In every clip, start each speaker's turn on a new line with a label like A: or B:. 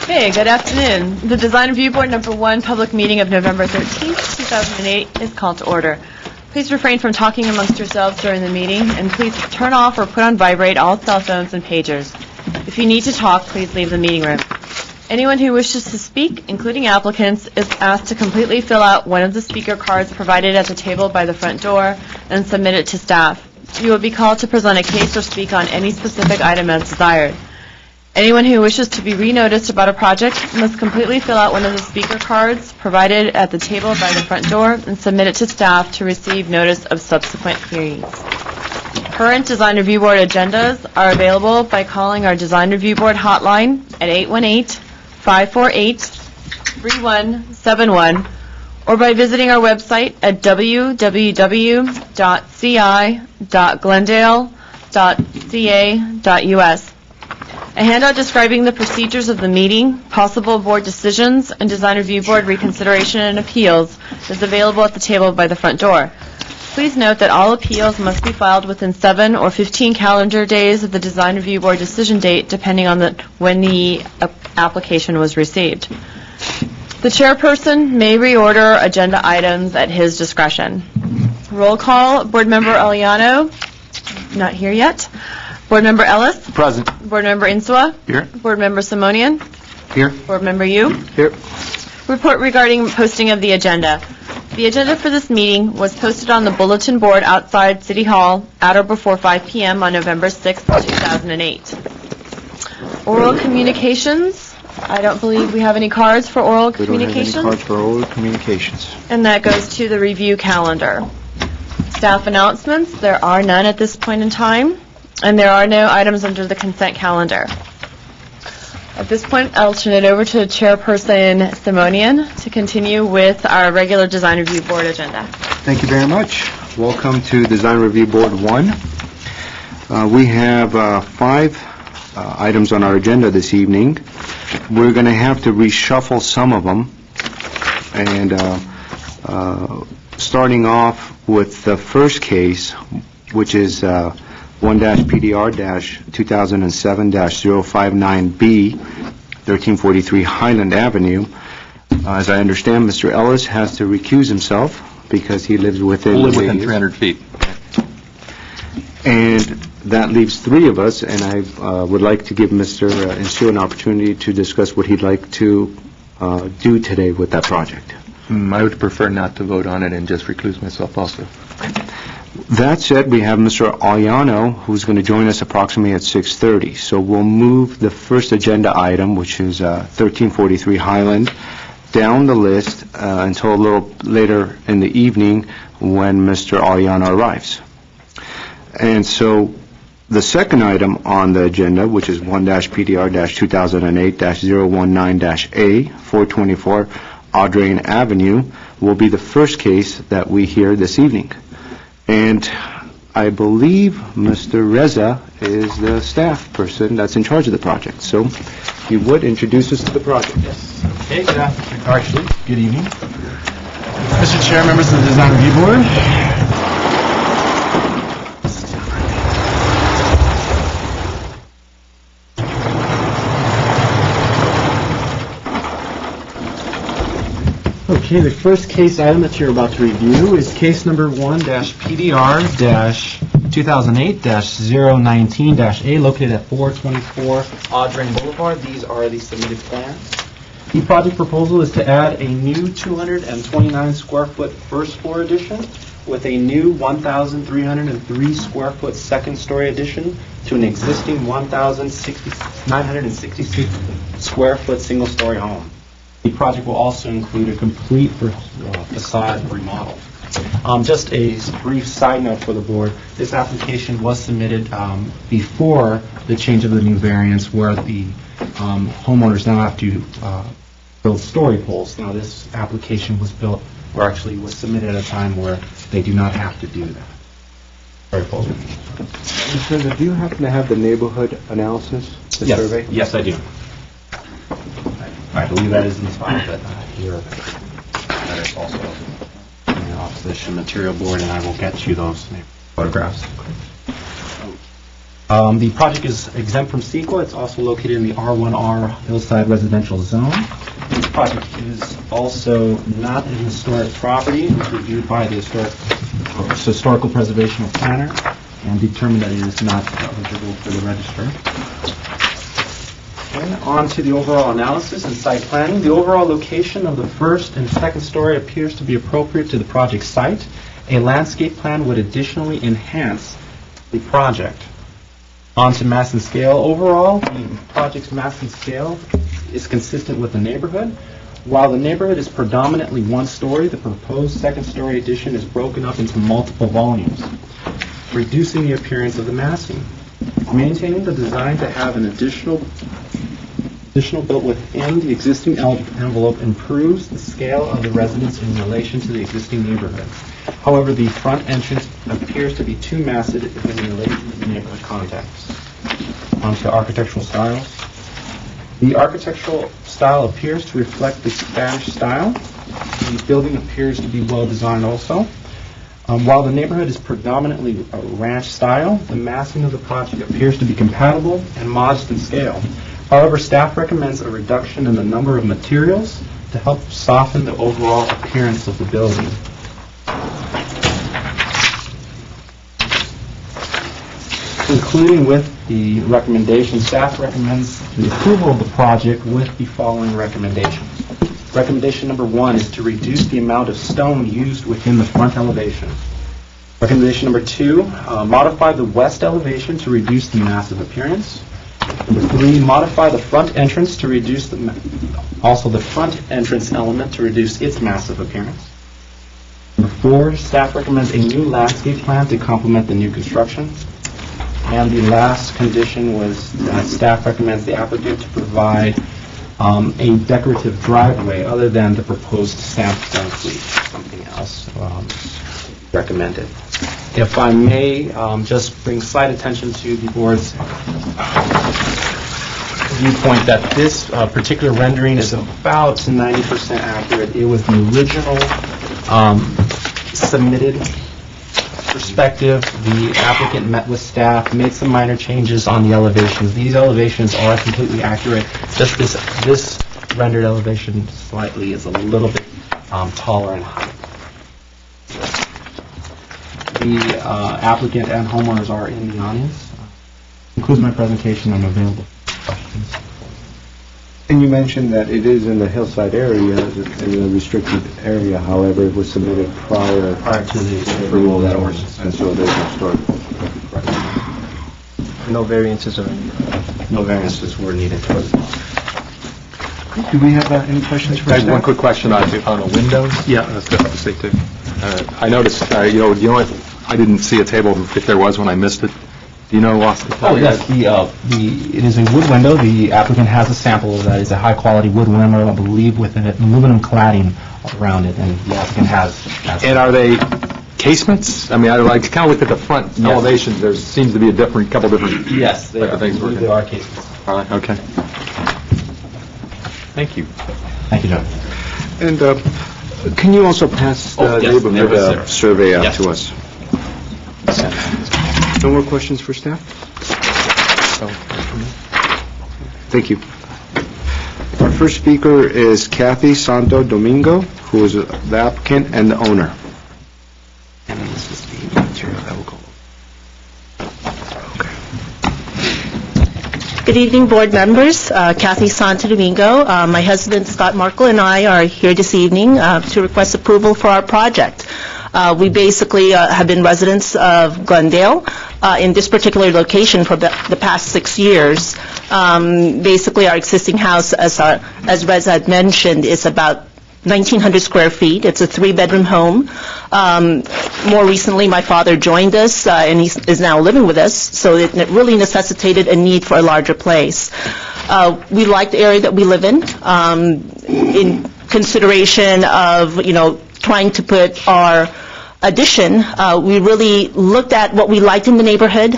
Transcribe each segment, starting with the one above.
A: Hey, good afternoon. The Design Review Board No.1 public meeting of November 13th, 2008 is called to order. Please refrain from talking amongst yourselves during the meeting, and please turn off or put on vibrate all cell phones and pagers. If you need to talk, please leave the meeting room. Anyone who wishes to speak, including applicants, is asked to completely fill out one of the speaker cards provided at the table by the front door and submit it to staff. You will be called to present a case or speak on any specific item as desired. Anyone who wishes to be re-noticed about a project must completely fill out one of the speaker cards provided at the table by the front door and submit it to staff to receive notice of subsequent hearings. Current Design Review Board agendas are available by calling our Design Review Board hotline at 818-548-3171 or by visiting our website at www.ci.glendale.ca.us. A handout describing the procedures of the meeting, possible board decisions, and Design Review Board reconsideration and appeals is available at the table by the front door. Please note that all appeals must be filed within 7 or 15 calendar days of the Design Review Board decision date, depending on when the application was received. The chairperson may reorder agenda items at his discretion. Roll call, Board Member Aliano, not here yet. Board Member Ellis?
B: Present.
A: Board Member Insua?
B: Here.
A: Board Member Simonian?
B: Here.
A: Board Member Yu?
B: Here.
A: Report regarding posting of the agenda. The agenda for this meeting was posted on the bulletin board outside City Hall at or before 5 p.m. on November 6, 2008. Oral communications. I don't believe we have any cards for oral communications.
B: We don't have any cards for oral communications.
A: And that goes to the review calendar. Staff announcements. There are none at this point in time. And there are no items under the consent calendar. At this point, I'll turn it over to Chairperson Simonian to continue with our regular Design Review Board agenda.
B: Thank you very much. Welcome to Design Review Board 1. We have 5 items on our agenda this evening. We're going to have to reshuffle some of them. And starting off with the first case, which is 1-PDR-2007-059B, 1343 Highland Avenue. As I understand, Mr. Ellis has to recuse himself because he lives within
C: 300 feet.
B: And that leaves 3 of us, and I would like to give Mr. Insua an opportunity to discuss what he'd like to do today with that project.
C: I would prefer not to vote on it and just recluse myself also.
B: That said, we have Mr. Aliano, who's going to join us approximately at 6:30. So we'll move the first agenda item, which is 1343 Highland, down the list until a little later in the evening when Mr. Aliano arrives. And so the second item on the agenda, which is 1-PDR-2008-019-A, 424 Audrain Avenue, will be the first case that we hear this evening. And I believe Mr. Reza is the staff person that's in charge of the project. So he would introduce us to the project.
D: Yes. Okay, good afternoon. Actually, good evening. Mr. Chair, members of the Design Review Board. Okay, the first case item that you're about to review is case number 1-PDR-2008-019-A, located at 424 Audrain Boulevard. These are the submitted plans. The project proposal is to add a new 229 square foot first floor addition with a new 1,303 square foot second story addition to an existing 1,966 square foot single story home. The project will also include a complete facade remodel. Just a brief side note for the board, this application was submitted before the change of the new variance where the homeowners now have to build story poles. Now this application was built, or actually was submitted at a time where they do not have to do that. Story poles.
B: Mr. Reza, do you happen to have the neighborhood analysis, the
D: Yes.
B: survey?
D: Yes, I do. I believe that is in the file, but here that is also composition material board, and I will get you those photographs. The project is exempt from CEQA. It's also located in the R1R Hillside Residential Zone. This project is also not an historic property. It was reviewed by the historical preservational planner and determined that it is not eligible for the register. Okay, on to the overall analysis and site planning. The overall location of the first and second story appears to be appropriate to the project site. A landscape plan would additionally enhance the project. On to mass and scale. Overall, the project's mass and scale is consistent with the neighborhood. While the neighborhood is predominantly one story, the proposed second story addition is broken up into multiple volumes, reducing the appearance of the massing. Maintaining the design to have an additional built within the existing envelope improves the scale of the residence in relation to the existing neighborhood. However, the front entrance appears to be too massive in relation to the neighborhood context. On to architectural styles. The architectural style appears to reflect the Spanish style. The building appears to be well designed also. While the neighborhood is predominantly a ranch style, the massing of the project appears to be compatible and modest in scale. However, staff recommends a reduction in the number of materials to help soften the overall appearance of the building. Concluding with the recommendation, staff recommends the approval of the project with the following recommendations. Recommendation number 1 is to reduce the amount of stone used within the front elevation. Recommendation number 2, modify the west elevation to reduce the massive appearance. Number 3, modify the front entrance to reduce also the front entrance element to reduce its massive appearance. Number 4, staff recommends a new landscape plan to complement the new construction. And the last condition was that staff recommends the applicant to provide a decorative driveway other than the proposed sandstone suite, something else recommended. If I may just bring slight attention to the board's viewpoint that this particular rendering is about 90% accurate. It was the original submitted perspective. The applicant met with staff, made some minor changes on the elevations. These elevations are completely accurate. Just this rendered elevation slightly is a little bit taller in height. The applicant and homeowners are in the audience. Concludes my presentation. I'm available for questions.
B: And you mentioned that it is in the hillside area, in a restricted area. However, it was submitted prior
D: to the approval of that ordinance.
B: And so there's no story.
C: No variances or
D: No variances were needed.
B: Do we have any questions for
C: I have
B: staff?
C: one quick question on the windows. Yeah, that's good to say too. I noticed, I didn't see a table. If there was one, I missed it. Do you know off the top
D: Oh,
C: of your
D: yes,
C: head?
D: it is a wood window. The applicant has a sample of that. It's a high-quality wood window, I believe, with an aluminum cladding around it, and the applicant has
C: And are they casements? I mean, I kind of looked at the front
D: Yes.
C: elevations. There seems to be a couple different
D: Yes, they
C: type
D: are.
C: of things working.
D: There are cases.
C: All right, okay. Thank you.
D: Thank you, Joe.
B: And can you also pass the
D: yes,
B: neighborhood survey out
D: Yes.
B: to us? No more questions for staff? Thank you. Our first speaker is Kathy Santo Domingo, who is the applicant and the owner. And this is the material that will go.
E: Good evening, board members. Kathy Santo Domingo. My husband, Scott Markle, and I are here this evening to request approval for our project. We basically have been residents of Glendale in this particular location for the past 6 years. Basically, our existing house, as Rez had mentioned, is about 1,900 square feet. It's a 3-bedroom home. More recently, my father joined us, and he is now living with us, so it really necessitated a need for a larger place. We like the area that we live in consideration of, trying to put our addition. We really looked at what we liked in the neighborhood.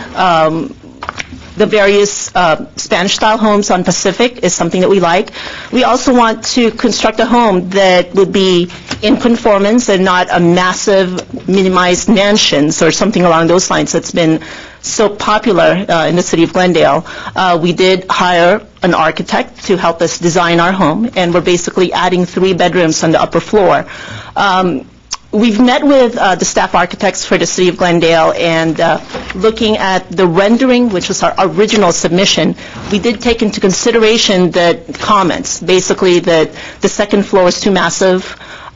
E: the various Spanish-style homes on Pacific is something that we like. We also want to construct a home that would be in conformance and not a massive minimized mansions or something along those lines that's been so popular in the city of Glendale. We did hire an architect to help us design our home, and we're basically adding 3 bedrooms on the upper floor. We've met with the staff architects for the city of Glendale, and looking at the rendering, which was our original submission, we did take into consideration the comments, basically that the second floor is too massive,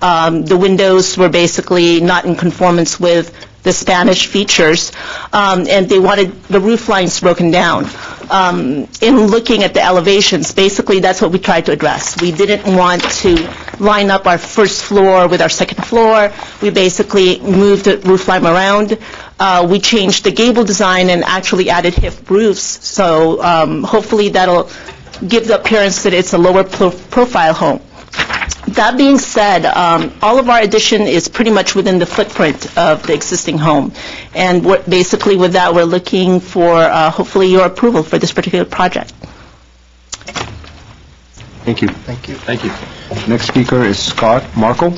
E: the windows were basically not in conformance with the Spanish features, and they wanted the roof lines broken down. In looking at the elevations, basically that's what we tried to address. We didn't want to line up our first floor with our second floor. We basically moved the roof line around. We changed the gable design and actually added hip roofs, so hopefully that'll give the appearance that it's a lower profile home. That being said, all of our addition is pretty much within the footprint of the existing home. And basically with that, we're looking for hopefully your approval for this particular project.
B: Thank you.
C: Thank you. Thank you.
B: Next speaker is Scott Markle.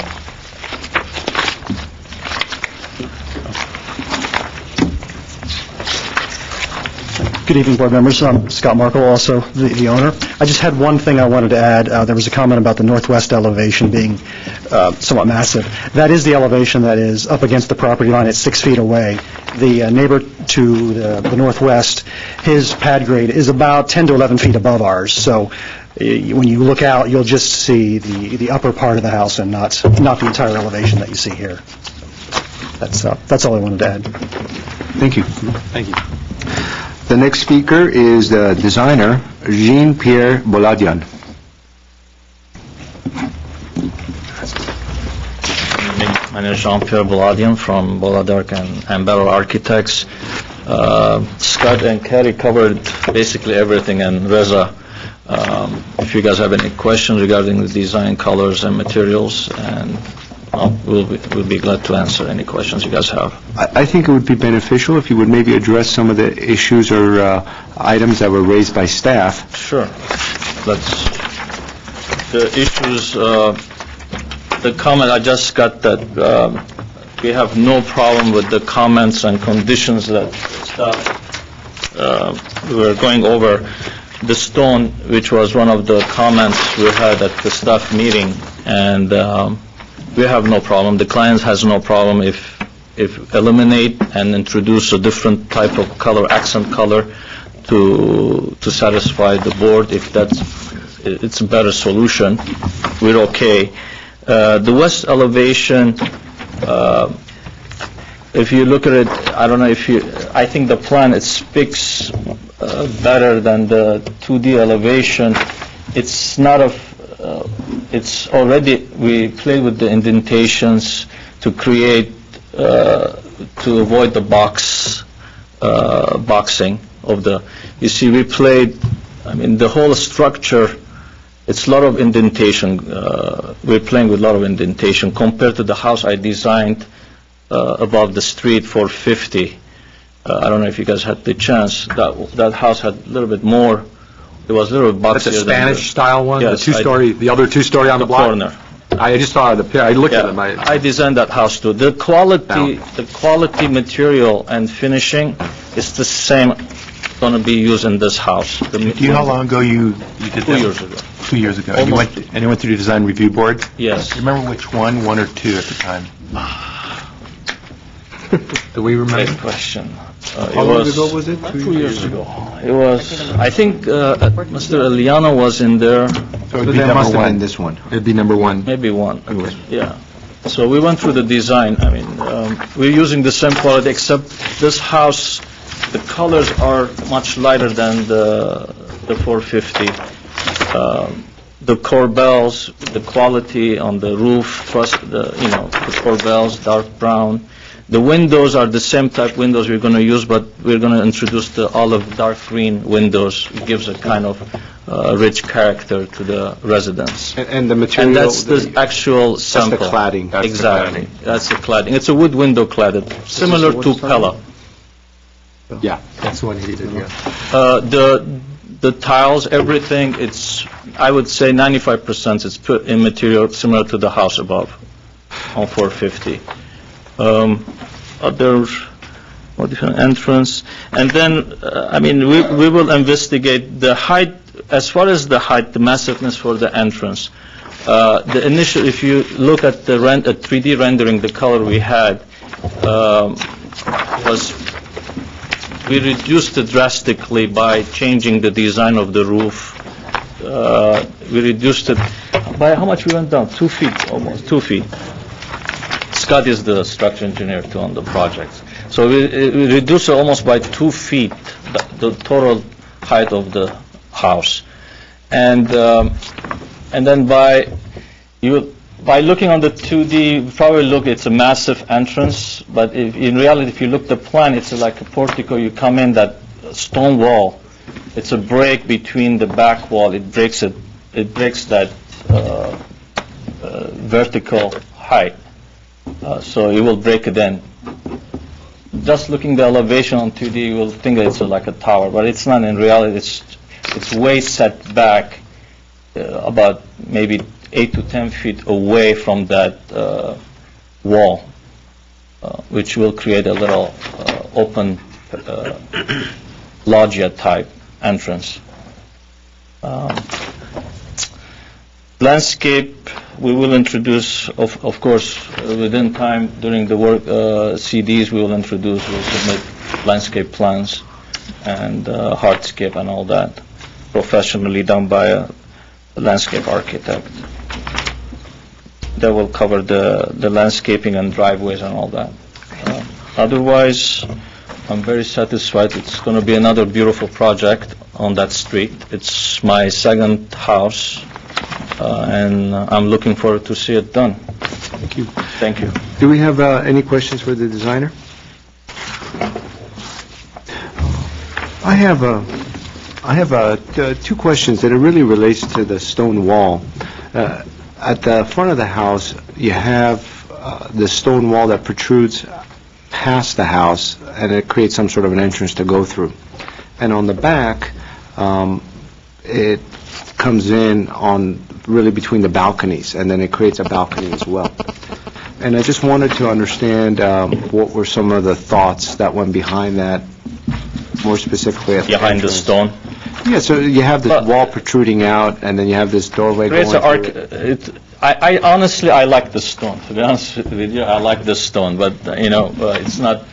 F: Good evening, board members. I'm Scott Markle, also the owner. I just had one thing I wanted to add. There was a comment about the northwest elevation being somewhat massive. That is the elevation that is up against the property line at 6 feet away. The neighbor to the northwest, his pad grade is about 10 to 11 feet above ours. So when you look out, you'll just see the upper part of the house and not the entire elevation that you see here. That's all I wanted to add.
B: Thank you.
C: Thank you.
B: The next speaker is the designer, Jean-Pierre Boladian.
G: My name is Jean-Pierre Boladian from Boladark and Barrel Architects. Scott and Kerry covered basically everything, and Reza, if you guys have any questions regarding the design, colors, and materials, and we'll be glad to answer any questions you guys have.
B: I think it would be beneficial if you would maybe address some of the issues or items that were raised by staff.
G: Sure. The issues, the comment I just got that we have no problem with the comments and conditions that staff we were going over. The stone, which was one of the comments we had at the staff meeting, and we have no problem. The client has no problem if eliminate and introduce a different type of color, accent color, to satisfy the board. If it's a better solution, we're okay. The west elevation, if you look at it, I don't know if I think the plan, it speaks better than the 2D elevation. It's not it's already, we played with the indentations to create, to avoid the boxing of the, you see, we played, I mean, the whole structure, it's a lot of indentation. We're playing with a lot of indentation compared to the house I designed above the street for 50. I don't know if you guys had the chance. That house had a little bit more. It was a little bit boxier.
C: That's a Spanish-style one?
G: Yes,
C: the other two-story on the block?
G: Corner.
C: I just saw the, I looked at them.
G: I designed that house too. The quality material and finishing is the same going to be used in this house.
H: Do you know how long ago you did that?
G: 2 years ago.
H: 2 years ago. And you went through the design review board?
G: Yes.
H: Do you remember which one or two at the time?
C: Do we remember?
G: Great question.
C: How long ago was it?
G: 2 years ago. It was, I think Mr. Eliano was in there,
H: So it would be
B: That
H: number
B: must have been
H: one.
B: this one.
C: It'd be number one.
G: maybe one. Yeah. So we went through the design. I mean, we're using the same quality, except this house, the colors are much lighter than the 450. The corbels, the quality on the roof, the corbels, dark brown. The windows are the same type windows we're going to use, but we're going to introduce the olive dark green windows. It gives a kind of rich character to the residence.
B: And the material...
G: And that's the actual sample.
B: That's the cladding. That's the
G: Exactly.
B: cladding.
G: That's the cladding. It's a wood window cladded, similar to Pella.
C: Yeah, that's the one he did, yeah.
G: The tiles, everything, I would say 95% is put in material similar to the house above on 450. Different entrance. And then, we will investigate the height, as far as the height, the massiveness for the entrance. The initial, if you look at the 3D rendering, the color we had we reduced it drastically by changing the design of the roof. We reduced it by how much we went down? 2 feet, almost 2 feet. Scott is the structural engineer too on the project. So we reduced it almost by 2 feet, the total height of the house. And then by looking on the 2D, you probably look, it's a massive entrance, but in reality, if you look at the plan, it's like a portico. You come in, that stone wall, it's a break between the back wall. It breaks that vertical height. So it will break it in. Just looking the elevation on 2D, you will think that it's like a tower, but it's not. In reality, it's way set back, about maybe 8 to 10 feet away from that wall, which will create a little open loggia type entrance. Landscape, we will introduce, of course, within time during the work CDs, we'll submit landscape plans and hardscape and all that, professionally done by a landscape architect. That will cover the landscaping and driveways and all that. Otherwise, I'm very satisfied. It's going to be another beautiful project on that street. It's my second house, and I'm looking forward to see it done.
B: Thank you.
G: Thank you.
B: Do we have any questions for the designer? I have 2 questions that it really relates to the stone wall. At the front of the house, you have the stone wall that protrudes past the house, and it creates some sort of an entrance to go through. And on the back, it comes in on really between the balconies, and then it creates a balcony as well. And I just wanted to understand what were some of the thoughts that went behind that, more specifically at the
G: Behind the
B: entrance.
G: stone.
B: Yeah, so you have this wall protruding out, and then you have this doorway going through it.
G: I honestly, I like the stone. To be honest with you, I like the stone, but it's not.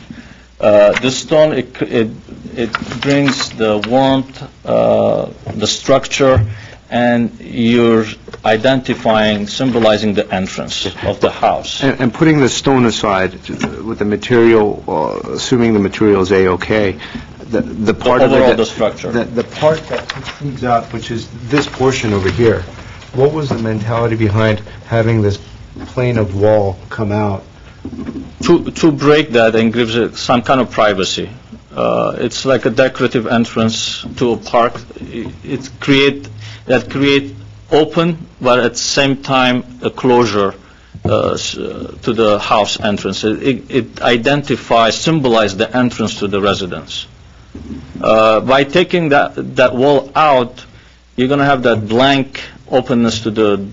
G: The stone, it brings the warmth, the structure, and you're identifying, symbolizing the entrance of the house.
B: And putting the stone aside, with the material, assuming the material is A-OK, the part of
G: overall
B: it,
G: the structure.
B: the part that protrudes out, which is this portion over here, what was the mentality behind having this plane of wall come out?
G: To break that and gives it some kind of privacy. It's like a decorative entrance to a park. It create open, but at the same time a closure to the house entrance. It identifies, symbolizes the entrance to the residence. By taking that wall out, you're going to have that blank openness to the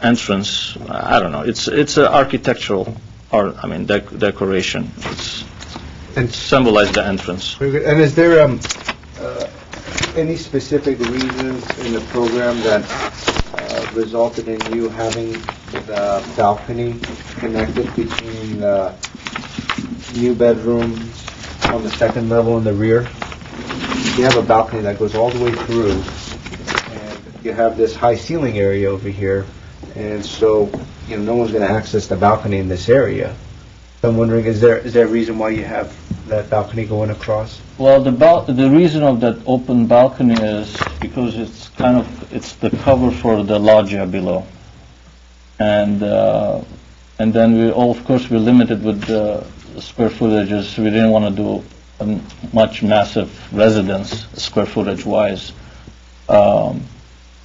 G: entrance. I don't know. It's an architectural, decoration. It symbolizes the entrance.
B: And is there any specific reasons in the program that resulted in you having the balcony connected between the new bedrooms on the second level in the rear? You have a balcony that goes all the way through, and you have this high ceiling area over here, and so no one's going to access the balcony in this area. So I'm wondering, is there a reason why you have that balcony going across?
G: Well, the reason of that open balcony is because it's the cover for the loggia below, and then we're limited with the square footages. We didn't want to do a much massive residence square footage wise. But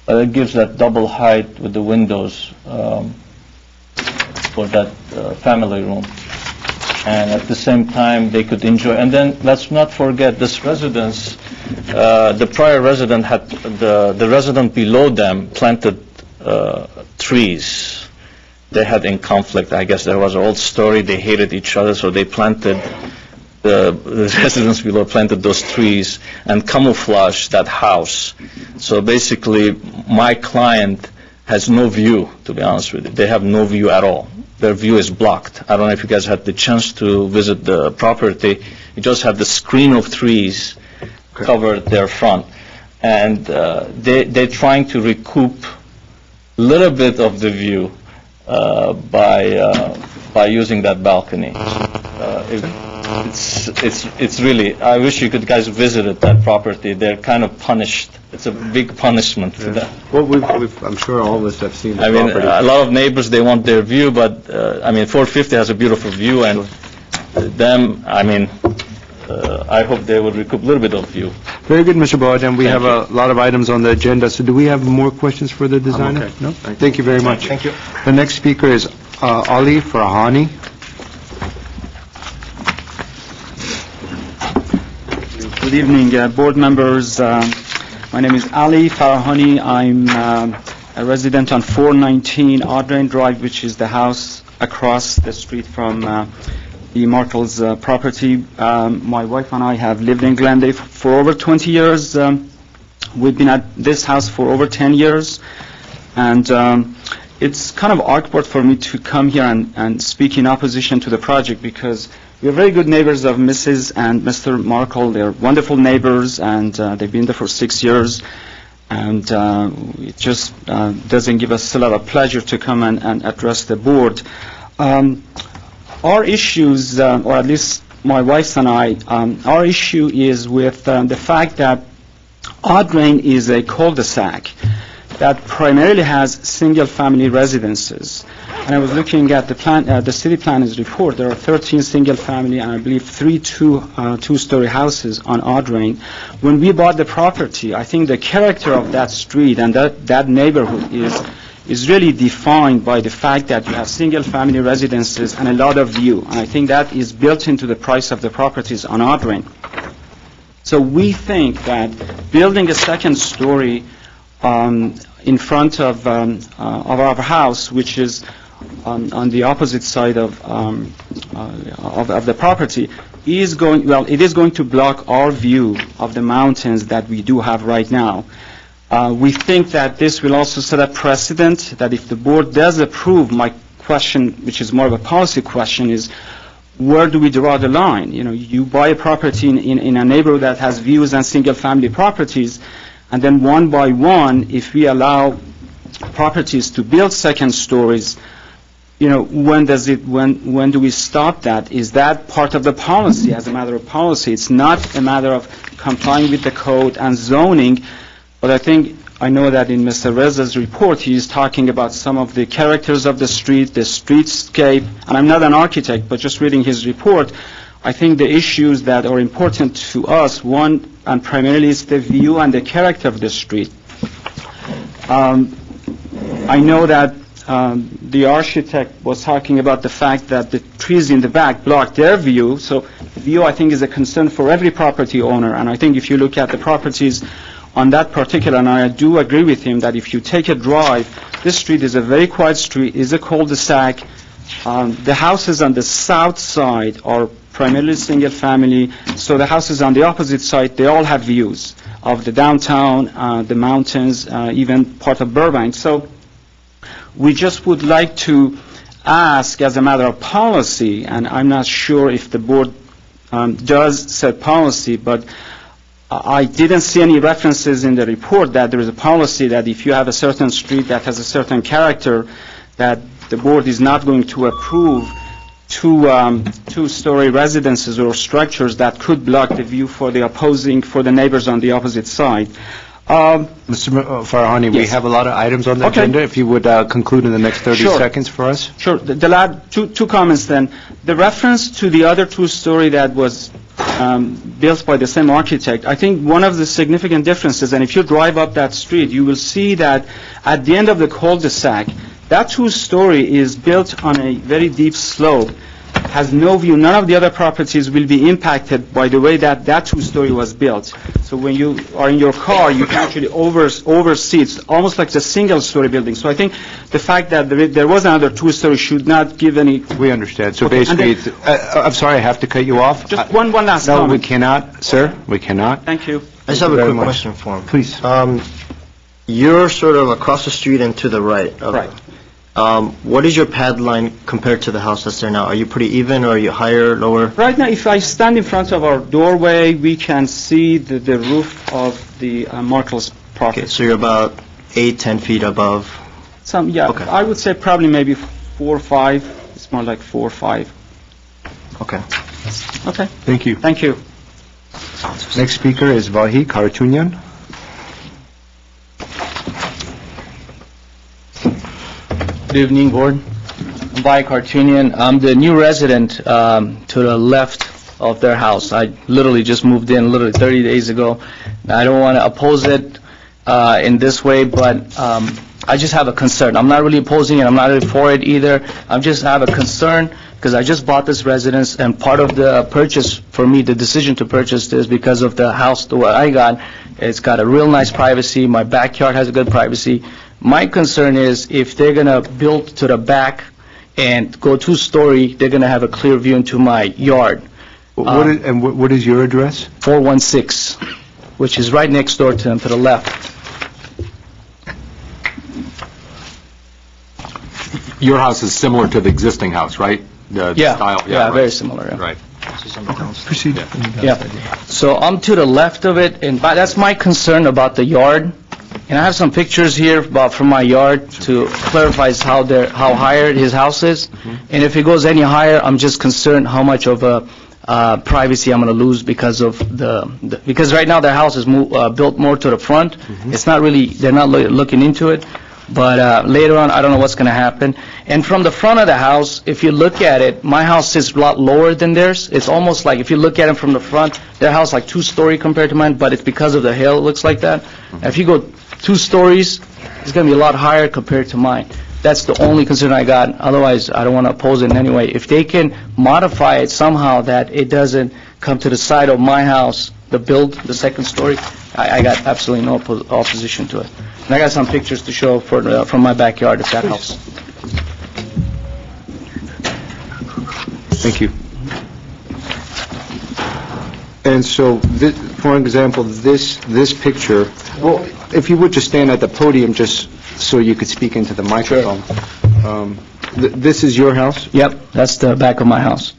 G: it gives that double height with the windows for that family room. and at the same time they could enjoy. And then let's not forget this residence, the prior resident had, the resident below them planted trees. They had in conflict. I guess there was an old story. They hated each other, so they planted, the residents below planted those trees and camouflaged that house. So basically, my client has no view, to be honest with you. They have no view at all. Their view is blocked. I don't know if you guys had the chance to visit the property. You just have the screen of trees covered their front. And they're trying to recoup a little bit of the view by using that balcony. It's really, I wish you could guys visit that property. They're kind of punished. It's a big punishment for them.
B: Well, I'm sure all of us have seen the
G: I mean,
B: property.
G: a lot of neighbors, they want their view, but, I mean, 450 has a beautiful view, and them, I mean, I hope they will recoup a little bit of view.
B: Very good, Mr. Bawadjan. We have
G: Thank
B: a lot of items on the agenda, so do we have more questions for the designer?
C: okay.
B: No? Thank you very much.
D: Thank you.
B: The next speaker is Ali Farahani.
I: Good evening, board members. My name is Ali Farahani. I'm a resident on 419 Audrain Drive, which is the house across the street from the Markle's property. My wife and I have lived in Glendale for over 20 years. We've been at this house for over 10 years. And it's kind of awkward for me to come here and speak in opposition to the project because we're very good neighbors of Mrs. and Mr. Markle. They're wonderful neighbors, and they've been there for 6 years. And it just doesn't give us a lot of pleasure to come and address the board. Our issues, or at least my wife and I, our issue is with the fact that Audrain is a cul-de-sac that primarily has single-family residences. And I was looking at the city planners report. There are 13 single-family and I believe 3 two-story houses on Audrain. When we bought the property, I think the character of that street and that neighborhood is really defined by the fact that you have single-family residences and a lot of view. And I think that is built into the price of the properties on Audrain. So we think that building a second story in front of our house, which is on the opposite side of the property, it is going to block our view of the mountains that we do have right now. We think that this will also set a precedent that if the board does approve, my question, which is more of a policy question, is where do we draw the line? You know, you buy a property in a neighborhood that has views and single-family properties, and then one by one, if we allow properties to build second stories, you know, when do we stop that? Is that part of the policy as a matter of policy? It's not a matter of complying with the code and zoning, but I know that in Mr. Reza's report, he is talking about some of the characters of the streetscape, and I'm not an architect, but just reading his report, I think the issues that are important to us, one, and primarily is the view and the character of the street. I know that the architect was talking about the fact that the trees in the back block their view, so view, I think, is a concern for every property owner, and I think if you look at the properties on that particular, and I do agree with him that if you take a drive, this street is a very quiet street, is a cul-de-sac. The houses on the south side are primarily single family, so the houses on the opposite side, they all have views of the downtown, the mountains, even part of Burbank. So we just would like to ask as a matter of policy, and I'm not sure if the board does set policy, but I didn't see any references in the report that there is a policy that if you have a certain street that has a certain character, that the board is not going to approve two-story residences or structures that could block the view for the neighbors on the opposite side.
B: Mr. Farahani, we
I: Yes.
B: have a lot of items on the
I: Okay.
B: agenda. If you would conclude in the next 30
I: Sure.
B: seconds for us.
I: Sure. Two comments then. The reference to the other two-story that was built by the same architect, I think one of the significant differences, and if you drive up that street, you will see that at the end of the cul-de-sac, that two-story is built on a very deep slope has no view. None of the other properties will be impacted by the way that that two-story was built. So when you are in your car, you can actually oversee. It's almost like a single-story building. So I think the fact that there was another two-story should not give any...
B: We understand. So
I: Okay, and
B: basically, I'm sorry, I have to cut you off.
I: Just one last
B: No, we
I: comment.
B: cannot, sir. We cannot.
I: Thank you.
J: I just have a
B: very
J: quick
B: much.
J: question for him.
B: Please.
J: You're sort of across the street and to the right. of-
I: Right.
J: What is your pad line compared to the house that's there now? Are you pretty even, or are you higher, lower?
I: Right now, if I stand in front of our doorway, we can see the roof of the Markle's
J: Okay,
I: property.
J: so you're about 8, 10 feet above.
I: Yeah,
J: Okay.
I: I would say probably maybe 4 or 5. It's more like 4 or 5.
J: Okay.
I: Okay,
B: Thank you.
I: thank you.
B: Next speaker is Vahi Kartunyan.
K: Good evening, Board. I'm Vahe Kartunian. I'm the new resident to the left of their house. I literally just moved in literally 30 days ago. I don't want to oppose it in this way, but I just have a concern. I'm not really opposing it. I'm not really for it either. I just have a concern because I just bought this residence, and part of the purchase for me, the decision to purchase this because of the house that I got. It's got a real nice privacy. My backyard has a good privacy. My concern is if they're going to build to the back and go two-story, they're going to have a clear view into my yard.
B: What is your address?
K: 416, which is right next door to them, to the left.
C: Your house is similar to the existing house, right? The style?
K: Yeah,
C: right.
K: very similar. Yeah.
C: Right.
B: Proceed.
K: Yeah. So I'm to the left of it, and that's my concern about the yard. And I have some pictures here about from my yard to clarify how higher his house is. And if it goes any higher, I'm just concerned how much of a privacy I'm going to lose because of because right now their house is built more to the front. It's not really, they're not looking into it. But later on, I don't know what's going to happen. And from the front of the house, if you look at it, my house is a lot lower than theirs. It's almost like if you look at it from the front, their house like two-story compared to mine, but it's because of the hill it looks like that. If you go 2 stories, it's going to be a lot higher compared to mine. That's the only concern I got. Otherwise, I don't want to oppose it in any way. If they can modify it somehow that it doesn't come to the side of my house, the second story, I got absolutely no opposition to it. And I got some pictures to show from my backyard, if that helps.
B: Thank you. And so, for example, this picture, well, if you would just stand at the podium just so you could speak into the microphone. This is your house?
K: Yep, that's the back of my house.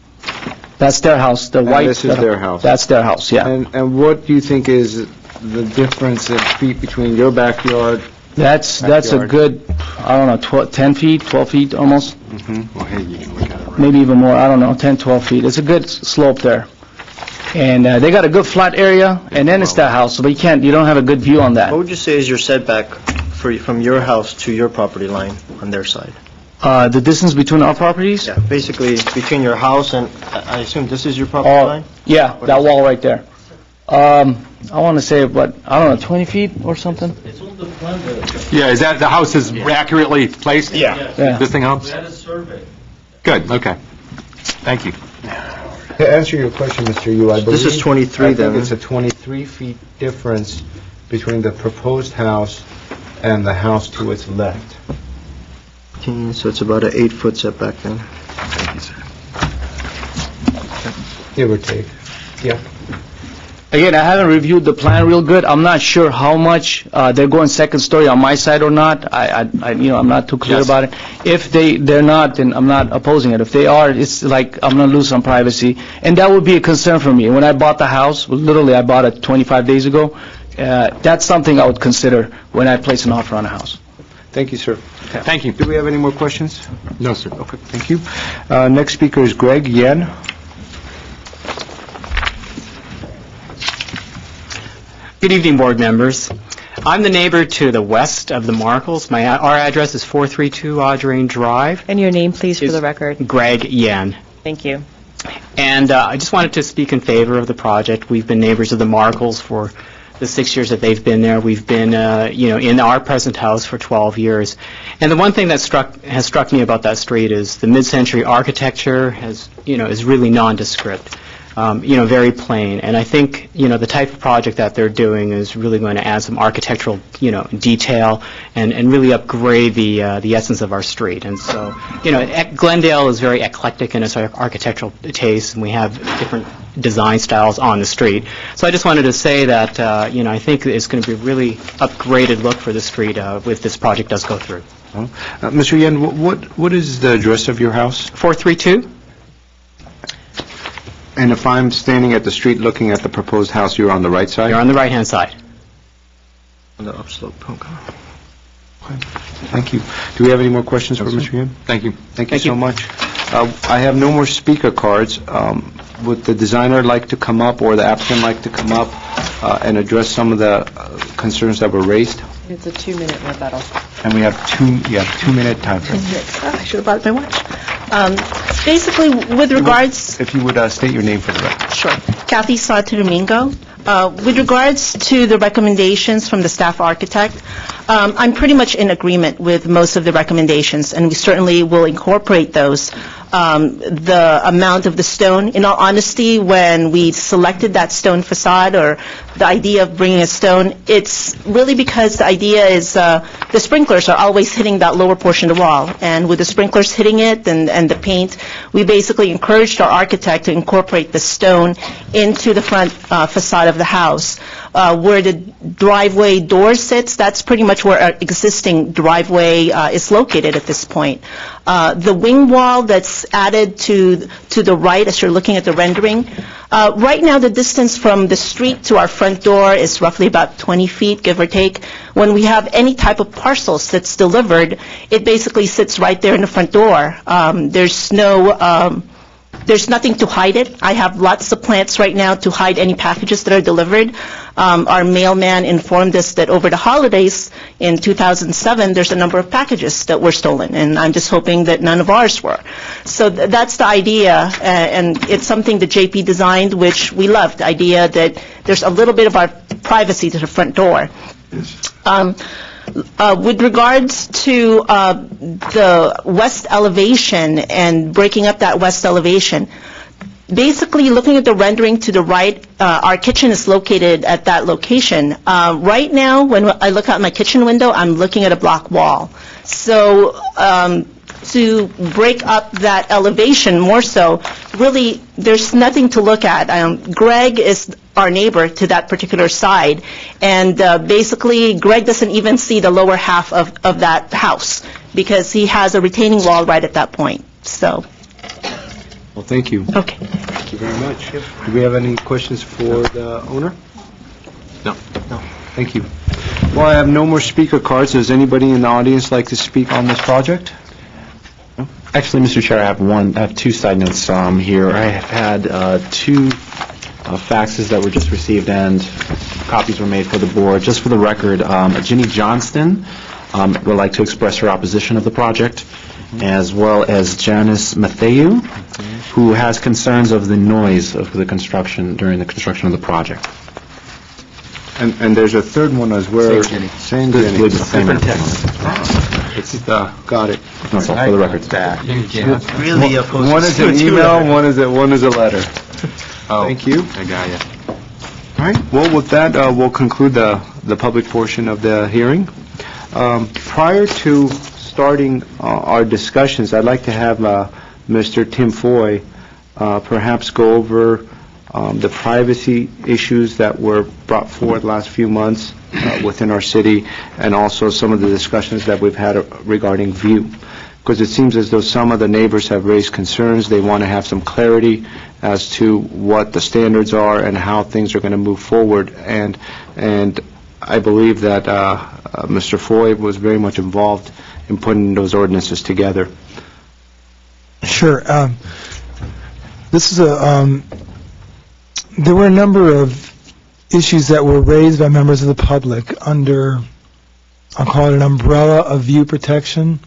K: That's their house, the white.
B: This is their house?
K: That's their house, yeah.
B: And what do you think is the difference in feet between your backyard?
K: That's a
B: Backyard.
K: good, I don't know, 10 feet, 12 feet almost,
B: Well, hey, you can look at it right.
K: maybe even more, I don't know, 10, 12 feet. It's a good slope there. And they got a good flat area, and then it's that house, but you don't have a good view on
J: What
K: that.
J: would you say is your setback from your house to your property line on their side?
K: The distance between our properties?
J: Yeah, basically between your house and, I assume this is your property
K: Oh,
J: line?
K: yeah, that wall right there. I want to say, what, I don't know, 20 feet or something?
C: Yeah, is that, the house is accurately placed?
J: Yeah.
K: Yeah.
C: Existing house? Good, okay. Thank you.
B: To answer your question, Mr. Yu, I believe...
J: This is 23 then.
B: I think it's a 23 feet difference between the proposed house and the house to its left.
J: So it's about an 8-foot setback then.
B: Give or take. Yeah.
K: Again, I haven't reviewed the plan real good. I'm not sure how much they're going second story on my side or not. I'm not too clear
C: Yes.
K: about it. If they're not, then I'm not opposing it. If they are, it's like I'm going to lose some privacy. And that would be a concern for me. When I bought the house, literally I bought it 25 days ago, that's something I would consider when I place an offer on a house.
B: Thank you, sir.
C: Thank you.
B: Do we have any more questions?
C: No, sir.
B: Okay, thank you. Next speaker is Greg Yen.
L: Good evening, board members. I'm the neighbor to the west of the Markles. Our address is 432 Audrain Drive.
A: And your name, please, for the record.
L: Greg Yen.
A: Thank you.
L: And I just wanted to speak in favor of the project. We've been neighbors of the Markles for the 6 years that they've been there. We've been, in our present house for 12 years. And the one thing that has struck me about that street is the mid-century architecture is really nondescript. Very plain. And I think, the type of project that they're doing is really going to add some architectural, detail and really upgrade the essence of our street. And so, Glendale is very eclectic in its architectural taste, and we have different design styles on the street. So I just wanted to say that, I think it's going to be a really upgraded look for the street if this project does go through.
B: Mr. Yen, what is the address of your house?
L: 432?
B: And if I'm standing at the street looking at the proposed house, you're on the right side?
L: You're on the right-hand side.
J: On the upslope. Okay.
B: Thank you. Do we have any more questions for Mr. Yen?
C: Thank you.
B: Thank you so much. I have no more speaker cards. Would the designer like to come up or the applicant like to come up and address some of the concerns that were raised?
A: It's a 2-minute rebuttal.
B: And we have 2-minute time frame.
E: I should have brought my watch. Basically, with regards...
B: If you would state your name for the record.
E: Sure. Kathy Santo Domingo. With regards to the recommendations from the staff architect, I'm pretty much in agreement with most of the recommendations, and we certainly will incorporate those. The amount of the stone, in all honesty, when we selected that stone facade or the idea of bringing a stone, it's really because the idea is the sprinklers are always hitting that lower portion of the wall. And with the sprinklers hitting it and the paint, we basically encouraged our architect to incorporate the stone into the front facade of the house. Where the driveway door sits, that's pretty much where our existing driveway is located at this point. The wing wall that's added to the right, as you're looking at the rendering, right now the distance from the street to our front door is roughly about 20 feet, give or take. When we have any type of parcels that's delivered, it basically sits right there in the front door. There's nothing to hide it. I have lots of plants right now to hide any packages that are delivered. Our mailman informed us that over the holidays in 2007, there's a number of packages that were stolen, and I'm just hoping that none of ours were. So that's the idea, and it's something that JP designed, which we loved, the idea that there's a little bit of our privacy to the front door. With regards to the west elevation and breaking up that west elevation, basically looking at the rendering to the right, our kitchen is located at that location. Right now, when I look out my kitchen window, I'm looking at a block wall. So to break up that elevation more so, really, there's nothing to look at. Greg is our neighbor to that particular side, and basically, Greg doesn't even see the lower half of that house because he has a retaining wall right at that point. So.
B: Well, thank you.
E: Okay.
B: Thank you very much. Do we have any questions for the owner?
C: No.
B: Thank you. Well, I have no more speaker cards. Does anybody in the audience like to speak on this project?
D: Actually, Mr. Chair, I have two side notes here. I have had two faxes that were just received and copies were made for the board. Just for the record, Ginny Johnston would like to express her opposition of the project, as well as Janice Matthew, who has concerns of the noise of the construction during the construction of the project.
B: And there's a third one as well. Same Jenny.
D: Different text.
B: Got it.
D: That's all for the record.
J: Really opposed
B: One is an email, one is a letter.
C: Oh,
B: Thank you.
C: I got you.
B: All right. Well, with that, we'll conclude the public portion of the hearing. Prior to starting our discussions, I'd like to have Mr. Tim Foy perhaps go over the privacy issues that were brought forward last few months within our city, and also some of the discussions that we've had regarding view. Because it seems as though some of the neighbors have raised concerns. They want to have some clarity as to what the standards are and how things are going to move forward. And I believe that Mr. Foy was very much involved in putting those ordinances together.
M: Sure. This is there were a number of issues that were raised by members of the public under, I'll call it an umbrella of view protection.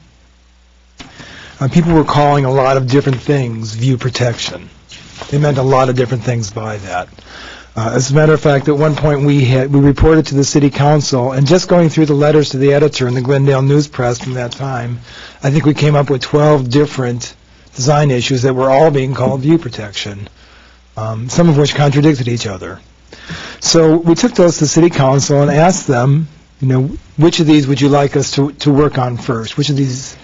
M: People were calling a lot of different things view protection. They meant a lot of different things by that. As a matter of fact, at one point, we reported to the city council, and just going through the letters to the editor in the Glendale News Press from that time, I think we came up with 12 different design issues that were all being called view protection, some of which contradicted each other. So we took those to the city council and asked them, which of these would you like us to work on first? Which of these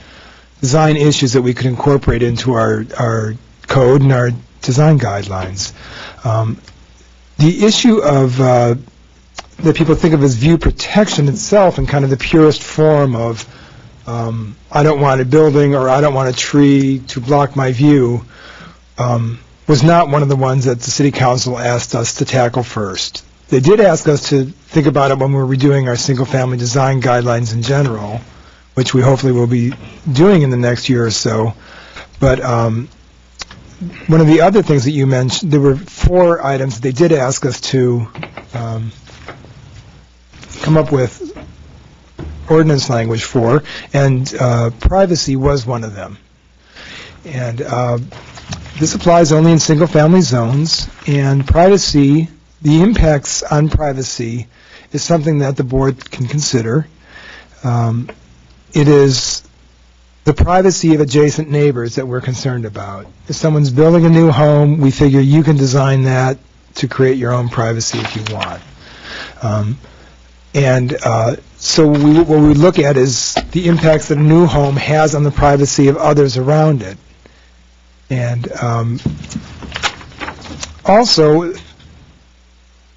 M: design issues that we could incorporate into our code and our design guidelines? The issue of that people think of as view protection itself in kind of the purest form of I don't want a building or I don't want a tree to block my view was not one of the ones that the City Council asked us to tackle first. They did ask us to think about it when we were redoing our single-family design guidelines in general, which we hopefully will be doing in the next year or so. But one of the other things that you mentioned, there were 4 items they did ask us to come up with ordinance language for, and privacy was one of them. And this applies only in single-family zones, and privacy, the impacts on privacy, is something that the board can consider. It is the privacy of adjacent neighbors that we're concerned about. If someone's building a new home, we figure you can design that to create your own privacy if you want. So what we look at is the impacts that a new home has on the privacy of others around it. And also,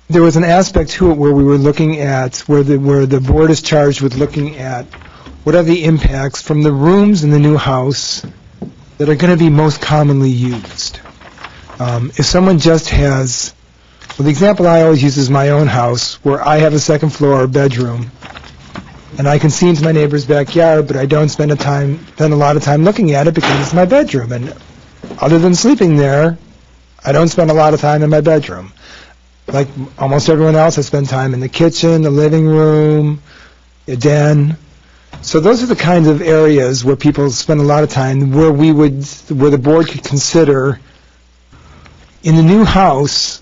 M: there was an aspect to it where we were looking at, where the board is charged with looking at what are the impacts from the rooms in the new house that are going to be most commonly used. If someone just has, well, the example I always use is my own house, where I have a second floor bedroom, and I can see into my neighbor's backyard, but I don't spend a lot of time looking at it because it's my bedroom. And other than sleeping there, I don't spend a lot of time in my bedroom. Like almost everyone else, I spend time in the kitchen, the living room, a den. So those are the kinds of areas where people spend a lot of time, where the board could consider, in the new house,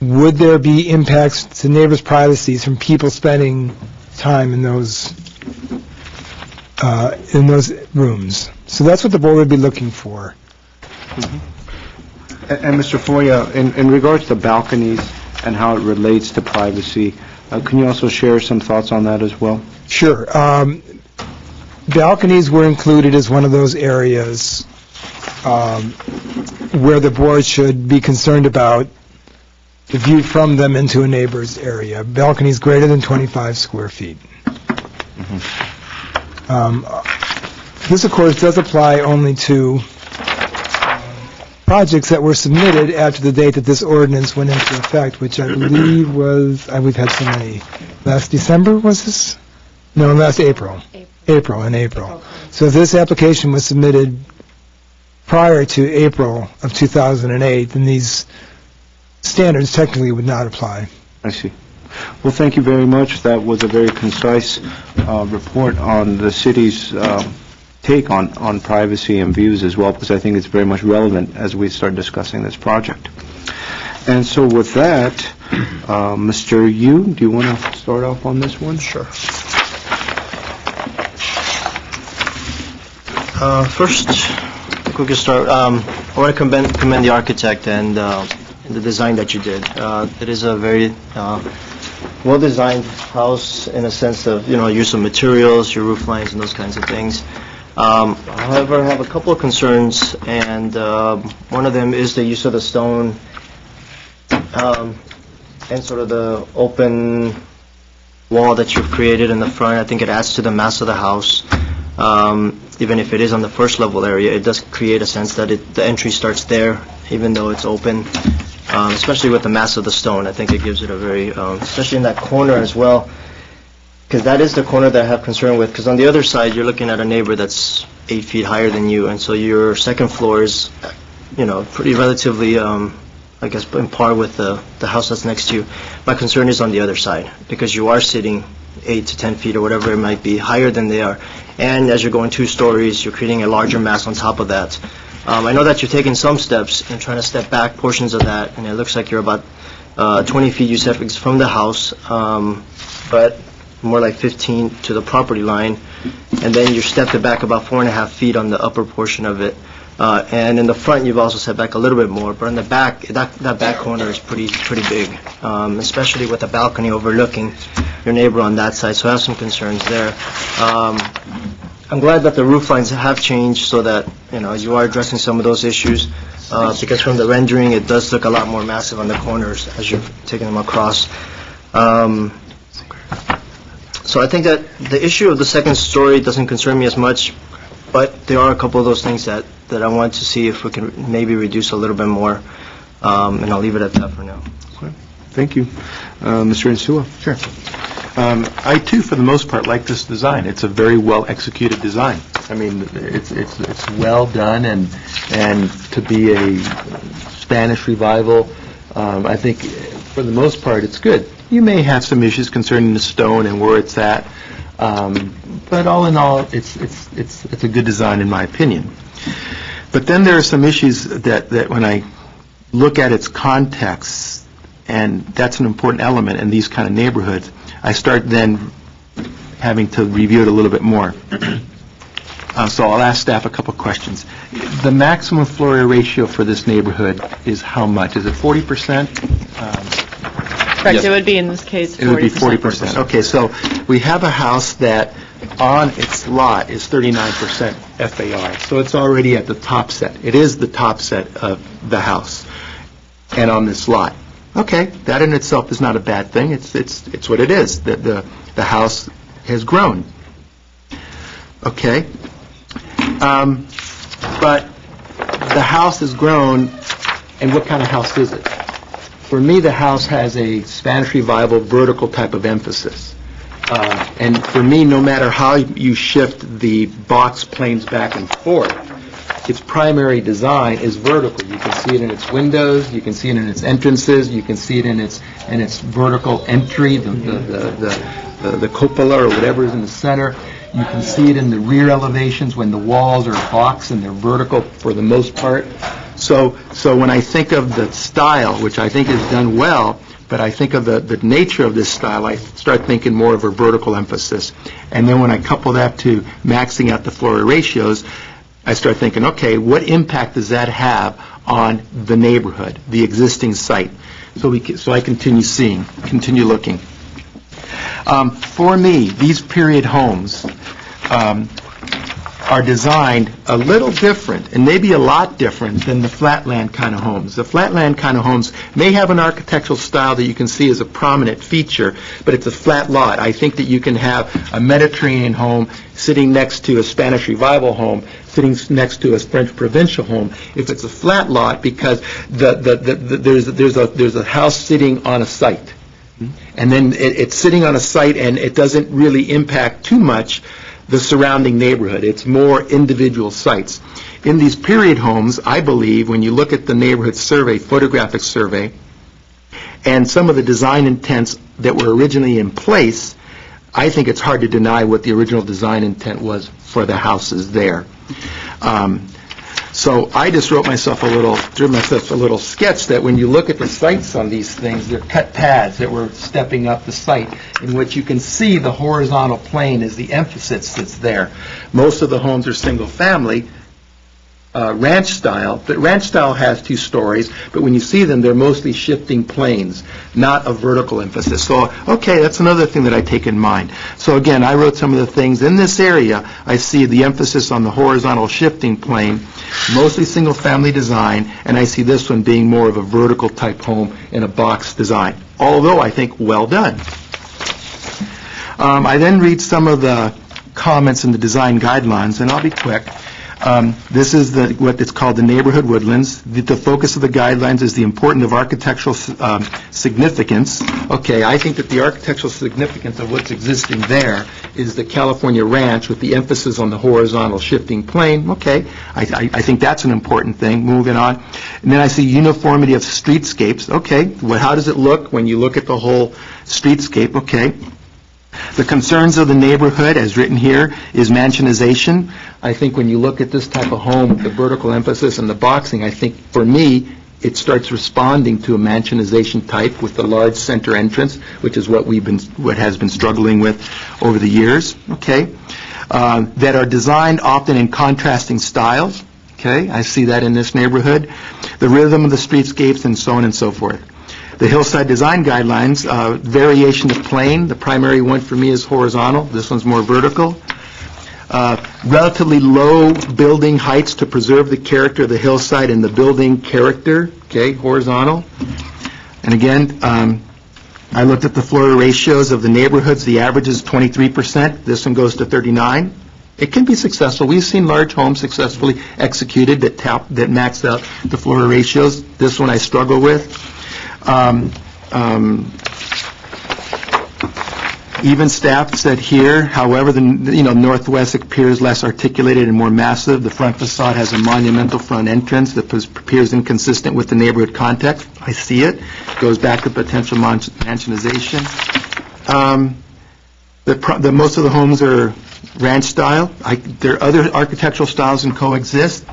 M: would there be impacts to neighbors' privacies from people spending time in those rooms? So that's what the board would be looking for.
B: And Mr. Foya, in regards to balconies and how it relates to privacy, can you also share some thoughts on that as well?
M: Sure. Balconies were included as one of those areas where the board should be concerned about the view from them into a neighbor's area. Balconies greater than 25 square feet. This, of course, does apply only to projects that were submitted after the date that this ordinance went into effect, which I believe was, we've had so many. Last December, was this? No, last April. April. So this application was submitted prior to April of 2008, then these standards technically would not apply.
B: I see. Well, thank you very much. That was a very concise report on the city's take on privacy and views as well, because I think it's very much relevant as we start discussing this project. And so with that, Mr. Yu, do you want to start off on this one?
J: Sure. First, I think we can start. I want to commend the architect and the design that you did. It is a very well-designed house in a sense of, use of materials, your roof lines, and those kinds of things. However, I have a couple of concerns, and one of them is the use of the stone and sort of the open wall that you've created in the front. I think it adds to the mass of the house. Even if it is on the first level area, it does create a sense that the entry starts there, even though it's open, especially with the mass of the stone. I think it gives it a very, especially in that corner as well, because that is the corner that I have concern with, because on the other side, you're looking at a neighbor that's 8 feet higher than you, and so your second floor is, pretty relatively, I guess, in par with the house that's next to you. My concern is on the other side, because you are sitting 8 to 10 feet or whatever it might be higher than they are, and as you're going 2 stories, you're creating a larger mass on top of that. I know that you're taking some steps and trying to step back portions of that, and it looks like you're about 20 feet you said from the house, but more like 15 to the property line, and then you stepped it back about 4.5 feet on the upper portion of it. And in the front, you've also set back a little bit more, but in the back, that back corner is pretty big, especially with the balcony overlooking your neighbor on that side, so I have some concerns there. I'm glad that the roof lines have changed so that, you are addressing some of those issues, because from the rendering, it does look a lot more massive on the corners as you're taking them across. So I think that the issue of the second story doesn't concern me as much, but there are a couple of those things that I want to see if we can maybe reduce a little bit more, and I'll leave it at that for now.
H: Thank you. Mr. Insua? Sure. I, too, for the most part, like this design. It's a very well-executed design. I mean, it's well done, and to be a Spanish revival, I think, for the most part, it's good. You may have some issues concerning the stone and where it's at, but all in all, it's a good design, in my opinion. But then there are some issues that when I look at its context, and that's an important element in these kind of neighborhoods, I start then having to review it a little bit more. So I'll ask staff a couple questions. The maximum floor area ratio for this neighborhood is how much? Is it 40%?
A: Correct,
H: Yes.
A: it would be in this case 40%.
H: It would be 40%. Okay, so we have a house that on its lot is 39% FAR, so it's already at the top set. It is the top set of the house, and on this lot. Okay, that in itself is not a bad thing. It's what it is. The house has grown. Okay, but the house has grown, and what kind of house is it? For me, the house has a Spanish Revival vertical type of emphasis. And for me, no matter how you shift the box planes back and forth, its primary design is vertical. You can see it in its windows, you can see it in its entrances, you can see it in its vertical entry, the cupola or whatever is in the center. You can see it in the rear elevations when the walls are box and they're vertical for the most part. So when I think of the style, which I think is done well, but I think of the nature of this style, I start thinking more of a vertical emphasis. And then when I couple that to maxing out the floor area ratios, I start thinking, okay, what impact does that have on the neighborhood, the existing site? So I continue looking. For me, these period homes are designed a little different, and maybe a lot different than the flatland kind of homes. The flatland kind of homes may have an architectural style that you can see as a prominent feature, but it's a flat lot. I think that you can have a Mediterranean home sitting next to a Spanish Revival home, sitting next to a French Provincial home, if it's a flat lot, because there's a house sitting on a site. And then it's sitting on a site, and it doesn't really impact too much the surrounding neighborhood. It's more individual sites. In these period homes, I believe, when you look at the neighborhood survey, photographic survey, and some of the design intents that were originally in place, I think it's hard to deny what the original design intent was for the houses there. So I just drew myself a little sketch that when you look at the sites on these things, they're cut pads that were stepping up the site, in which you can see the horizontal plane is the emphasis that's there. Most of the homes are single family, ranch style, but ranch style has 2 stories, but when you see them, they're mostly shifting planes, not a vertical emphasis. So, okay, that's another thing that I take in mind. So again, I wrote some of the things. In this area, I see the emphasis on the horizontal shifting plane, mostly single-family design, and I see this one being more of a vertical type home in a box design, although I think well done. I then read some of the comments in the design guidelines, and I'll be quick. This is what it's called the neighborhood woodlands. The focus of the guidelines is the importance of architectural significance. Okay, I think that the architectural significance of what's existing there is the California ranch with the emphasis on the horizontal shifting plane. Okay, I think that's an important thing. Moving on. And then I see uniformity of streetscapes. Okay, well, how does it look when you look at the whole streetscape? Okay. The concerns of the neighborhood, as written here, is mansionization. I think when you look at this type of home, the vertical emphasis and the boxing, I think, for me, it starts responding to a mansionization type with the large center entrance, which is what has been struggling with over the years, okay? That are designed often in contrasting styles, okay? I see that in this neighborhood. The rhythm of the streetscapes and so on and so forth. The hillside design guidelines, variation of plane. The primary one for me is horizontal. This one's more vertical. Relatively low building heights to preserve the character of the hillside and the building character, okay, horizontal. And again, I looked at the floor ratios of the neighborhoods. The average is 23%. This one goes to 39%. It can be successful. We've seen large homes successfully executed that max out the floor ratios. This one I struggle with. Even staff said here, however, the northwest appears less articulated and more massive. The front facade has a monumental front entrance that appears inconsistent with the neighborhood context. I see it. Goes back to potential mansionization. Most of the homes are ranch style. There are other architectural styles that coexist.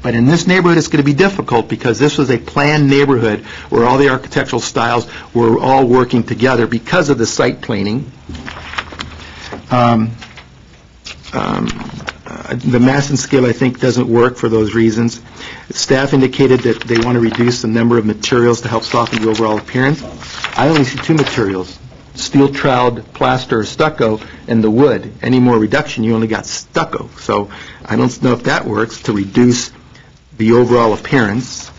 H: But in this neighborhood, it's going to be difficult because this was a planned neighborhood where all the architectural styles were all working together because of the site planning. The mass and scale, I think, doesn't work for those reasons. Staff indicated that they want to reduce the number of materials to help soften the overall appearance. I only see two materials, steel troweled plaster or stucco and the wood. Any more reduction, you only got stucco. So I don't know if that works to reduce the overall appearance.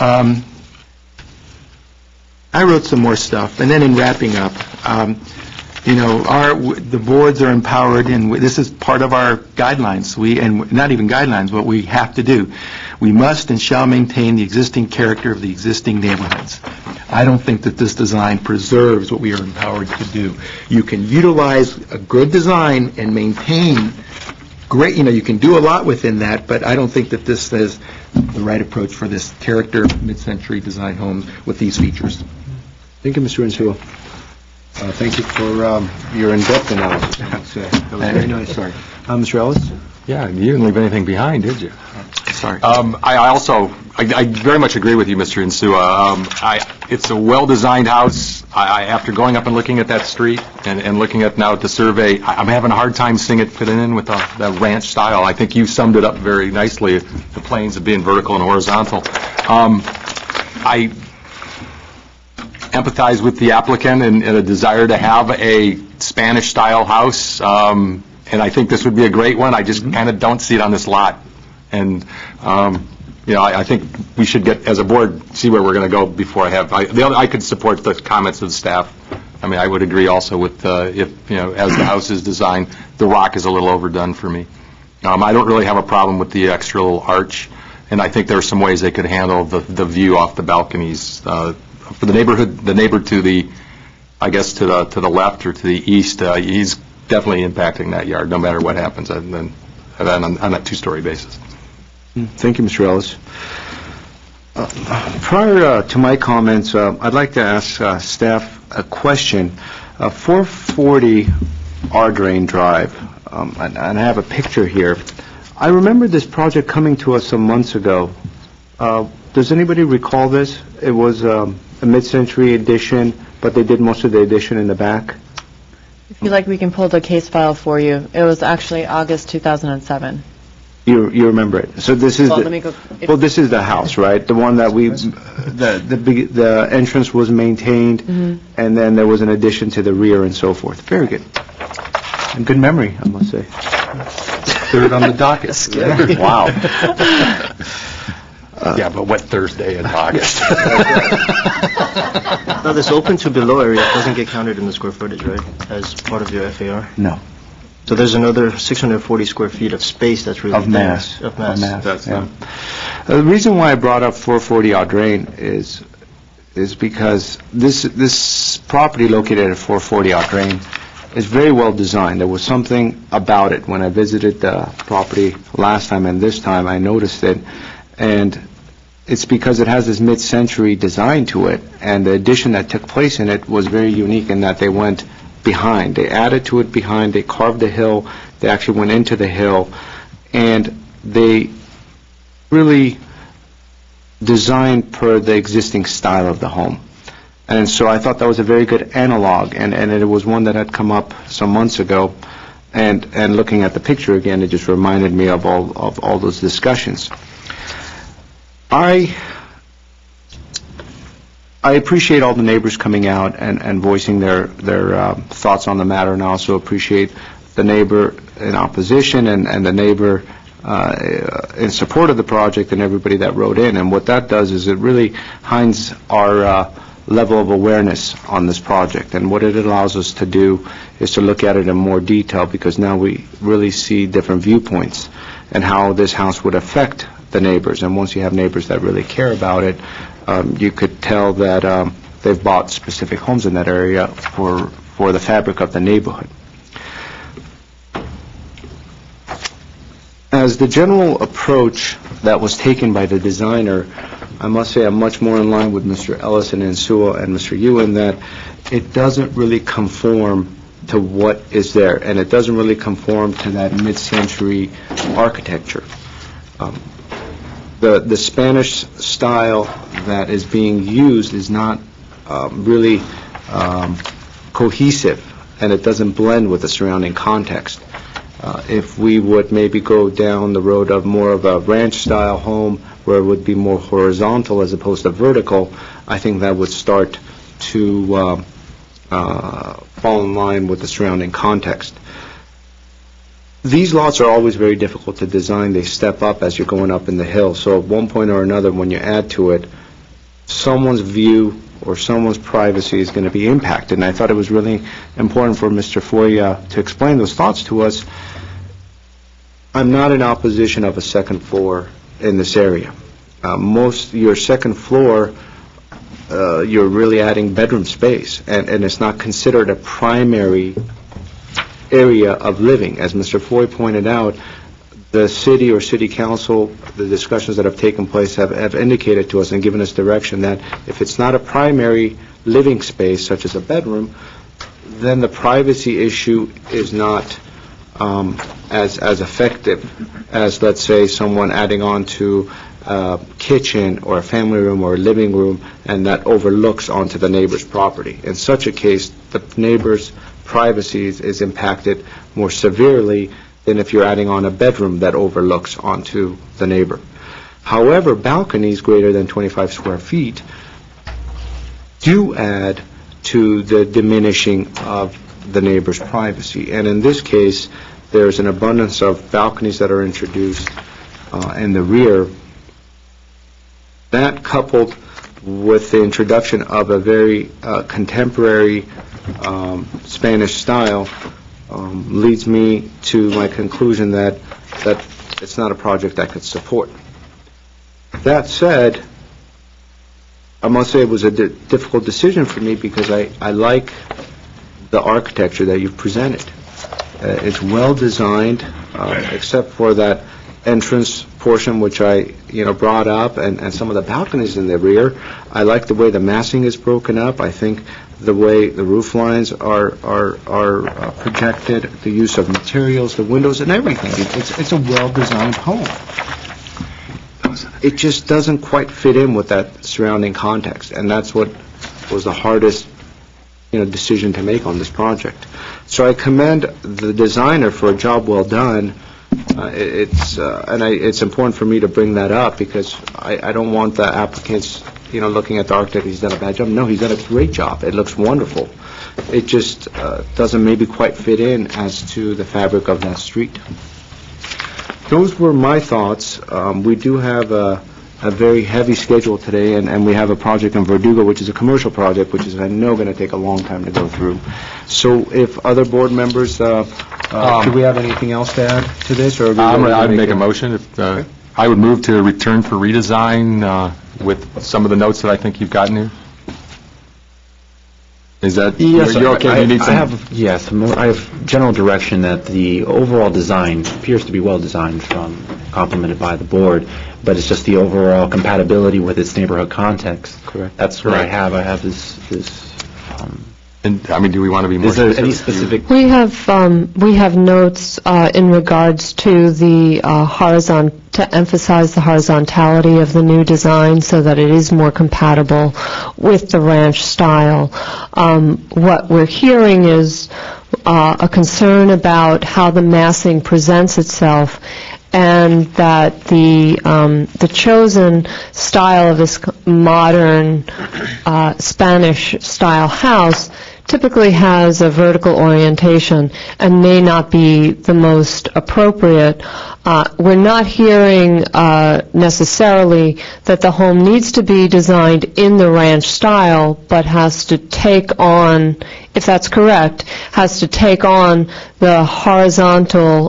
H: I wrote some more stuff, and then in wrapping up, the boards are empowered, and this is part of our guidelines. And not even guidelines, what we have to do. We must and shall maintain the existing character of the existing neighborhoods. I don't think that this design preserves what we are empowered to do. You can utilize a good design and maintain great, you can do a lot within that, but I don't think that this is the right approach for this character mid-century design home with these features.
B: Thank you, Mr. Insua. Thank you for your in-depth analysis. That was very nice. Sorry. Mr. Ellis?
C: Yeah, you didn't leave anything behind, did you?
B: Sorry.
C: I very much agree with you, Mr. Insua. It's a well-designed house. After going up and looking at that street and looking at now the survey, I'm having a hard time seeing it fitting in with the ranch style. I think you summed it up very nicely, the planes of being vertical and horizontal. I empathize with the applicant and a desire to have a Spanish-style house, and I think this would be a great one. I just kind of don't see it on this lot. And, I think we should get, as a board, see where we're going to go before I could support the comments of the staff. I mean, I would agree also with, as the house is designed, the rock is a little overdone for me. I don't really have a problem with the extra little arch, and I think there are some ways they could handle the view off the balconies. For the neighbor to the, I guess, to the left or to the east, he's definitely impacting that yard, no matter what happens on that two-story basis.
B: Thank you, Mr. Ellis. Prior to my comments, I'd like to ask staff a question. 440 Ardrain Drive, and I have a picture here. I remember this project coming to us some months ago. Does anybody recall this? It was a mid-century addition, but they did most of the addition in the back.
A: If you like, we can pull the case file for you. It was actually August 2007.
B: You remember it. So this is
A: Let me go.
B: this is the house, right? The one that the entrance was maintained, and then there was an addition to the rear and so forth. Very good. And good memory, I must say.
C: Third on the docket.
B: Wow.
C: Yeah, but what Thursday in August?
J: Now, this open to below area doesn't get counted in the square footage, right, as part of your FAR?
B: No.
J: So there's another 640 square feet of space that's really
B: Of mass.
J: Of mass.
C: That's
B: Yeah. The reason why I brought up 440 Ardrain is because this property located at 440 Ardrain is very well designed. There was something about it. When I visited the property last time and this time, I noticed it. And it's because it has this mid-century design to it, and the addition that took place in it was very unique in that they went behind. They added to it behind, they carved the hill, they actually went into the hill, and they really designed per the existing style of the home. And so I thought that was a very good analog, and it was one that had come up some months ago, and looking at the picture again, it just reminded me of all those discussions. I appreciate all the neighbors coming out and voicing their thoughts on the matter, and I also appreciate the neighbor in opposition and the neighbor in support of the project and everybody that wrote in. And what that does is it really heightens our level of awareness on this project. And what it allows us to do is to look at it in more detail, because now we really see different viewpoints and how this house would affect the neighbors. And once you have neighbors that really care about it, you could tell that they've bought specific homes in that area for the fabric of the neighborhood. As the general approach that was taken by the designer, I must say I'm much more in line with Mr. Ellison and Sewell and Mr. Yu in that it doesn't really conform to what is there, and it doesn't really conform to that mid-century architecture. The Spanish style that is being used is not really cohesive, and it doesn't blend with the surrounding context. If we would maybe go down the road of more of a ranch-style home where it would be more horizontal as opposed to vertical, I think that would start to fall in line with the surrounding context. These lots are always very difficult to design. They step up as you're going up in the hill. So at one point or another, when you add to it, someone's view or someone's privacy is going to be impacted. And I thought it was really important for Mr. Foy to explain those thoughts to us. I'm not in opposition of a second floor in this area. Your second floor, you're really adding bedroom space, and it's not considered a primary area of living. As Mr. Foy pointed out, the city or city council, the discussions that have taken place have indicated to us and given us direction that if it's not a primary living space, such as a bedroom, then the privacy issue is not as effective as, let's say, someone adding on to a kitchen or a family room or a living room, and that overlooks onto the neighbor's property. In such a case, the neighbor's privacy is impacted more severely than if you're adding on a bedroom that overlooks onto the neighbor. However, balconies greater than 25 square feet do add to the diminishing of the neighbor's privacy. And in this case, there's an abundance of balconies that are introduced in the rear. That, coupled with the introduction of a very contemporary Spanish style, leads me to my conclusion that it's not a project I could support. That said, I must say it was a difficult decision for me because I like the architecture that you've presented. It's well designed, except for that entrance portion which I brought up, and some of the balconies in the rear. I like the way the massing is broken up. I think the way the roof lines are projected, the use of materials, the windows, and everything. It's a well-designed home. It just doesn't quite fit in with that surrounding context, and that's what was the hardest decision to make on this project. So I commend the designer for a job well done. It's important for me to bring that up because I don't want the applicants looking at the architect, he's done a bad job. No, he's done a great job. It looks wonderful. It just doesn't maybe quite fit in as to the fabric of that street. Those were my thoughts. We do have a very heavy schedule today, and we have a project in Verdugo, which is a commercial project, which is, I know, going to take a long time to go through. So if other board members, do we have anything else to add to this? Or
C: I'd make a motion. Okay. I would move to return for redesign with some of the notes that I think you've gotten here. Is that,
N: yes,
C: you're okay?
N: I have general direction that the overall design appears to be well designed, complemented by the board, but it's just the overall compatibility with its neighborhood context.
B: Correct.
N: That's what I have. I have this
C: And, I mean, do we want to be more
N: Is there
C: specific?
N: any specific,
O: We have notes in regards to the to emphasize the horizontality of the new design so that it is more compatible with the ranch style. What we're hearing is a concern about how the massing presents itself, and that the chosen style of this modern Spanish-style house typically has a vertical orientation and may not be the most appropriate. We're not hearing necessarily that the home needs to be designed in the ranch style, but has to take on, if that's correct, has to take on the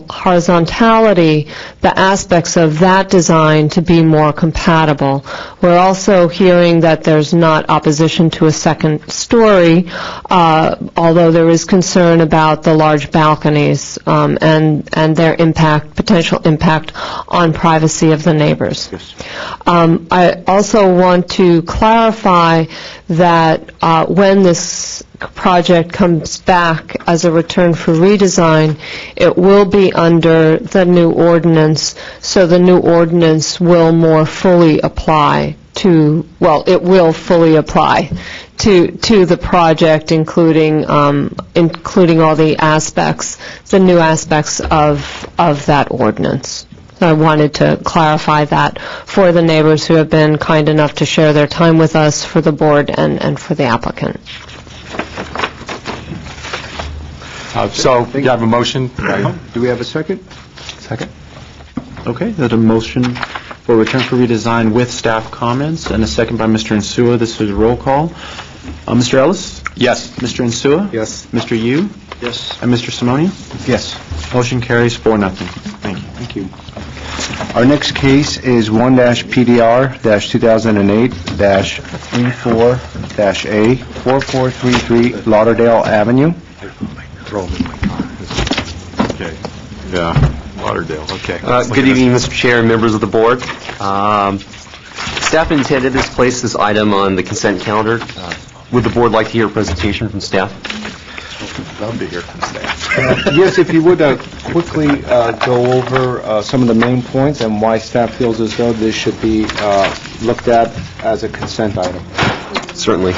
O: horizontality, the aspects of that design to be more compatible. We're also hearing that there's not opposition to a second story, although there is concern about the large balconies and their potential impact on privacy of the neighbors. I also want to clarify that when this project comes back as a return for redesign, it will be under the new ordinance, so the new ordinance will more fully apply to, well, it will fully apply to the project, including all the aspects, the new aspects of that ordinance. So I wanted to clarify that for the neighbors who have been kind enough to share their time with us, for the board, and for the applicant.
C: So, you have a motion?
B: Do we have a second?
C: Second.
N: okay, there's a motion for return for redesign with staff comments, and a second by Mr. Insua. This is roll call. Mr. Ellis?
C: Yes.
N: Mr. Insua?
B: Yes.
N: Mr. Yu?
J: Yes.
N: And Mr. Simone?
B: Yes.
N: Motion carries 4-0. Thank you.
B: Thank you. Our next case is 1-PDR-2008-34-A, 4433 Lauderdale Avenue.
C: Okay. Yeah, Lauderdale, okay.
P: Good evening, Mr. Chair and members of the board. Staff intended to place this item on the consent calendar. Would the board like to hear a presentation from staff?
C: Love to hear from staff.
B: Yes, if you would quickly go over some of the main points and why staff feels as though this should be looked at as a consent item.
P: Certainly.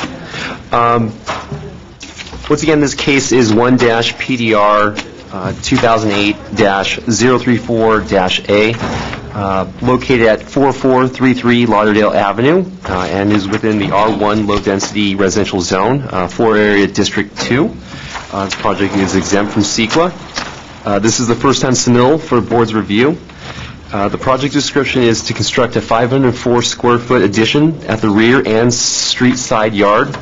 P: Once again, this case is 1-PDR 2008-034-A, located at 4433 Lauderdale Avenue, and is within the R1 low-density residential zone, 4-area District 2. This project is exempt from CEQA. This is the first-time submittal for the board's review. The project description is to construct a 504-square-foot addition at the rear and street side yard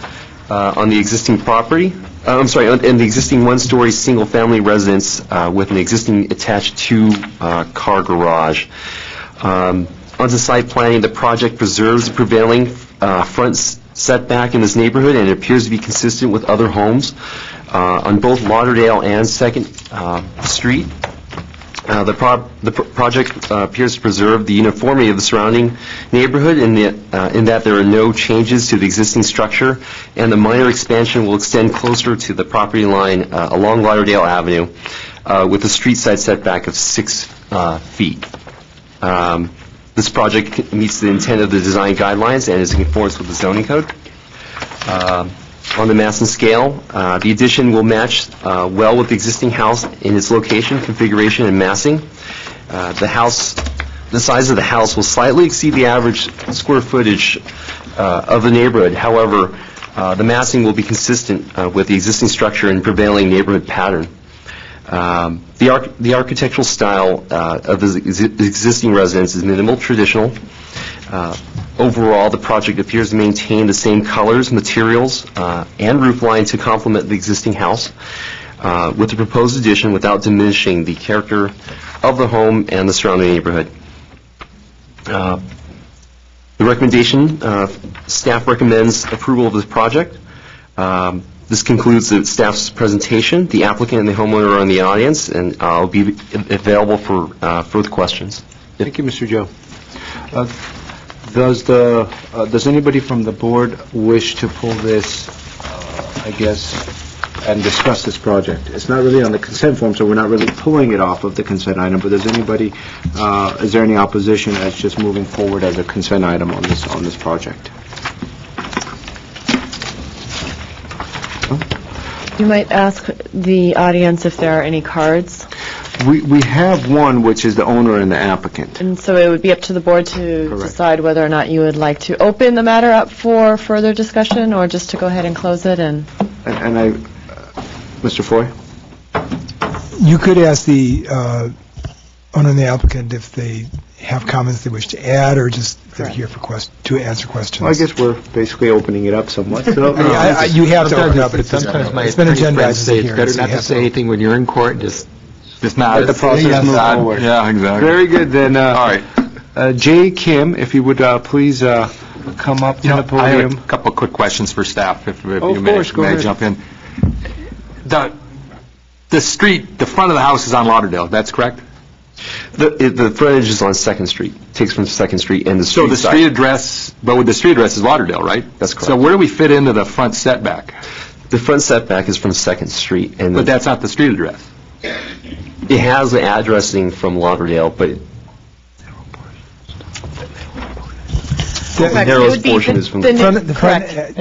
P: on the existing property. In the existing one-story single-family residence with an existing attached two-car garage. Onto site planning, the project preserves the prevailing front setback in this neighborhood, and it appears to be consistent with other homes on both Lauderdale and 2nd Street. The project appears to preserve the uniformity of the surrounding neighborhood in that there are no changes to the existing structure, and the minor expansion will extend closer to the property line along Lauderdale Avenue with a street side setback of 6 feet. This project meets the intent of the design guidelines and is in conformance with the zoning code. On the mass and scale, the addition will match well with the existing house in its location, configuration, and massing. The size of the house will slightly exceed the average square footage of the neighborhood. However, the massing will be consistent with the existing structure and prevailing neighborhood pattern. The architectural style of the existing residence is minimal, traditional. Overall, the project appears to maintain the same colors, materials, and roof line to complement the existing house, with the proposed addition without diminishing the character of the home and the surrounding neighborhood. The recommendation, staff recommends approval of this project. This concludes the staff's presentation. The applicant and the homeowner are in the audience, and I'll be available for further questions.
B: Thank you, Mr. Joe. Does anybody from the board wish to pull this, and discuss this project. It's not really on the consent form, so we're not really pulling it off of the consent item, but is there any opposition as just moving forward as a consent item on this project?
A: You might ask the audience if there are any cards,
B: We have one, which is the owner and the applicant.
A: and so it would be up to the board to
B: Correct.
A: decide whether or not you would like to open the matter up for further discussion, or just to go ahead and close it and...
B: And I, Mr. Foy?
M: You could ask the owner and the applicant if they have comments they wish to add, or just they're here for to answer questions.
B: Well, I guess we're basically opening it up somewhat. So,
M: You have to open it up.
H: Sometimes my
M: It's been
H: attorney
M: agendized
H: friends
M: as
H: say
M: a
H: it's
M: hearing,
H: better
M: so
H: not
M: you
H: to
M: have
H: say
M: to-
H: anything when you're in court, just not.
B: Let the process move forward.
C: Yeah, exactly.
B: Very good, then.
C: All right.
B: Jay Kim, if you would please come up to the
C: I have
B: podium.
C: a couple of quick questions for staff, if
B: Oh,
C: you
B: of
C: may
B: course, go ahead.
C: jump in. The street, the front of the house is on Lauderdale, that's correct?
P: The frontage is on Second Street, takes from Second Street and the
C: So
P: street
C: the
P: side.
C: street address, but the street address is Lauderdale, right?
P: That's correct.
C: So where do we fit into the front setback?
P: The front setback is from Second Street, and
C: But that's not the street address.
P: it has the addressing from Lauderdale, but the
A: Correct. It
P: narrowest
A: would be
P: portion
A: the-
P: is from
A: the-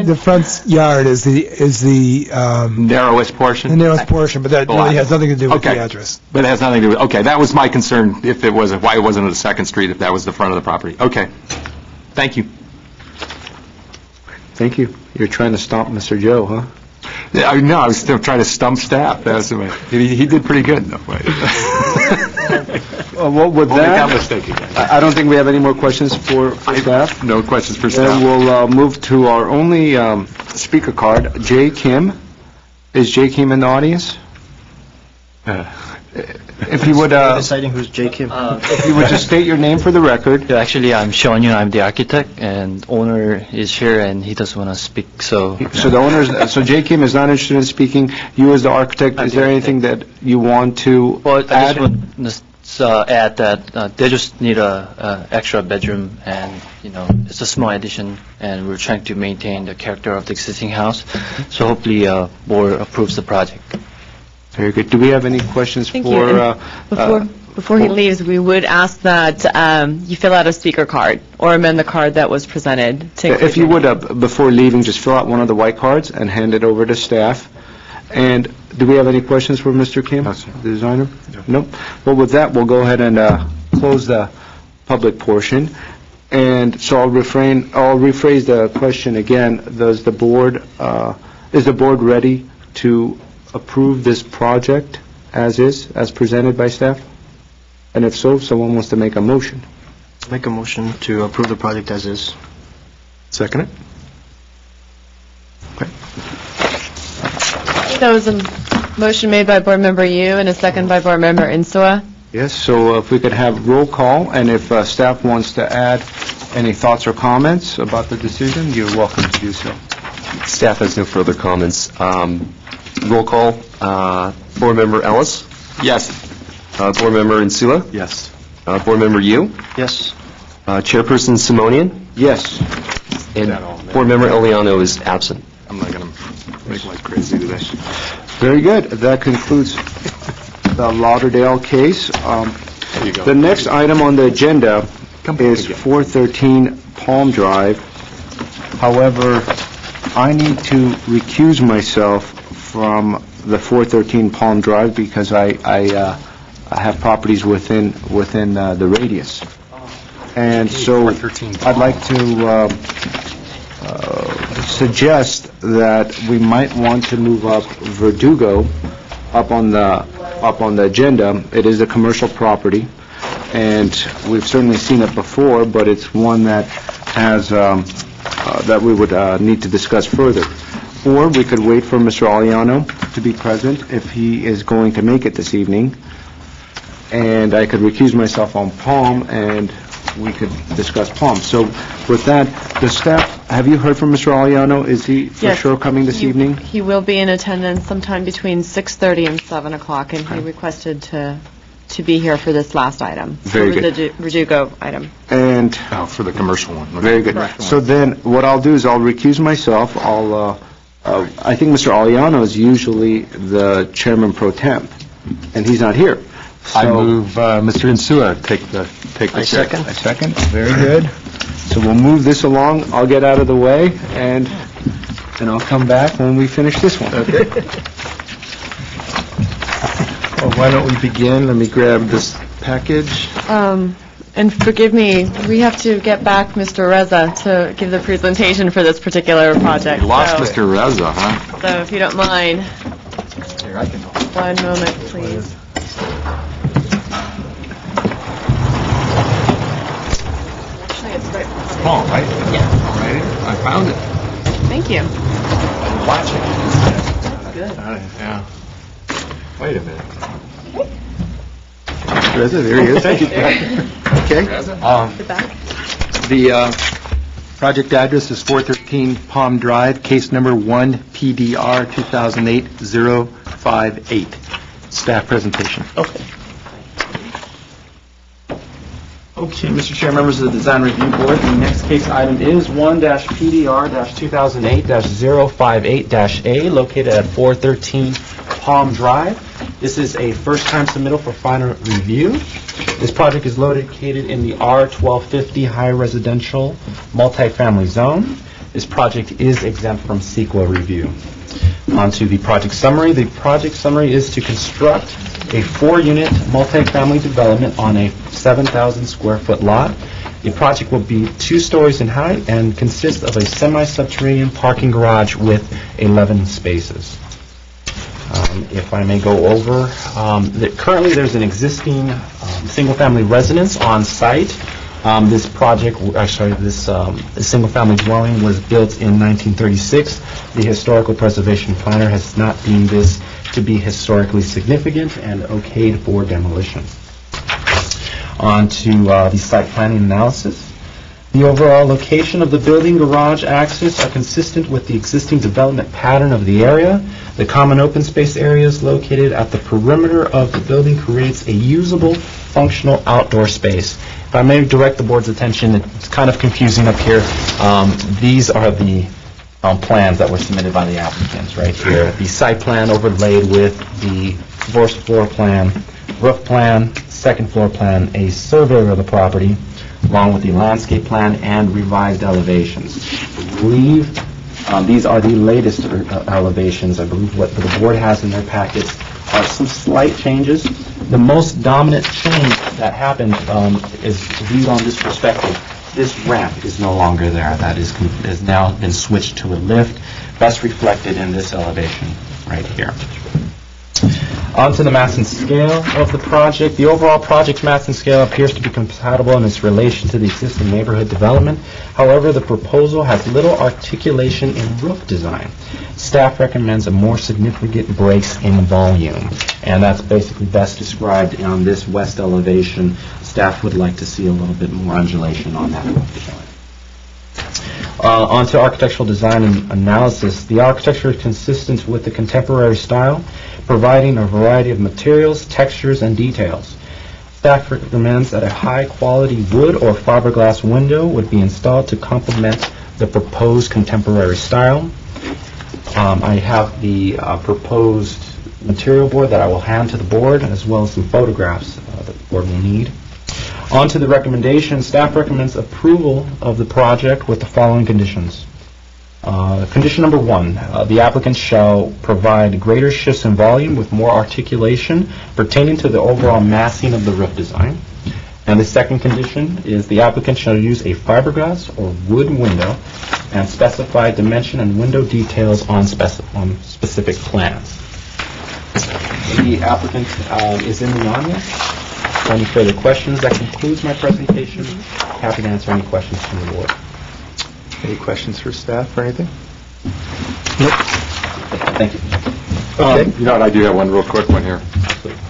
M: The front yard is the
C: Narrowest portion?
M: narrowest portion, but that really has nothing to do with the
C: Okay.
M: address.
C: But it has nothing to do with, okay, that was my concern, if it was, why it wasn't on the Second Street, if that was the front of the property. Okay. Thank you.
B: Thank you. You're trying to stomp Mr. Joe, huh?
C: Yeah, no, I was still trying to stump staff. He did pretty good, though.
B: Well, with
C: Won't make that
B: that,
C: mistake again.
B: I don't think we have any more questions for staff.
C: No questions for
B: Then
C: staff.
B: we'll move to our only speaker card, Jay Kim. Is Jay Kim in the audience? If you would,
J: Deciding who's J. Kim.
B: if you would just state your name for the record.
Q: Actually, I'm Sean Yun, I'm the architect, and owner is here, and he doesn't want to speak, so...
B: So the owners, so Jay Kim is not interested in speaking. You as the architect, is there anything that you want to
Q: Well, I
B: add?
Q: just want to add that they just need a extra bedroom, and, it's a small addition, and we're trying to maintain the character of the existing house, so hopefully, board approves the project.
B: Very good. Do we have any questions
A: Thank
B: for...
A: you. And before he leaves, we would ask that you fill out a speaker card, or amend the card that was presented. to include
B: If you
A: your
B: would, before leaving, just fill out one of the white cards and hand it over to staff. And do we have any questions for Mr. Kim, the designer? No. Well, with that, we'll go ahead and close the public portion. And so I'll rephrase the question again. Is the board ready to approve this project as is, as presented by staff? And if so, someone wants to make a motion.
J: Make a motion to approve the project as is.
C: Second it?
A: That was a motion made by Board Member Yu and a second by Board Member Insua.
B: Yes, so if we could have roll call, and if staff wants to add any thoughts or comments about the decision, you're welcome to do so.
P: staff has no further comments. Roll call, Board Member Ellis,
C: Yes.
P: Board Member Insula,
C: Yes.
P: Board Member Yu,
J: Yes.
P: Chairperson Simonian,
B: Yes.
P: and Board Member Eliano is absent.
C: I'm not going to make like crazy today.
B: Very good. That concludes the Lauderdale case.
C: There you go.
B: The next item on the agenda
C: Come back
B: is
C: again.
B: 413 Palm Drive. However, I need to recuse myself from the 413 Palm Drive because I have properties within the radius. And so
C: 413
B: I'd like to suggest that we might want to move up Verdugo up on the agenda. It is a commercial property, and we've certainly seen it before, but it's one that has, that we would need to discuss further. Or we could wait for Mr. Aliano to be present if he is going to make it this evening, and I could recuse myself on Palm, and we could discuss Palm. So with that, the staff, have you heard from Mr. Aliano? Is he for
A: Yes.
B: sure coming this evening?
A: He will be in attendance sometime between 6:30 and 7 o'clock, and he requested to be here for this last item.
B: Very
A: for
B: good.
A: the Verdugo item.
B: And
C: Oh, for the commercial one.
B: very good. So then, what I'll do is I'll recuse myself. I'll I think Mr. Aliano is usually the chairman pro temp, and he's not here.
C: I
B: So-
C: move Mr. Insua take the chair.
B: I second. Very good. So we'll move this along. I'll get out of the way, and I'll come back when we finish this one.
H: Okay. Well, why don't we begin? Let me grab this package.
A: And forgive me, we have to get back Mr. Reza to give the presentation for this particular project.
C: You lost
A: So-
C: Mr. Reza, huh?
A: So if you don't mind,
C: Here, I can.
A: one moment, please. Actually, it's right behind.
C: Oh, right?
A: Yeah.
C: Right, I found it.
A: Thank you.
C: Watch it.
A: Good.
C: Yeah. Wait a minute.
H: Reza, there he is.
C: Thank you.
H: Okay.
A: The back?
H: The project address is 413 Palm Drive, case number 1 PDR 2008-058. Staff presentation.
R: Okay, Mr. Chair, members of the Design Review Board, the next case item is 1-PDR-2008-058-A, located at 413 Palm Drive. This is a first-time submittal for final review. This project is located in the R1250 High Residential Multifamily Zone. This project is exempt from CEQA review. On to the project summary. The project summary is to construct a 4-unit multifamily development on a 7,000 square foot lot. The project will be 2 stories in height and consists of a semi-subterranean parking garage with 11 spaces. If I may go over, currently there's an existing single-family residence on site. This project, this single-family dwelling was built in 1936. The historical preservation planner has not deemed this to be historically significant and okayed for demolition. On to the site planning analysis. The overall location of the building garage access are consistent with the existing development pattern of the area. The common open space areas located at the perimeter of the building creates a usable, functional outdoor space. If I may direct the board's attention, it's kind of confusing up here. These are the plans that were submitted by the applicants right here. The site plan overlaid with the first floor plan, roof plan, second floor plan, a survey of the property, along with the landscape plan and revised elevations. I believe these are the latest elevations. I believe what the board has in their packets are some slight changes. The most dominant change that happened is viewed on this perspective. This ramp is no longer there. That has now been switched to a lift. That's reflected in this elevation right here. On to the mass and scale of the project. The overall project's mass and scale appears to be compatible in its relation to the existing neighborhood development. However, the proposal has little articulation in roof design. Staff recommends a more significant breaks in volume, and that's basically best described on this west elevation. Staff would like to see a little bit more undulation on that roof design. On to architectural design and analysis. The architecture is consistent with the contemporary style, providing a variety of materials, textures, and details. Staff recommends that a high-quality wood or fiberglass window would be installed to complement the proposed contemporary style. I have the proposed material board that I will hand to the board, as well as some photographs that the board will need. On to the recommendation. Staff recommends approval of the project with the following conditions. Condition number 1, the applicant shall provide greater shifts in volume with more articulation pertaining to the overall massing of the roof design. And the second condition is the applicant shall use a fiberglass or wood window and specify dimension and window details on specific plans. The applicant is in the audience. Any further questions? That concludes my presentation. Happy to answer any questions from the board.
H: Any questions for staff or anything?
R: Thank you.
H: Okay.
C: You know what, I do have one real quick one here.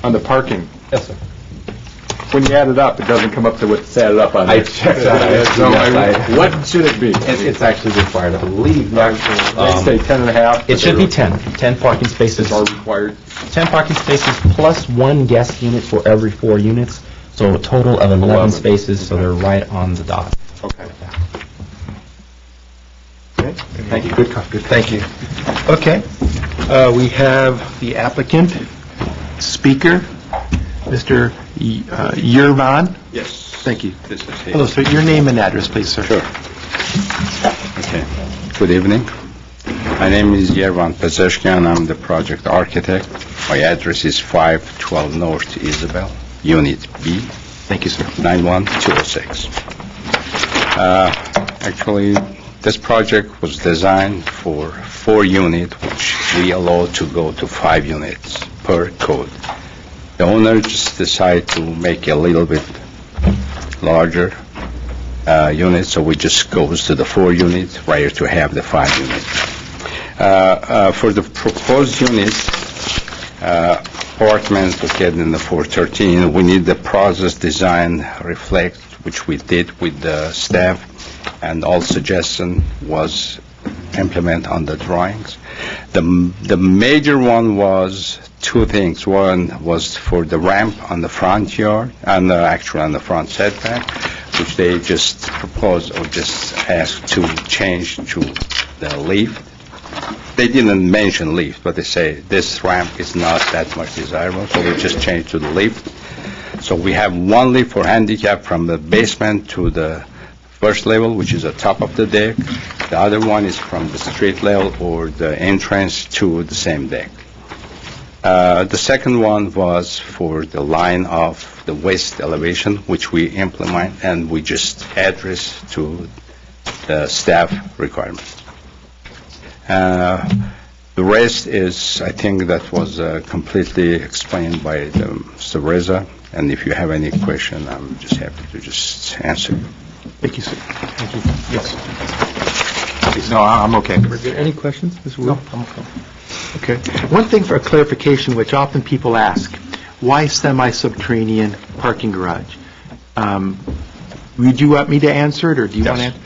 C: On the parking,
R: Yes, sir.
C: when you add it up, it doesn't come up to what's added up on there.
H: I checked that.
C: So, what should it be?
H: It's actually required, I believe.
C: They say 10 and a half.
H: It should be 10. 10 parking spaces
C: Are required.
H: 10 parking spaces plus 1 guest unit for every 4 units, so a total of 11 spaces, so they're right on the dot.
C: Okay.
H: Okay. Thank you. Good, thank you. Okay. We have the applicant, speaker, Mr. Yervan.
S: Yes.
H: Thank you.
S: This is he.
H: Hello, sir. Your name and address, please, sir.
S: Sure. Okay. Good evening. My name is Yervan Pezeshkian. I'm the project architect. My address is 512 North Isabel, Unit B.
H: Thank you, sir.
S: 91206. Actually, this project was designed for 4 units, which we allow to go to 5 units per code. The owner just decided to make a little bit larger unit, so we just goes to the 4 units rather to have the 5 units. For the proposed unit, apartment located in the 413, we need the process design reflect, which we did with the staff, and all suggestion was implement on the drawings. The major one was 2 things. One was for the ramp on the front yard, and actually on the front setback, which they just proposed or just asked to change to the lift. They didn't mention lift, but they say this ramp is not that much desirable, so we just changed to the lift. So we have 1 lift for handicap from the basement to the first level, which is the top of the deck. The other one is from the street level or the entrance to the same deck. The second one was for the line of the west elevation, which we implement and we just address to the staff requirement. The rest is, I think that was completely explained by Mr. Reza, and if you have any question, I'm just happy to just answer.
H: Thank you, sir. Thank you. Yes.
C: No, I'm okay.
H: We're good. Any questions, Mr. Wu? No, I'm okay. Okay. One thing for a clarification, which often people ask, why semi-subterranean parking garage? Would you want me to answer it, or do you want to answer?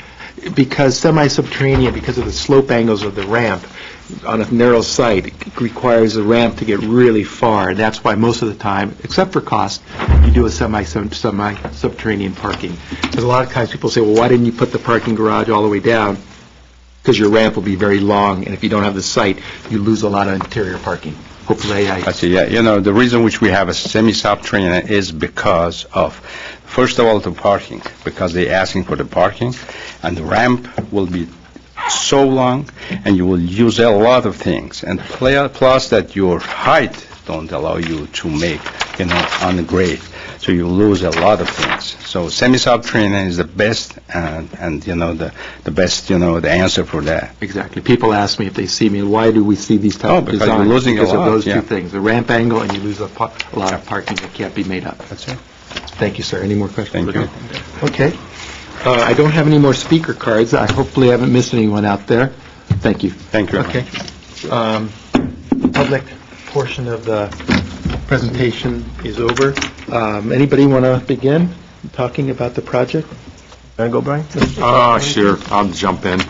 H: Because semi-subterranean, because of the slope angles of the ramp on a narrow site, it requires the ramp to get really far. And that's why most of the time, except for cost, you do a semi-subterranean parking. Because a lot of times people say, well, why didn't you put the parking garage all the way down? Because your ramp will be very long, and if you don't have the site, you lose a lot of interior parking. Hopefully
S: I see. Yeah, you know, the reason which we have a semi-subterranean is because of, first of all, the parking, because they're asking for the parking, and the ramp will be so long, and you will use a lot of things. And plus that your height don't allow you to make, you know, on the grade. So you lose a lot of things. So semi-subterranean is the best, and you know, the best, you know, the answer for that.
H: Exactly. People ask me if they see me, why do we see these types of
S: because
H: designs?
S: you're losing
H: because
S: a lot,
H: of those
S: yeah.
H: 2 things, the ramp angle, and you lose a lot of parking that can't be made up.
S: That's it.
H: Thank you, sir. Any more questions?
S: Thank you.
H: Okay. I don't have any more speaker cards. I hopefully haven't missed anyone out there. Thank you.
S: Thank you.
H: Okay. Public portion of the presentation is over. Anybody want to begin talking about the project? Can I go, Brian?
C: Sure, I'll jump in.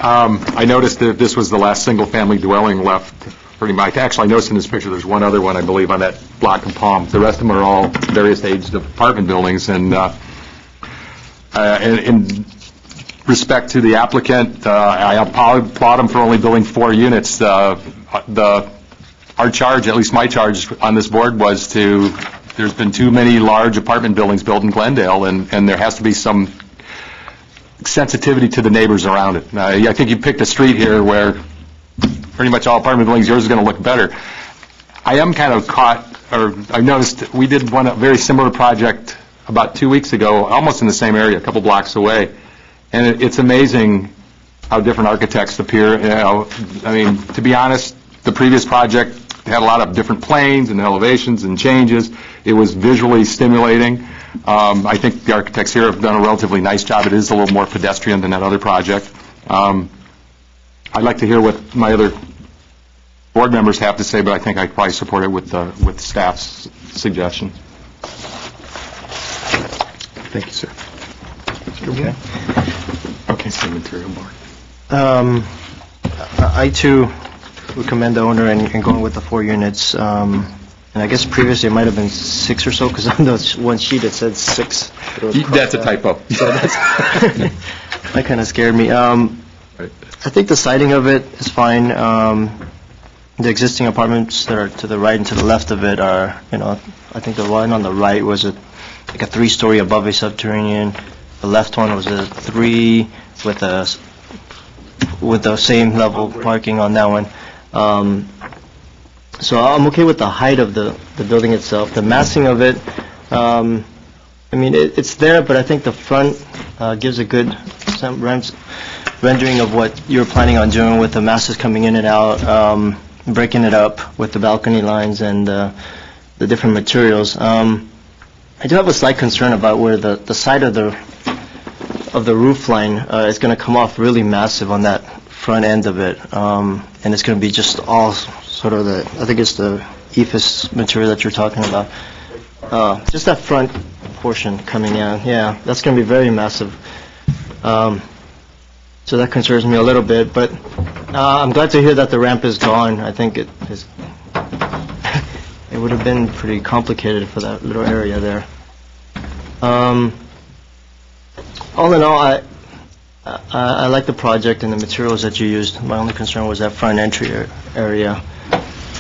C: I noticed that this was the last single-family dwelling left, pretty much. Actually, I noticed in this picture, there's one other one, I believe, on that block in Palm. The rest of them are all various aged apartment buildings, and in respect to the applicant, I applaud him for only building 4 units. Our charge, at least my charge on this board, was there's been too many large apartment buildings built in Glendale, and there has to be some sensitivity to the neighbors around it. I think you picked a street here where pretty much all apartment buildings, yours is going to look better. I am kind of caught, or I noticed we did a very similar project about 2 weeks ago, almost in the same area, a couple blocks away, and it's amazing how different architects appear. You know, I mean, to be honest, the previous project had a lot of different planes and elevations and changes. It was visually stimulating. I think the architects here have done a relatively nice job. It is a little more pedestrian than that other project. I'd like to hear what my other board members have to say, but I think I'd probably support it with staff's suggestion.
H: Thank you, sir.
C: Okay. Okay, so material board.
J: I too would commend the owner in going with the 4 units. And I guess previously it might have been 6 or so, because on the one sheet it said 6.
C: That's a typo.
J: So that kind of scared me. I think the siding of it is fine. The existing apartments that are to the right and to the left of it are, I think the one on the right was like a 3-story above a subterranean. The left one was a 3 with the same level parking on that one. So I'm okay with the height of the building itself. The massing of it, it's there, but I think the front gives a good rendering of what you're planning on doing with the masses coming in and out, breaking it up with the balcony lines and the different materials. I do have a slight concern about where the side of the roof line is going to come off really massive on that front end of it, and it's going to be just all sort of I think it's the ephes material that you're talking about. Just that front portion coming in, yeah, that's going to be very massive. So that concerns me a little bit, but I'm glad to hear that the ramp is gone. I think it would have been pretty complicated for that little area there. All in all, I like the project and the materials that you used. My only concern was that front entry area.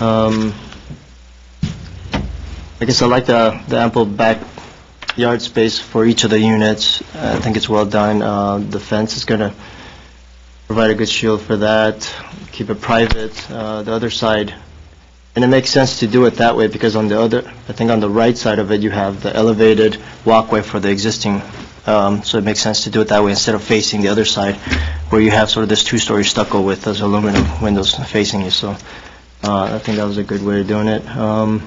J: I guess I like the ample backyard space for each of the units. I think it's well done. The fence is going to provide a good shield for that, keep it private. The other side, and it makes sense to do it that way because I think on the right side of it you have the elevated walkway for the existing, so it makes sense to do it that way instead of facing the other side where you have sort of this 2-story stucco with those aluminum windows facing you. So I think that was a good way of doing it. I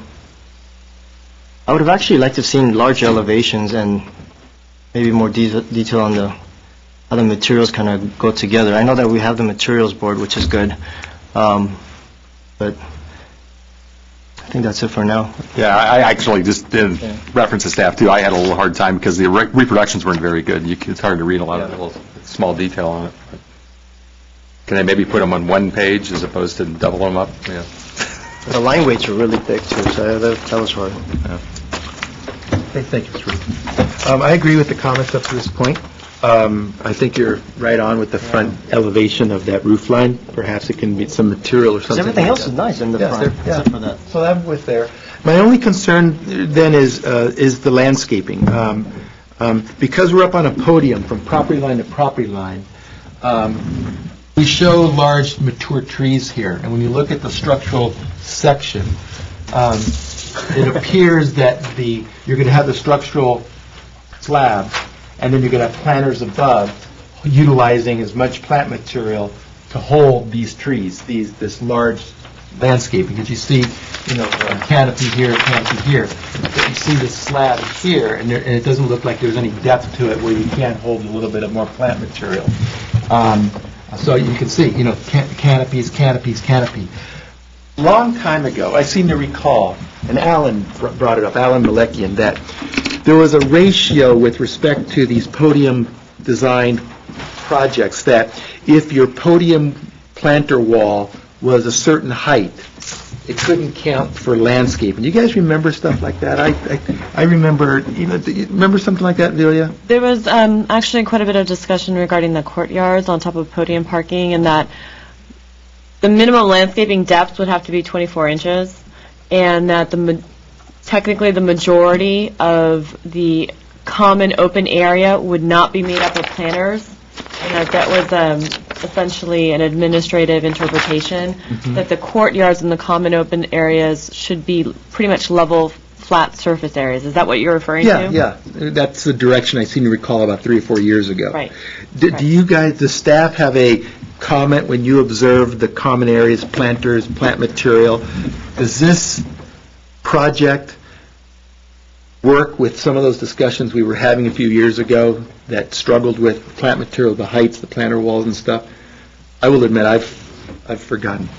J: would have actually liked to have seen large elevations and maybe more detail on how the materials kind of go together. I know that we have the materials board, which is good, but I think that's it for now.
C: Yeah, I actually just did reference to staff too. I had a little hard time because the reproductions weren't very good. It's hard to read a lot of little small detail on it. Can I maybe put them on one page as opposed to double them up? Yeah.
J: The line weights are really thick too, so that was hard.
C: Yeah.
H: Thank you, Mr. Ruth. I agree with the comments up to this point. I think you're right on with the front elevation of that roof line. Perhaps it can be some material or something.
J: Everything else is nice in the front, except for that.
H: So that was there. My only concern then is the landscaping. Because we're up on a podium from property line to property line, we show large mature trees here. And when you look at the structural section, it appears that you're going to have the structural slab, and then you're going to have planters above, utilizing as much plant material to hold these trees, this large landscaping. Did you see, canopy here, canopy here? But you see the slab here, and it doesn't look like there's any depth to it where you can't hold a little bit of more plant material. So you can see, canopies, canopies, canopy. Long time ago, I seem to recall, and Alan brought it up, Alan Malekian, that there was a ratio with respect to these podium designed projects that if your podium planter wall was a certain height, it couldn't count for landscaping. Do you guys remember stuff like that? I remember, do you remember something like that, Velia?
A: There was actually quite a bit of discussion regarding the courtyards on top of podium parking, and that the minimum landscaping depth would have to be 24 inches, and that technically the majority of the common open area would not be made up of planters, and that was essentially an administrative interpretation, that the courtyards and the common open areas should be pretty much level, flat surface areas. Is that what you're referring to?
H: Yeah. That's the direction I seem to recall about 3 or 4 years ago.
A: Right.
H: Do you guys, the staff, have a comment when you observe the common areas, planters, plant material? Does this project work with some of those discussions we were having a few years ago that struggled with plant material, the heights, the planter walls and stuff? I will admit, I've forgotten.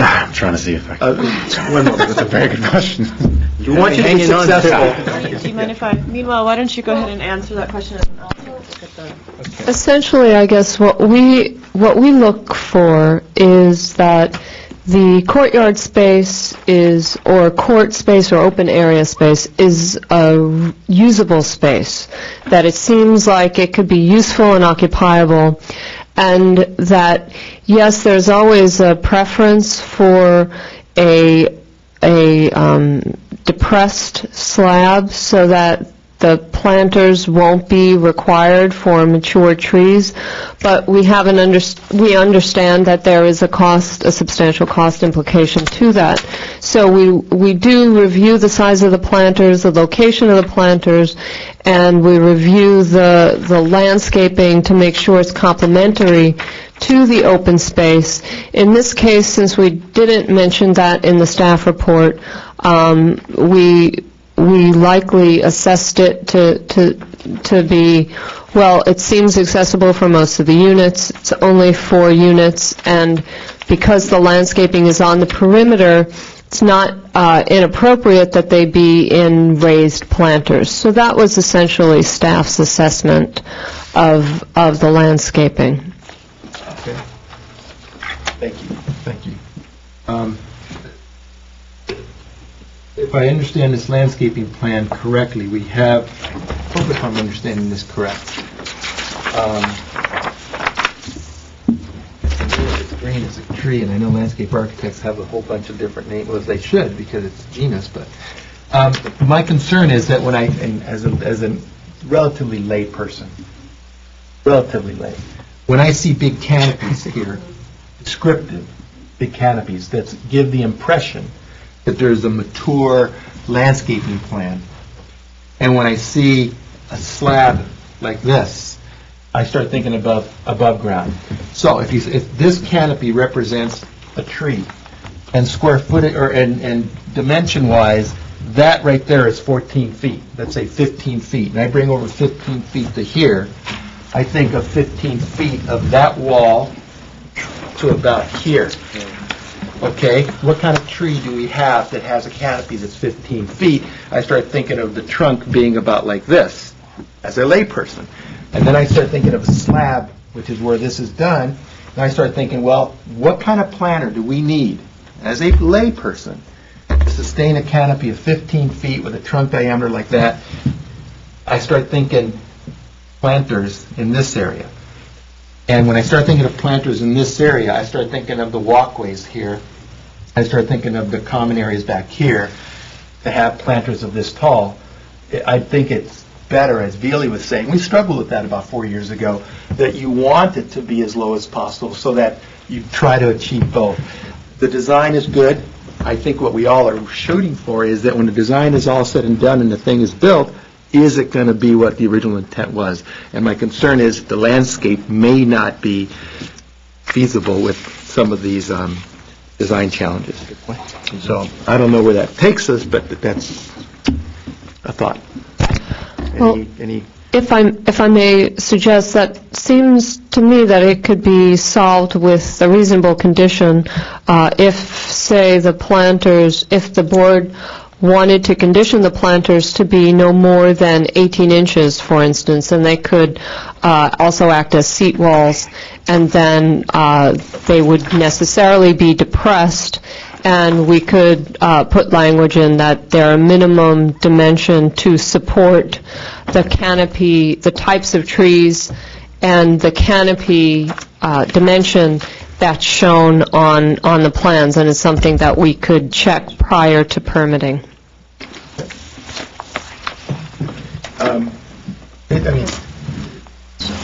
N: I'm trying to see if I can.
H: One moment.
N: That's a very good question.
H: We want you to be successful.
A: Do you mind if meanwhile, why don't you go ahead and answer that question and I'll look at the...
O: Essentially, I guess what we look for is that the courtyard space is, or court space or open area space, is a usable space, that it seems like it could be useful and occupiable, and that, yes, there's always a preference for a depressed slab so that the planters won't be required for mature trees, but we understand that there is a substantial cost implication to that. So we do review the size of the planters, the location of the planters, and we review the landscaping to make sure it's complementary to the open space. In this case, since we didn't mention that in the staff report, we likely assessed it to be, well, it seems accessible for most of the units. It's only 4 units, and because the landscaping is on the perimeter, it's not inappropriate that they be in raised planters. So that was essentially staff's assessment of the landscaping.
D: Okay. Thank you. If I understand this landscaping plan correctly, we have, hope if I'm understanding this correct. It's green as a tree, and I know landscape architects have a whole bunch of different names, well, they should, because it's genus, but my concern is that when as a relatively lay person, when I see big canopies here, descriptive big canopies that give the impression that there's a mature landscaping plan. And when I see a slab like this, I start thinking above ground. So if this canopy represents a tree, and square footage and dimension-wise, that right there is 14 feet. Let's say 15 feet. And I bring over 15 feet to here. I think of 15 feet of that wall to about here. Okay, what kind of tree do we have that has a canopy that's 15 feet? I start thinking of the trunk being about like this, as a layperson. And then I start thinking of a slab, which is where this is done, and I start thinking, well, what kind of planter do we need as a layperson to sustain a canopy of 15 feet with a trunk diameter like that? I start thinking planters in this area. And when I start thinking of planters in this area, I start thinking of the walkways here. I start thinking of the common areas back here to have planters of this tall. I think it's better, as Veely was saying, we struggled with that about 4 years ago, that you want it to be as low as possible so that you try to achieve both. The design is good. I think what we all are shooting for is that when the design is all said and done and the thing is built, is it going to be what the original intent was? And my concern is the landscape may not be feasible with some of these design challenges. So I don't know where that takes us, but that's a thought. Any
O: If I may suggest, that seems to me that it could be solved with a reasonable condition if, say, the planters, if the board wanted to condition the planters to be no more than 18 inches, for instance, and they could also act as seat walls, and then they would necessarily be depressed, and we could put language in that they're a minimum dimension to support the canopy, the types of trees, and the canopy dimension that's shown on the plans, and it's something that we could check prior to permitting.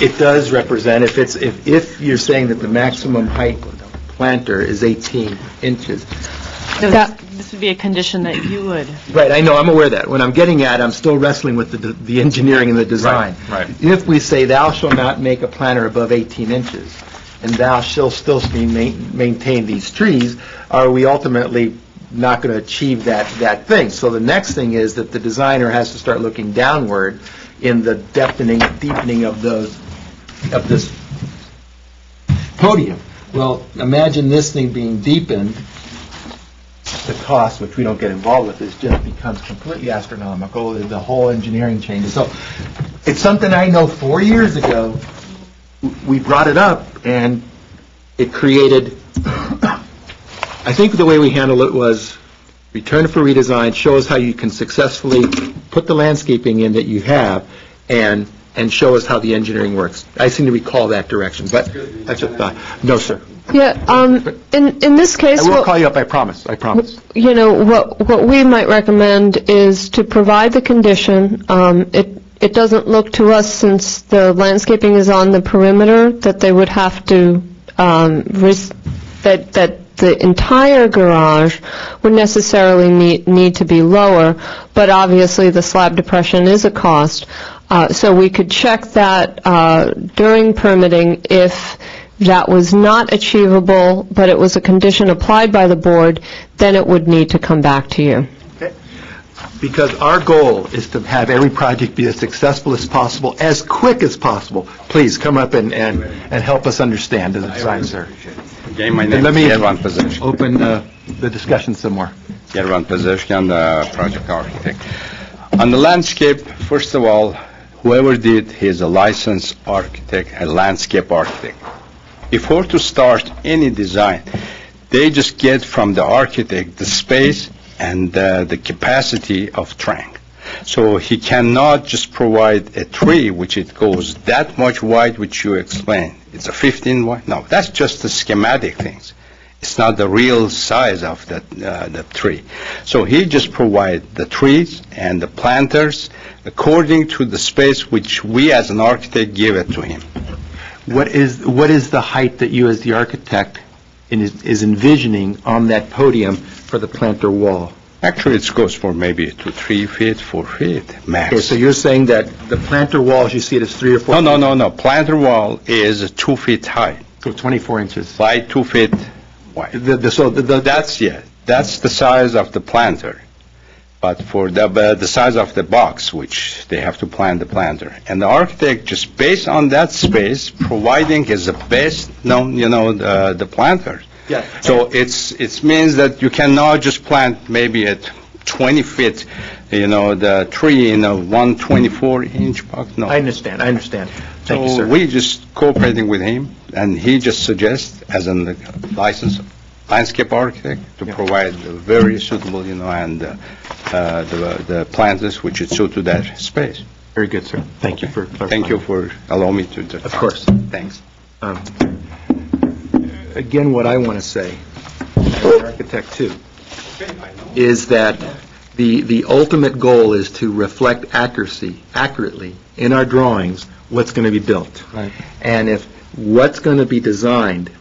D: It does represent, if you're saying that the maximum height planter is 18 inches.
A: This would be a condition that you would...
D: Right, I know, I'm aware of that. When I'm getting at, I'm still wrestling with the engineering and the design.
C: Right.
D: If we say thou shalt not make a planter above 18 inches, and thou shalt still maintain these trees, are we ultimately not going to achieve that thing? So the next thing is that the designer has to start looking downward in the deepening of this podium. Well, imagine this thing being deepened. The cost, which we don't get involved with, just becomes completely astronomical. The whole engineering changes. So it's something I know 4 years ago we brought it up, and it created
H: I think the way we handled it was return it for redesign, show us how you can successfully put the landscaping in that you have, and show us how the engineering works. I seem to recall that direction, but that's a thought. No, sir.
O: Yeah, in this case...
H: I will call you up, I promise, I promise.
O: You know, what we might recommend is to provide the condition. It doesn't look to us, since the landscaping is on the perimeter, that they would have to, that the entire garage would necessarily need to be lower, but obviously the slab depression is a cost. So we could check that during permitting. If that was not achievable, but it was a condition applied by the board, then it would need to come back to you.
H: Because our goal is to have every project be as successful as possible, as quick as possible. Please come up and help us understand the design, sir.
S: Again, my name is Yervan Pazeshkian.
H: Open the discussion some more.
S: Yervan Pazeshkian, the project architect. On the landscape, first of all, whoever did, he's a licensed architect, a landscape architect. Before to start any design, they just get from the architect the space and the capacity of trunk. So he cannot just provide a tree which it goes that much wide, which you explained. It's a 15 wide. No, that's just the schematic things. It's not the real size of the tree. So he just provide the trees and the planters according to the space which we as an architect give it to him.
H: What is the height that you as the architect is envisioning on that podium for the planter wall?
S: Actually, it goes for maybe 2, 3 feet, 4 feet max.
H: Okay, so you're saying that the planter wall, as you see it, is 3 or 4 feet?
S: No. Planter wall is 2 feet high.
H: So 24 inches.
S: By 2 feet wide. That's the size of the planter. But for the size of the box, which they have to plant the planter. And the architect, just based on that space, providing his best known, the planters.
H: Yeah.
S: So it means that you cannot just plant maybe at 20 feet, the tree in a 124-inch box. No.
H: I understand. Thank you, sir.
S: So we just cooperating with him, and he just suggests, as a licensed landscape architect, to provide very suitable, and the planters which is suited to that space.
H: Very good, sir. Thank you for clarifying.
S: Thank you for allowing me to.
H: Of course.
S: Thanks.
H: Again, what I want to say, as an architect too, is that the ultimate goal is to reflect accurately in our drawings what's going to be built.
S: Right.
H: And if what's going to be designed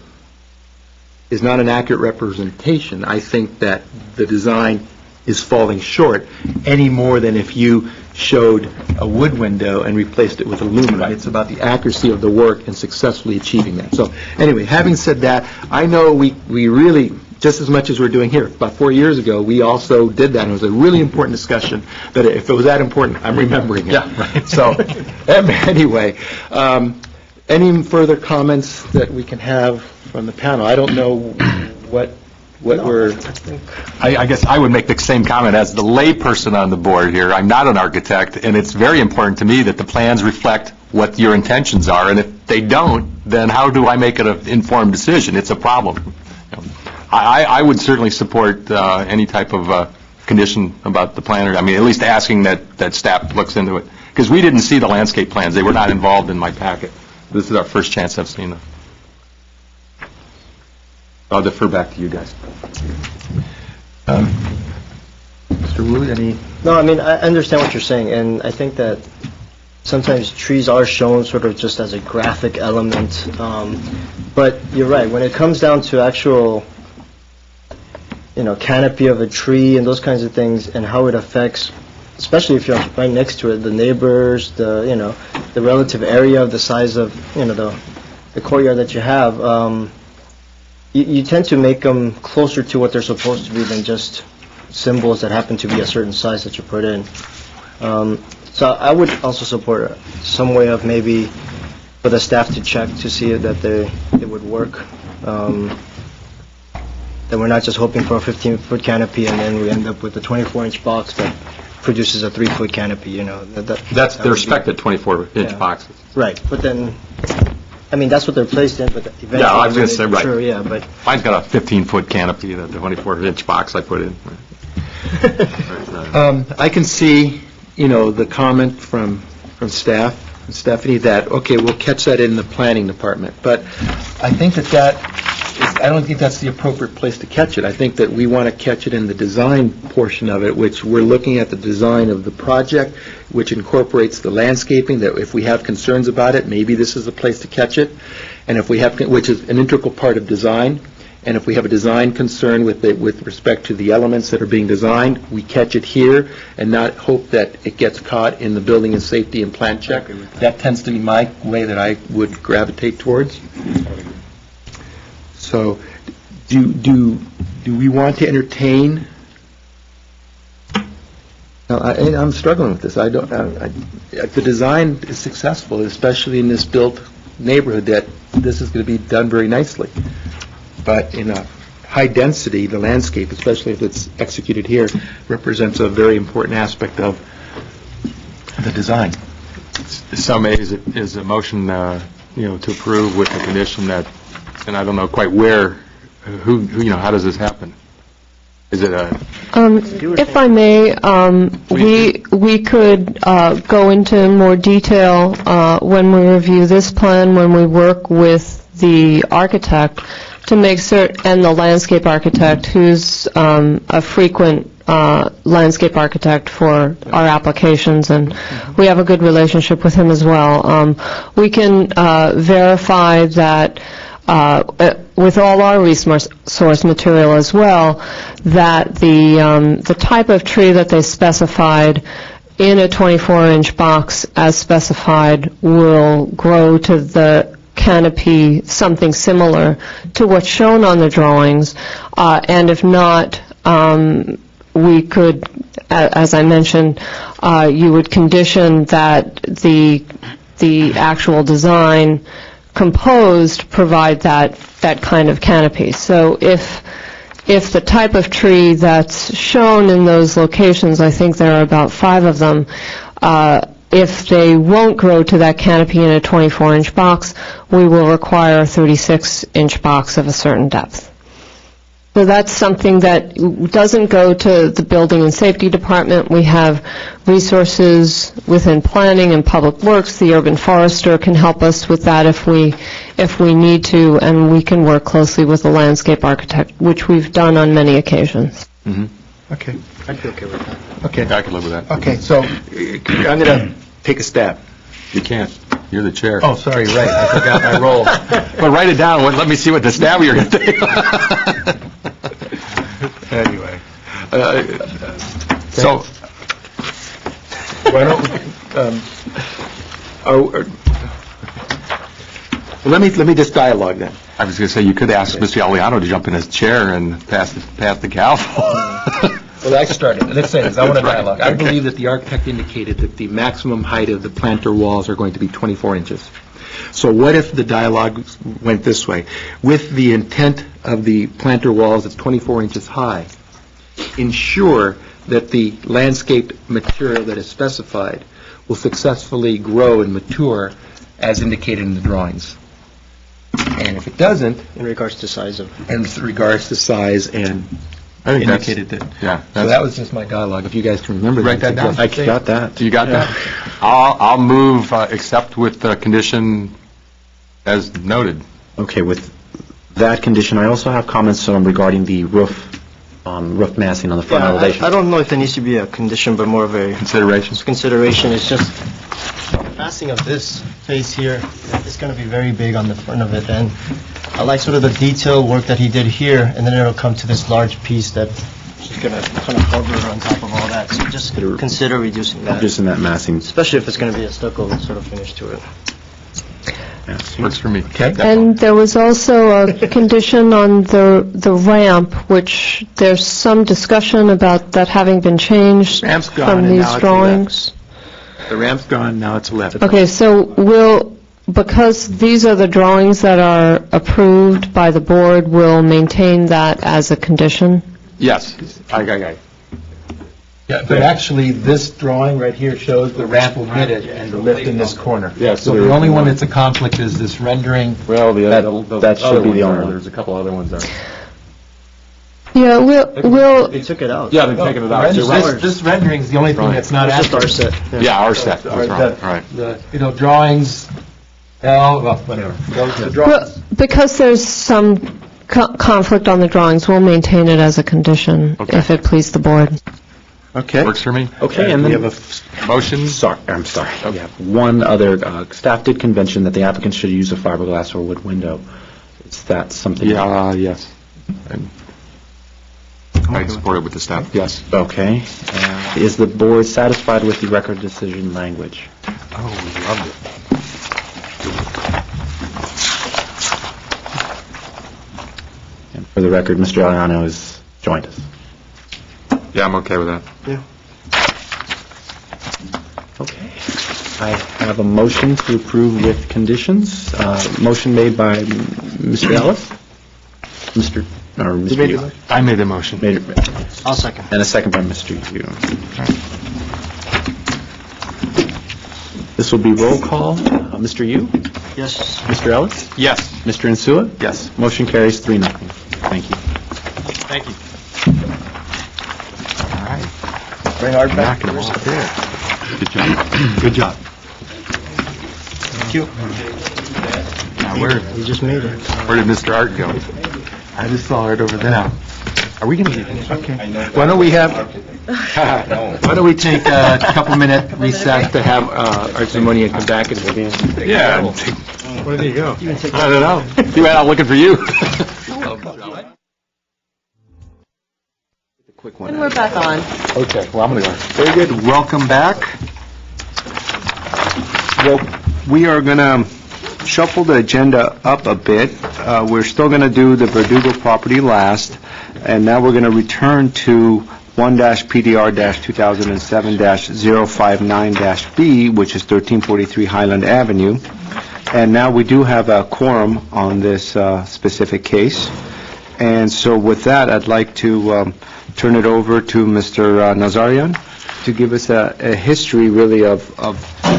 H: is not an accurate representation, I think that the design is falling short any more than if you showed a wood window and replaced it with aluminum. It's about the accuracy of the work and successfully achieving that. So anyway, having said that, I know we really, just as much as we're doing here, about 4 years ago, we also did that, and it was a really important discussion, that if it was that important, I'm remembering it.
C: Yeah, right.
H: So anyway, any further comments that we can have from the panel? I don't know what we're...
C: I guess I would make the same comment as the layperson on the board here. I'm not an architect, and it's very important to me that the plans reflect what your intentions are, and if they don't, then how do I make an informed decision? It's a problem. I would certainly support any type of condition about the planner. I mean, at least asking that staff looks into it, because we didn't see the landscape plans. They were not involved in my packet. This is our first chance I've seen them. I'll defer back to you guys.
H: Mr. Wu, any...
J: No, I mean, I understand what you're saying, and I think that sometimes trees are shown sort of just as a graphic element, but you're right, when it comes down to actual, canopy of a tree and those kinds of things, and how it affects, especially if you're right next to it, the neighbors, the relative area of the size of, the courtyard that you have, you tend to make them closer to what they're supposed to be than just symbols that happen to be a certain size that you put in. So I would also support some way of maybe for the staff to check to see that it would work. That we're not just hoping for a 15-foot canopy and then we end up with a 24-inch box that produces a 3-foot canopy.
C: They're expected 24-inch boxes.
J: Right, but then I mean, that's what they're placed in, but eventually...
C: Yeah, I was going to say, right.
J: Sure, yeah, but...
C: Mine's got a 15-foot canopy, the 24-inch box I put in.
H: I can see, the comment from staff, Stephanie, that, okay, we'll catch that in the planning department, but I think I don't think that's the appropriate place to catch it. I think that we want to catch it in the design portion of it, which we're looking at the design of the project, which incorporates the landscaping, that if we have concerns about it, maybe this is the place to catch it, and if we have, which is an integral part of design, and if we have a design concern with respect to the elements that are being designed, we catch it here and not hope that it gets caught in the building and safety and plant check. That tends to be my way that I would gravitate towards. So, do we want to entertain? Now, I'm struggling with this. The design is successful, especially in this built neighborhood, that this is going to be done very nicely. But in a high density, the landscape, especially if it's executed here, represents a very important aspect of the design.
C: Some is a motion, to approve with the condition that, and I don't know quite where, how does this happen? Is it a...
O: If I may, we could go into more detail when we review this plan, when we work with the architect to make certain, and the landscape architect, who's a frequent landscape architect for our applications, and we have a good relationship with him as well. We can verify that with all our resource material as well, that the type of tree that they specified in a 24-inch box as specified will grow to the canopy something similar to what's shown on the drawings, and if not, we could, as I mentioned, you would condition that the actual design composed provide that kind of canopy. So if the type of tree that's shown in those locations, I think there are about 5 of them, if they won't grow to that canopy in a 24-inch box, we will require a 36-inch box of a certain depth. So that's something that doesn't go to the Building and Safety Department. We have resources within planning and public works. The urban forester can help us with that if we need to, and we can work closely with the landscape architect, which we've done on many occasions.
C: Mm-hmm.
H: Okay.
J: I'd be okay with that.
H: Okay.
C: I can live with that.
H: Okay, so I'm going to take a stab.
C: You can't. You're the chair.
H: Oh, sorry, right. I forgot my role.
C: But write it down. Let me see what the stab you're going to take.
H: Anyway.
C: So,
H: why don't, let me just dialogue then.
C: I was going to say, you could ask Mr. Aliano to jump in his chair and pass the gavel.
H: Well, I started. Let's say this. I want to dialogue. I believe that the architect indicated that the maximum height of the planter walls are going to be 24 inches. So what if the dialogue went this way? With the intent of the planter walls, it's 24 inches high. Ensure that the landscaped material that is specified will successfully grow and mature as indicated in the drawings. And if it doesn't...
J: In regards to size of...
H: In regards to size and...
C: I think
H: indicated that.
C: Yeah.
H: So that was just my dialogue. If you guys can remember that.
C: Write that down.
H: I got that.
C: You got that? I'll move accept with the condition as noted.
N: Okay, with that condition, I also have comments regarding the roof massing on the front elevation.
J: I don't know if there needs to be a condition, but more of a...
C: Consideration?
J: Consideration is just massing of this face here. It's going to be very big on the front of it, and I like sort of the detail work that he did here, and then it'll come to this large piece that is going to kind of cover on top of all that. So just consider reducing that.
N: Reducing that massing.
J: Especially if it's going to be a stucco sort of finish to it.
C: Yeah, works for me.
H: Okay.
O: And there was also a condition on the ramp, which there's some discussion about that having been changed
H: Ramp's gone,
O: from
H: and
O: these
H: now it's
O: drawings.
H: The ramp's gone, now it's left.
O: Okay, so because these are the drawings that are approved by the board, we'll maintain that as a condition?
C: Yes. Aye.
D: Yeah, but actually, this drawing right here shows the ramp omitted and the lift in this corner.
C: Yeah,
D: So the only one that's a conflict is this rendering.
C: Well,
N: that should be the only one.
C: There's a couple other ones there.
O: Yeah, we'll,
J: They took it out.
C: Yeah, they're taking it out. You're right.
D: This rendering is the only thing that's not
J: It's just
D: accurate.
J: our set.
C: Yeah, our set, that's right, right.
D: The drawings, well, whatever. The drawings.
O: because there's some conflict on the drawings, we'll maintain it as a condition,
C: Okay.
O: if it please the board.
N: Okay.
C: Works for me.
N: Okay, and
C: we
N: then...
C: have a motion?
N: Sorry, I'm sorry. We have one other, staff did convention that the applicant should use a fiberglass or wood window. Is that something?
C: Yes. I support it with the staff, yes.
N: Okay. Is the board satisfied with the record decision language?
C: Oh, we loved it.
N: And for the record, Mr. Aliano has joined us.
C: Yeah, I'm okay with that.
N: Okay. I have a motion to approve with conditions. Motion made by Mr. Ellis? Mr. Yu?
C: I made the motion.
J: I'll second.
N: And a second by Mr. Yu. This will be roll call. Mr. Yu?
J: Yes.
N: Mr. Ellis?
C: Yes.
N: Mr. Insua?
C: Yes.
N: Motion carries 3-0. Thank you.
C: Thank you. All right.
D: Bring Art back.
C: Knocking them off there. Good job. Good job.
D: Thank you.
C: Now, where
J: You just made it.
C: did Mr. Art go? I just saw it over there. Are we going to get
D: Okay. Why don't we take a couple-minute recess to have Art Simonian come back and we'll be in.
C: Yeah.
D: Where did he go?
C: I don't know. He went out looking for you.
B: Quick one.
A: And we're back on.
C: Okay, well, I'm going to go.
B: Very good. Welcome back. Well, we are going to shuffle the agenda up a bit. We're still going to do the Verdugo property last, and now we're going to return to 1-PDR-2007-059-B, which is 1343 Highland Avenue. And now we do have a quorum on this specific case. And so with that, I'd like to turn it over to Mr. Nazarian to give us a history, really, of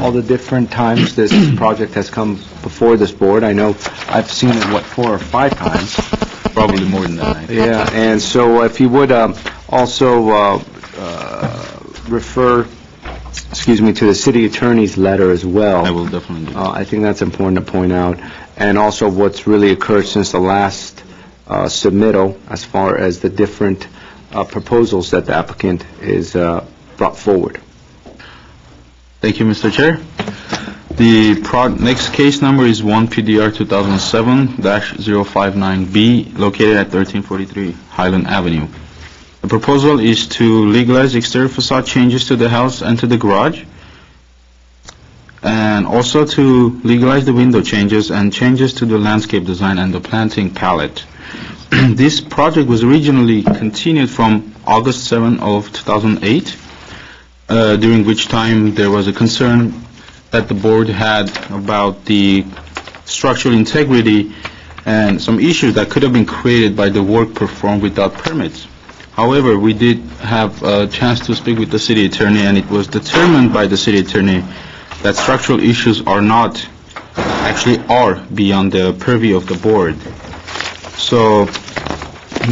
B: all the different times this project has come before this board. I know I've seen it, 4 or 5 times?
C: Probably more than that.
B: Yeah, and so if you would also refer, to the city attorney's letter as well.
C: I will definitely do.
B: I think that's important to point out. And also what's really occurred since the last submittal as far as the different proposals that the applicant is brought forward.
T: Thank you, Mr. Chair. The next case number is 1-PDR 2007-059B, located at 1343 Highland Avenue. The proposal is to legalize exterior facade changes to the house and to the garage, and also to legalize the window changes and changes to the landscape design and the planting palette. This project was originally continued from August 7 of 2008, during which time there was a concern that the board had about the structural integrity and some issues that could have been created by the work performed without permits. However, we did have a chance to speak with the city attorney, and it was determined by the city attorney that structural issues are beyond the purview of the board. So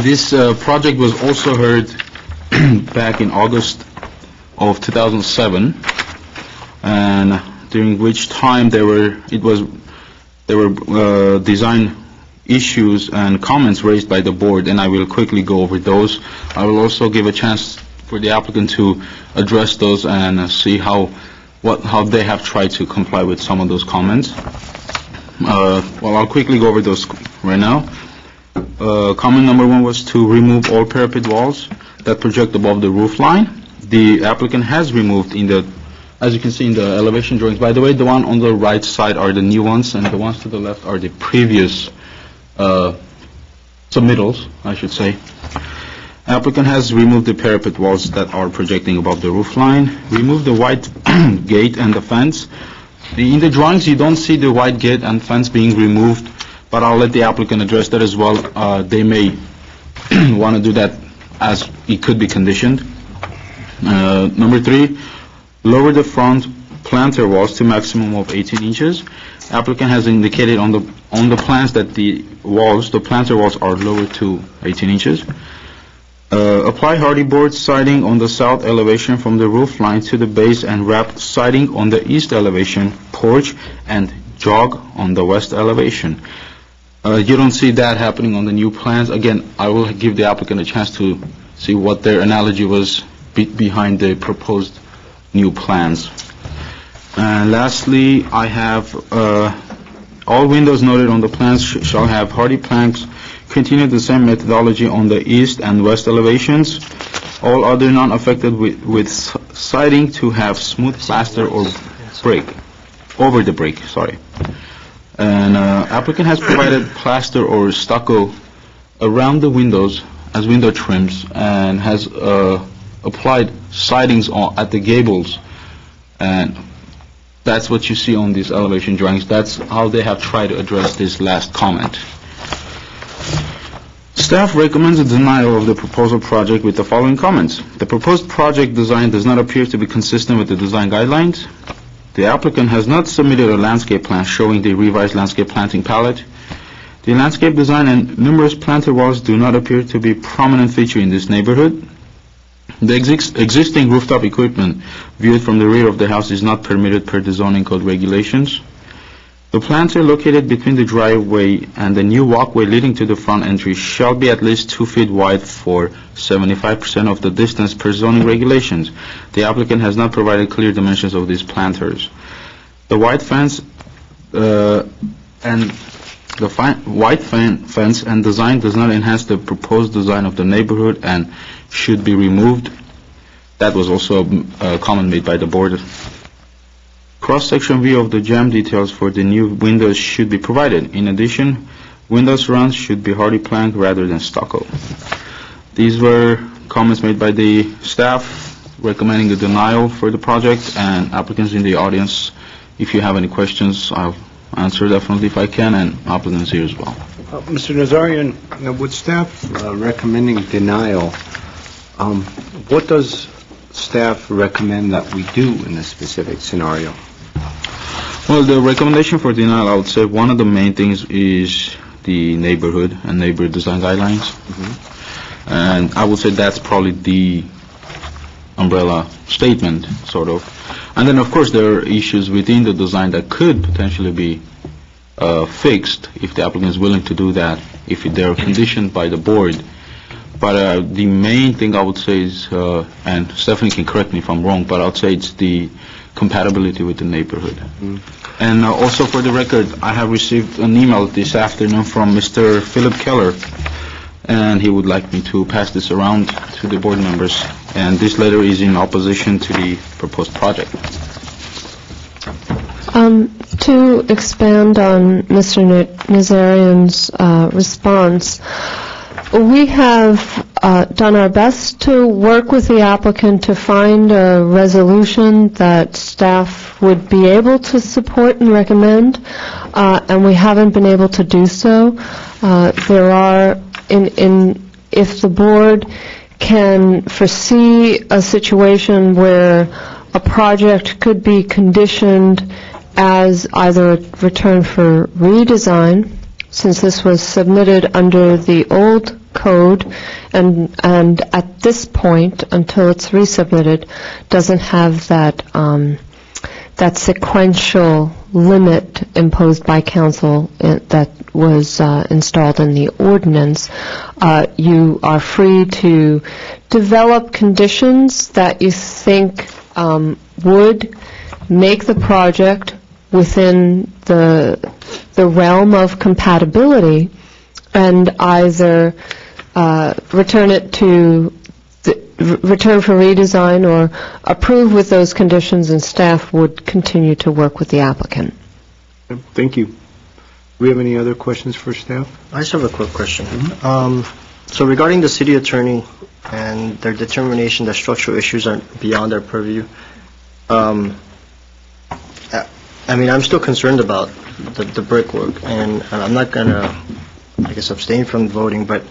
T: this project was also heard back in August of 2007, and during which time there were design issues and comments raised by the board, and I will quickly go over those. I will also give a chance for the applicant to address those and see how they have tried to comply with some of those comments. I'll quickly go over those right now. Comment number 1 was to remove all parapet walls that project above the roof line. The applicant has removed as you can see in the elevation drawings. By the way, the one on the right side are the new ones, and the ones to the left are the previous submittals, I should say. Applicant has removed the parapet walls that are projecting above the roof line, removed the white gate and the fence. In the drawings, you don't see the white gate and fence being removed, but I'll let the applicant address that as well. They may want to do that as it could be conditioned. Number 3, lower the front planter walls to maximum of 18 inches. Applicant has indicated on the plans that the planter walls are lowered to 18 inches. Apply hardy board siding on the south elevation from the roof line to the base and wrap siding on the east elevation porch and jog on the west elevation. You don't see that happening on the new plans. Again, I will give the applicant a chance to see what their analogy was behind the proposed new plans. And lastly, I have all windows noted on the plans shall have hardy planks. Continue the same methodology on the east and west elevations. All other non-affected with siding to have smooth plaster or brick, over the brick, sorry. And applicant has provided plaster or stucco around the windows as window trims and has applied sidings at the gables. And that's what you see on these elevation drawings. That's how they have tried to address this last comment. Staff recommends a denial of the proposal project with the following comments. The proposed project design does not appear to be consistent with the design guidelines. The applicant has not submitted a landscape plan showing the revised landscape planting palette. The landscape design and numerous planter walls do not appear to be a prominent feature in this neighborhood. The existing rooftop equipment viewed from the rear of the house is not permitted per the zoning code regulations. The planter located between the driveway and the new walkway leading to the front entry shall be at least 2 feet wide for 75% of the distance per zoning regulations. The applicant has not provided clear dimensions of these planters. The white fence fence and design does not enhance the proposed design of the neighborhood and should be removed. That was also a comment made by the board. Cross-section view of the jamb details for the new windows should be provided. In addition, window surrounds should be hardy plank rather than stucco. These were comments made by the staff recommending a denial for the project, and applicants in the audience, if you have any questions, I'll answer definitely if I can, and applicants here as well.
B: Mr. Nazarian, with staff recommending denial, what does staff recommend that we do in this specific scenario?
T: Well, the recommendation for denial, I would say one of the main things is the neighborhood and neighborhood design guidelines. And I would say that's probably the umbrella statement, sort of. And then, of course, there are issues within the design that could potentially be fixed if the applicant is willing to do that, if they're conditioned by the board. But the main thing I would say is, and Stephanie can correct me if I'm wrong, but I would say it's the compatibility with the neighborhood. And also for the record, I have received an email this afternoon from Mr. Philip Keller, and he would like me to pass this around to the board members. And this letter is in opposition to the proposed project.
O: To expand on Mr. Nazarian's response, we have done our best to work with the applicant to find a resolution that staff would be able to support and recommend, and we haven't been able to do so. There are, if the board can foresee a situation where a project could be conditioned as either a return for redesign, since this was submitted under the old code, and at this point, until it's resubmitted, doesn't have that sequential limit imposed by council that was installed in the ordinance. You are free to develop conditions that you think would make the project within the realm of compatibility, and either return for redesign or approve with those conditions, and staff would continue to work with the applicant.
B: Thank you. Do we have any other questions for staff?
J: I just have a quick question. So regarding the city attorney and their determination that structural issues are beyond their purview, I mean, I'm still concerned about the brickwork, and I'm not going to, I guess, abstain from voting, but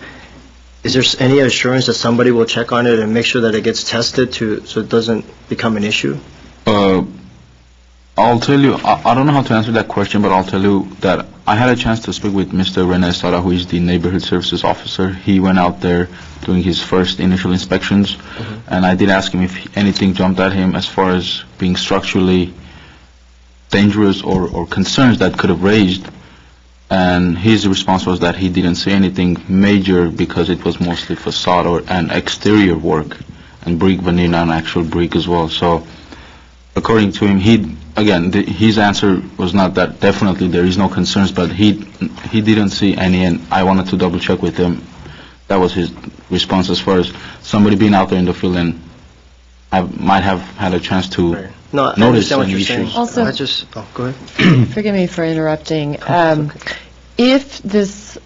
J: Is there any assurance that somebody will check on it and make sure that it gets tested so it doesn't become an issue?
T: I'll tell you, I don't know how to answer that question, but I'll tell you that I had a chance to speak with Mr. Rene Estrada, who is the neighborhood services officer. He went out there doing his first initial inspections, and I did ask him if anything jumped at him as far as being structurally dangerous or concerns that could have raised. And his response was that he didn't see anything major because it was mostly facade and exterior work, and brick veneer, non-actual brick as well. So according to him, his answer was not that definitely there is no concerns, but he didn't see any, and I wanted to double check with him. That was his response as far as somebody being out there in the field and might have had a chance to notice any issues.
A: Also,
J: go ahead.
A: Forgive me for interrupting. If this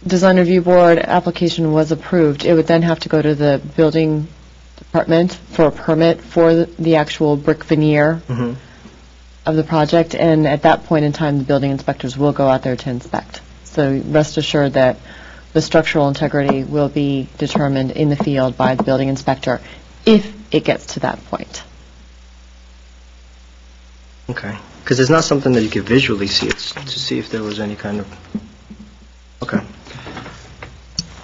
A: design review board application was approved, it would then have to go to the building department for a permit for the actual brick veneer of the project, and at that point in time, the building inspectors will go out there to inspect. So rest assured that the structural integrity will be determined in the field by the building inspector if it gets to that point.
J: Okay. Because it's not something that you can visually see. It's to see if there was any kind of... Okay.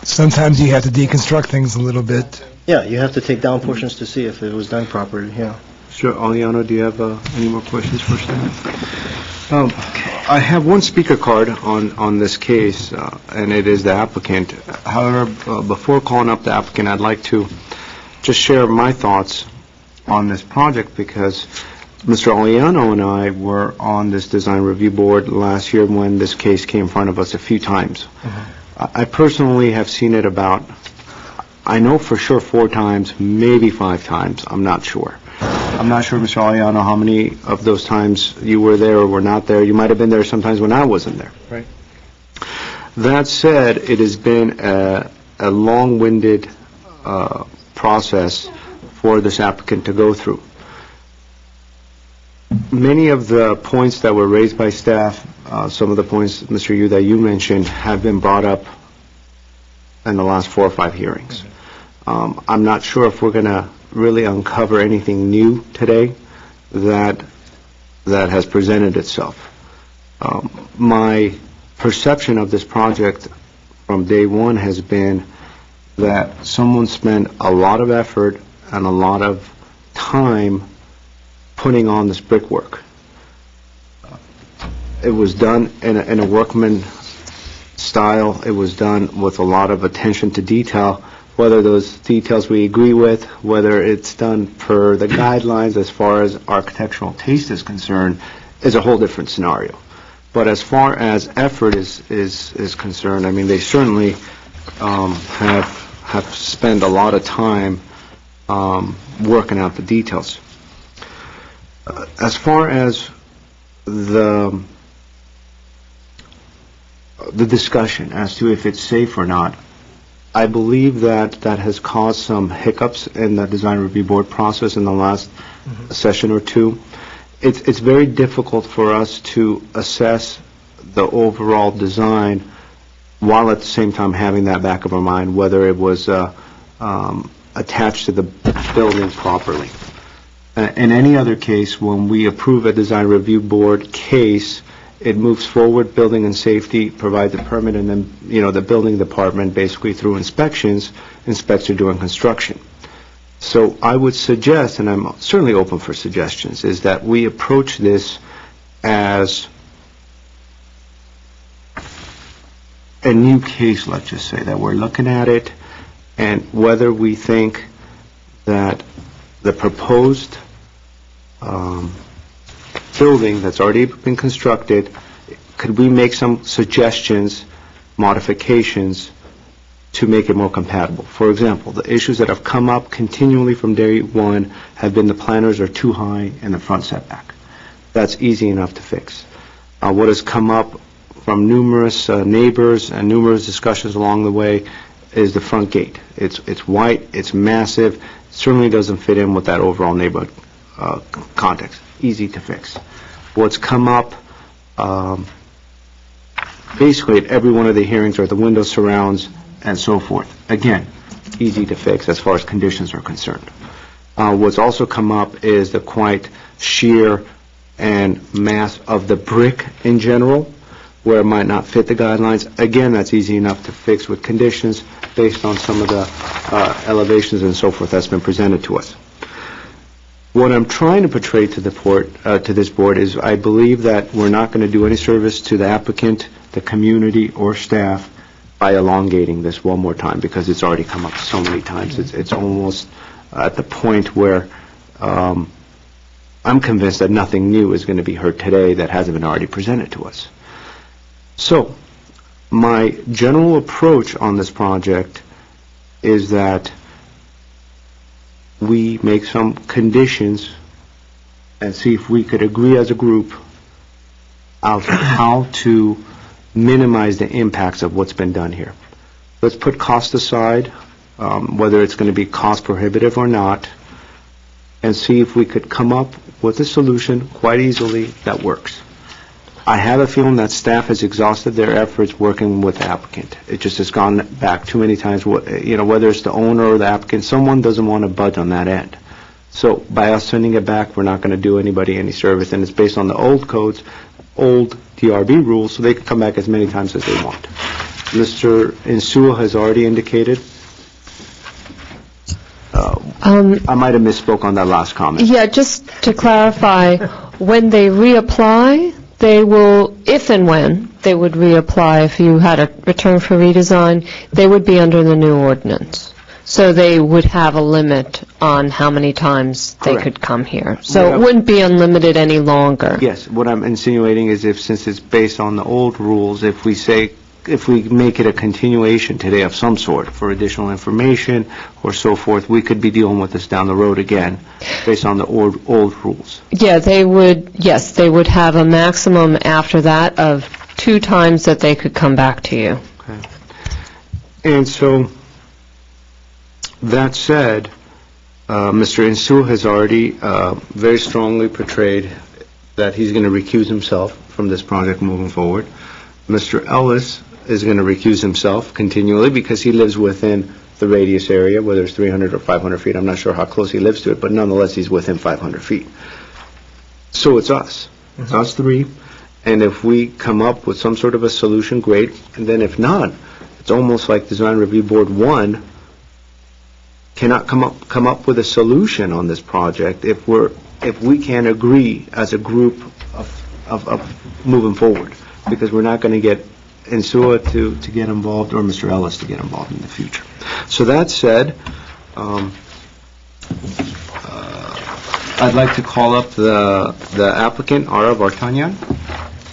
M: Sometimes you have to deconstruct things a little bit.
J: Yeah, you have to take down portions to see if it was done properly, yeah.
B: Sure. Aliano, do you have any more questions for staff? I have one speaker card on this case, and it is the applicant. However, before calling up the applicant, I'd like to just share my thoughts on this project, because Mr. Aliano and I were on this design review board last year when this case came in front of us a few times. I personally have seen it about, I know for sure 4 times, maybe 5 times, I'm not sure. I'm not sure, Mr. Aliano, how many of those times you were there or were not there. You might have been there sometimes when I wasn't there.
M: Right.
B: That said, it has been a long-winded process for this applicant to go through. Many of the points that were raised by staff, some of the points, Mr. Yu, that you mentioned, have been brought up in the last 4 or 5 hearings. I'm not sure if we're going to really uncover anything new today that has presented itself. My perception of this project from day one has been that someone spent a lot of effort and a lot of time putting on this brickwork. It was done in a workman style. It was done with a lot of attention to detail. Whether those details we agree with, whether it's done per the guidelines as far as architectural taste is concerned, is a whole different scenario. But as far as effort is concerned, I mean, they certainly have spent a lot of time working out the details. As far as the discussion as to if it's safe or not, I believe that has caused some hiccups in the design review board process in the last session or 2. It's very difficult for us to assess the overall design while at the same time having that back of our mind whether it was attached to the building properly. In any other case, when we approve a design review board case, it moves forward, building and safety provides a permit, and then, the building department basically through inspections inspects or doing construction. So I would suggest, and I'm certainly open for suggestions, is that we approach this as a new case, let's just say, that we're looking at it, and whether we think that the proposed building that's already been constructed, could we make some suggestions, modifications, to make it more compatible? For example, the issues that have come up continually from day one have been the planters are too high in the front setback. That's easy enough to fix. What has come up from numerous neighbors and numerous discussions along the way is the front gate. It's white, it's massive, certainly doesn't fit in with that overall neighborhood context. Easy to fix. What's come up basically at every one of the hearings are the window surrounds and so forth. Again, easy to fix as far as conditions are concerned. What's also come up is the quite sheer and mass of the brick in general, where it might not fit the guidelines. Again, that's easy enough to fix with conditions based on some of the elevations and so forth that's been presented to us. What I'm trying to portray to this board is I believe that we're not going to do any service to the applicant, the community, or staff by elongating this one more time, because it's already come up so many times. It's almost at the point where I'm convinced that nothing new is going to be heard today that hasn't been already presented to us. So, my general approach on this project is that we make some conditions and see if we could agree as a group of how to minimize the impacts of what's been done here. Let's put cost aside, whether it's going to be cost prohibitive or not, and see if we could come up with a solution quite easily that works. I have a feeling that staff has exhausted their efforts working with the applicant. It just has gone back too many times, whether it's the owner or the applicant, someone doesn't want to budge on that end. So by us sending it back, we're not going to do anybody any service, and it's based on the old codes, old DRB rules, so they can come back as many times as they want. Mr. Insua has already indicated. I might have misspoke on that last comment.
O: Yeah, just to clarify, when they reapply, they will, if and when they would reapply, if you had a return for redesign, they would be under the new ordinance. So they would have a limit on how many times they
B: Correct.
O: could come here. So it wouldn't be unlimited any longer.
B: Yes, what I'm insinuating is since it's based on the old rules, if we make it a continuation today of some sort for additional information or so forth, we could be dealing with this down the road again based on the old rules.
O: Yeah, they would have a maximum after that of 2 times that they could come back to you.
B: Okay. And so, that said, Mr. Insua has already very strongly portrayed that he's going to recuse himself from this project moving forward. Mr. Ellis is going to recuse himself continually because he lives within the radius area, whether it's 300 or 500 feet. I'm not sure how close he lives to it, but nonetheless, he's within 500 feet. So it's us. It's us three. And if we come up with some sort of a solution, great. And then if not, it's almost like Design Review Board 1 cannot come up with a solution on this project if we can't agree as a group of moving forward, because we're not going to get Insua to get involved or Mr. Ellis to get involved in the future. So that said, I'd like to call up the applicant, Ara Vartanyan,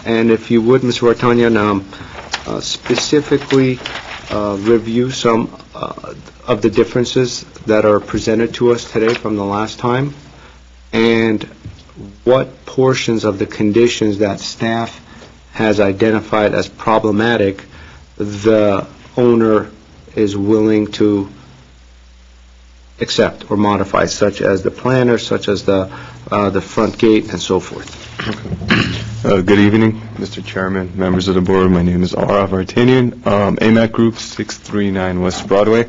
B: and if you would, Mr. Vartanyan, specifically review some of the differences that are presented to us today from the last time, and what portions of the conditions that staff has identified as problematic the owner is willing to accept or modify, such as the planter, such as the front gate, and so forth.
U: Good evening, Mr. Chairman, members of the board. My name is Ara Vartanian, AMAC Group, 639 West Broadway.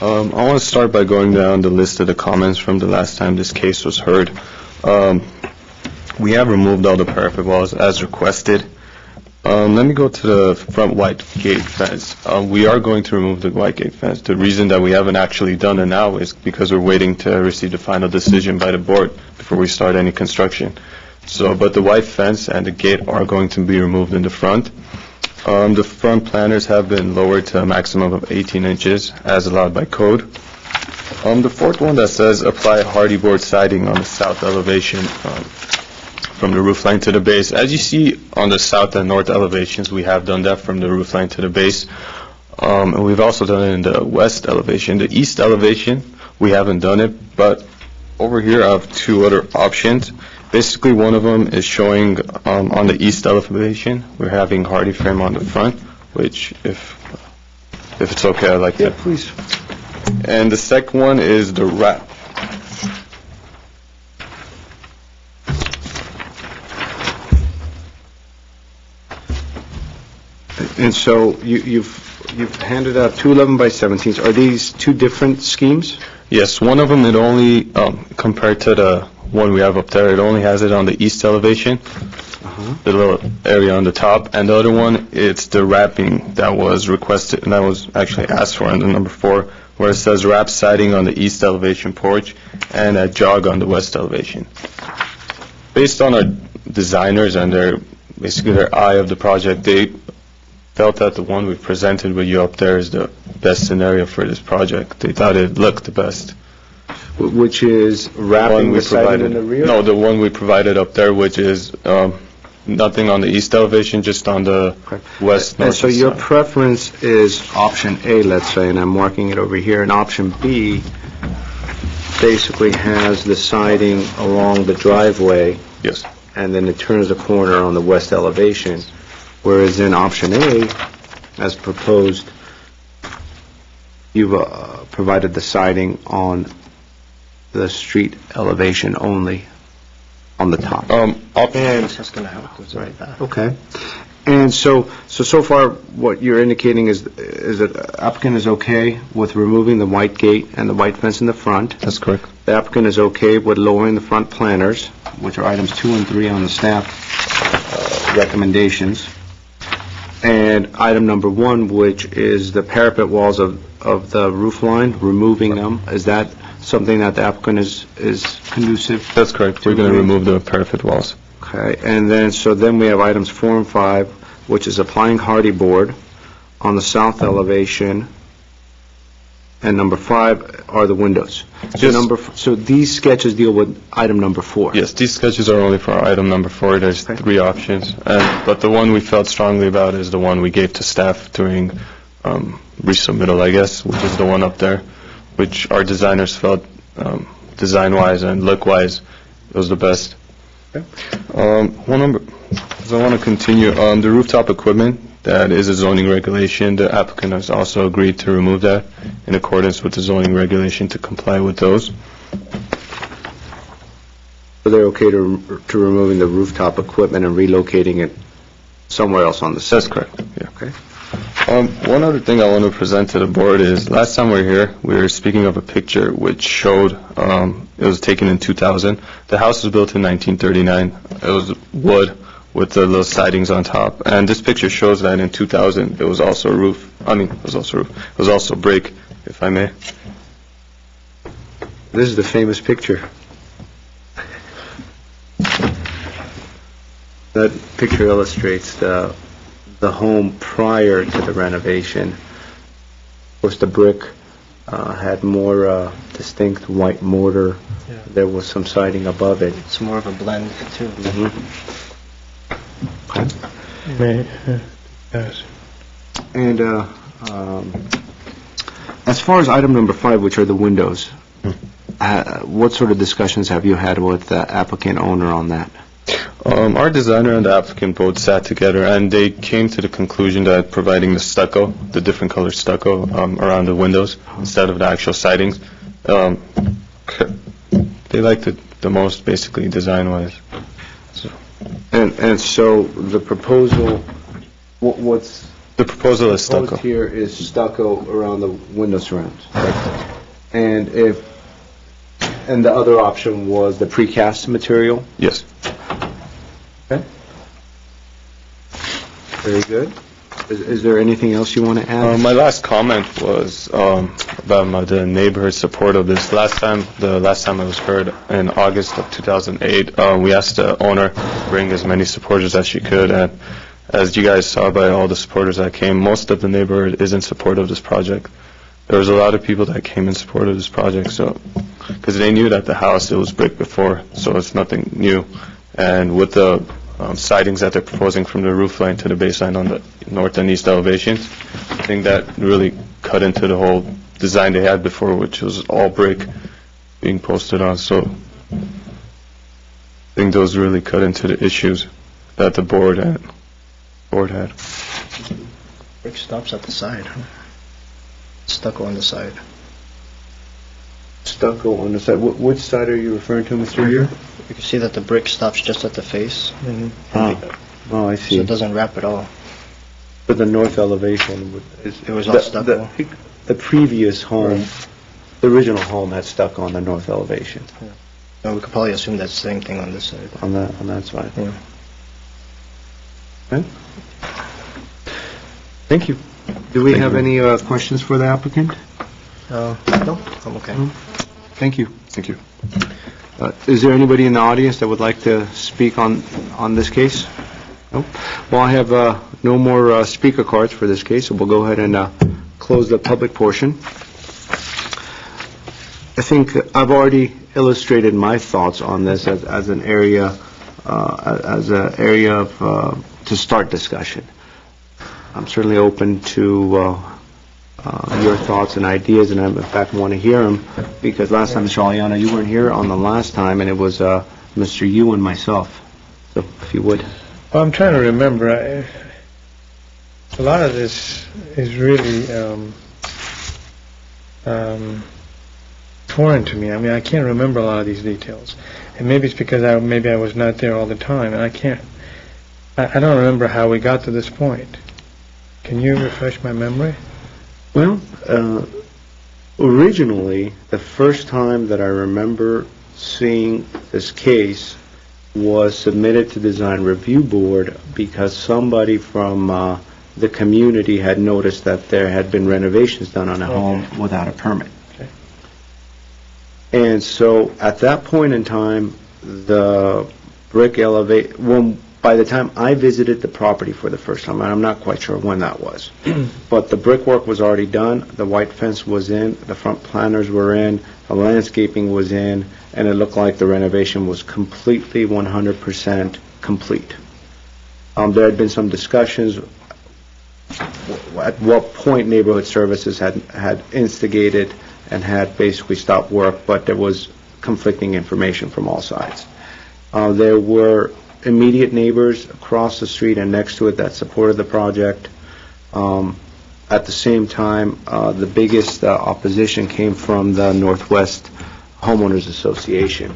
U: I want to start by going down the list of the comments from the last time this case was heard. We have removed all the parapet walls as requested. Let me go to the front white gate fence. We are going to remove the white gate fence. The reason that we haven't actually done it now is because we're waiting to receive the final decision by the board before we start any construction. But the white fence and the gate are going to be removed in the front. The front planters have been lowered to a maximum of 18 inches as allowed by code. The fourth one that says apply hardy board siding on the south elevation from the roof line to the base. As you see on the south and north elevations, we have done that from the roof line to the base. And we've also done it in the west elevation. The east elevation, we haven't done it, but over here I have 2 other options. Basically, one of them is showing on the east elevation, we're having hardy frame on the front, which if it's okay, I'd like to.
B: Yeah, please.
U: And the second one is the wrap.
B: And so you've you've handed out two 11 by 17s. Are these two different schemes?
U: Yes, one of them, it only, compared to the one we have up there, it only has it on the east elevation, the little area on the top, and the other one, it's the wrapping that was requested, and that was actually asked for in the number 4, where it says wrap siding on the east elevation porch and a jog on the west elevation. Based on our designers and basically their eye of the project, they felt that the one we presented with you up there is the best scenario for this project. They thought it looked the best.
B: Which is wrapping the siding in the rear?
U: No, the one we provided up there, which is nothing on the east elevation, just on the west,
B: And
U: north.
B: so your preference is option A, let's say, and I'm marking it over here, and option B basically has the siding along the driveway.
U: Yes.
B: And then it turns the corner on the west elevation, whereas in option A, as proposed, you've provided the siding on the street elevation only, on the top.
J: That's going to help with that.
B: Okay. And so far, what you're indicating is that the applicant is okay with removing the white gate and the white fence in the front.
U: That's correct.
B: The applicant is okay with lowering the front planters, which are items 2 and 3 on the staff recommendations. And item number 1, which is the parapet walls of the roof line, removing them. Is that something that the applicant is conducive?
U: That's correct. We're going to remove the parapet walls.
B: Okay, and then we have items 4 and 5, which is applying hardy board on the south elevation, and number 5 are the windows. So these sketches deal with item number 4.
U: Yes, these sketches are only for item number 4. There's 3 options, but the one we felt strongly about is the one we gave to staff during resubmittal, I guess, which is the one up there, which our designers felt design-wise and look-wise was the best. One number, so I want to continue. The rooftop equipment, that is a zoning regulation. The applicant has also agreed to remove that in accordance with the zoning regulation to comply with those.
B: So they're okay to removing the rooftop equipment and relocating it somewhere else on the site?
U: That's correct, yeah.
B: Okay.
U: One other thing I want to present to the board is, last time we were here, we were speaking of a picture which showed, it was taken in 2000. The house was built in 1939. It was wood with the little sidings on top. And this picture shows that in 2000, it was also roof. It was also brick, if I may.
B: This is the famous picture. That picture illustrates the home prior to the renovation. Of course, the brick had more distinct white mortar.
J: Yeah.
B: There was some siding above it.
J: It's more of a blend, too.
B: Yes. And as far as item number 5, which are the windows, what sort of discussions have you had with the applicant owner on that?
U: Our designer and the applicant both sat together, and they came to the conclusion that providing the stucco, the different colored stucco around the windows instead of the actual sidings, they liked it the most, basically, design-wise.
B: And so the proposal, what's
U: the proposal is stucco.
B: Proposed here is stucco around the window surrounds. And the other option was the precast material?
U: Yes.
B: Okay. Very good. Is there anything else you want to add?
U: My last comment was about the neighborhood support of this. The last time I was heard in August of 2008, we asked the owner to bring as many supporters as she could, and as you guys saw by all the supporters that came, most of the neighborhood is in support of this project. There was a lot of people that came in support of this project, so because they knew that the house, it was brick before, so it's nothing new. And with the sidings that they're proposing from the roof line to the base line on the north and east elevations, I think that really cut into the whole design they had before, which was all brick being posted on. So I think those really cut into the issues that the board had.
J: Brick stops at the side, huh? Stucco on the side.
B: Stucco on the side. Which side are you referring to, Mr. Year?
J: You can see that the brick stops just at the face.
B: Oh, I see.
J: So it doesn't wrap at all.
B: For the north elevation,
J: It was all stucco.
B: The previous home, the original home had stuck on the north elevation,
J: We could probably assume that's the same thing on this side.
B: on that side.
J: Yeah.
B: Okay. Thank you. Do we
C: Thank
B: have
C: you.
B: any questions for the applicant?
J: No, I'm okay.
B: Thank you.
C: Thank you.
B: Is there anybody in the audience that would like to speak on this case? No? Well, I have no more speaker cards for this case, so we'll go ahead and close the public portion. I think I've already illustrated my thoughts on this as an area, to start discussion. I'm certainly open to your thoughts and ideas, and I, in fact, want to hear them, because last time, Mr. Aliano, you weren't here on the last time, and it was Mr. Yu and myself. So if you would.
F: Well, I'm trying to remember. A lot of this is really foreign to me. I mean, I can't remember a lot of these details, and maybe it's because I was not there all the time, and I don't remember how we got to this point. Can you refresh my memory?
B: Well, originally, the first time that I remember seeing this case was submitted to Design Review Board because somebody from the community had noticed that there had been renovations done on a home without a permit.
F: Okay.
B: And so at that point in time, the brick elevate, by the time I visited the property for the first time, and I'm not quite sure when that was, but the brickwork was already done, the white fence was in, the front planters were in, the landscaping was in, and it looked like the renovation was completely 100% complete. There had been some discussions at what point Neighborhood Services had instigated and had basically stopped work, but there was conflicting information from all sides. There were immediate neighbors across the street and next to it that supported the project. At the same time, the biggest opposition came from the Northwest Homeowners Association.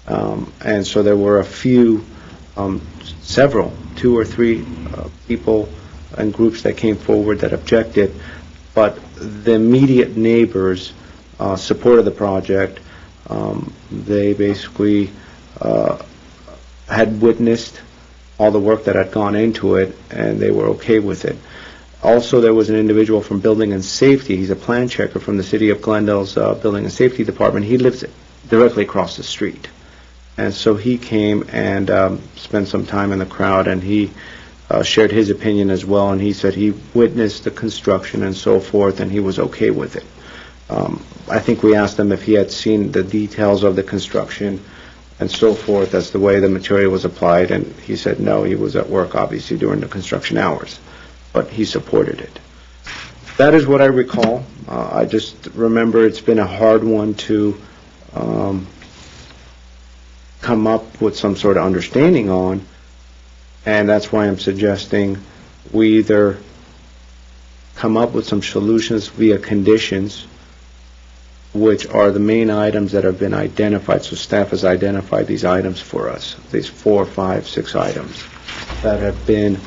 B: And so there were a few, several, 2 or 3 people and groups that came forward that objected, but the immediate neighbors supported the project. They basically had witnessed all the work that had gone into it, and they were okay with it. Also, there was an individual from Building and Safety. He's a plan checker from the City of Glendale's Building and Safety Department. He lives directly across the street. And so he came and spent some time in the crowd, and he shared his opinion as well, and he said he witnessed the construction and so forth, and he was okay with it. I think we asked him if he had seen the details of the construction and so forth as the way the material was applied, and he said no, he was at work obviously during the construction hours, but he supported it. That is what I recall. I just remember it's been a hard one to come up with some sort of understanding on, and that's why I'm suggesting we either come up with some solutions via conditions, which are the main items that have been identified. So staff has identified these items for us, these 4, 5, 6 items that have been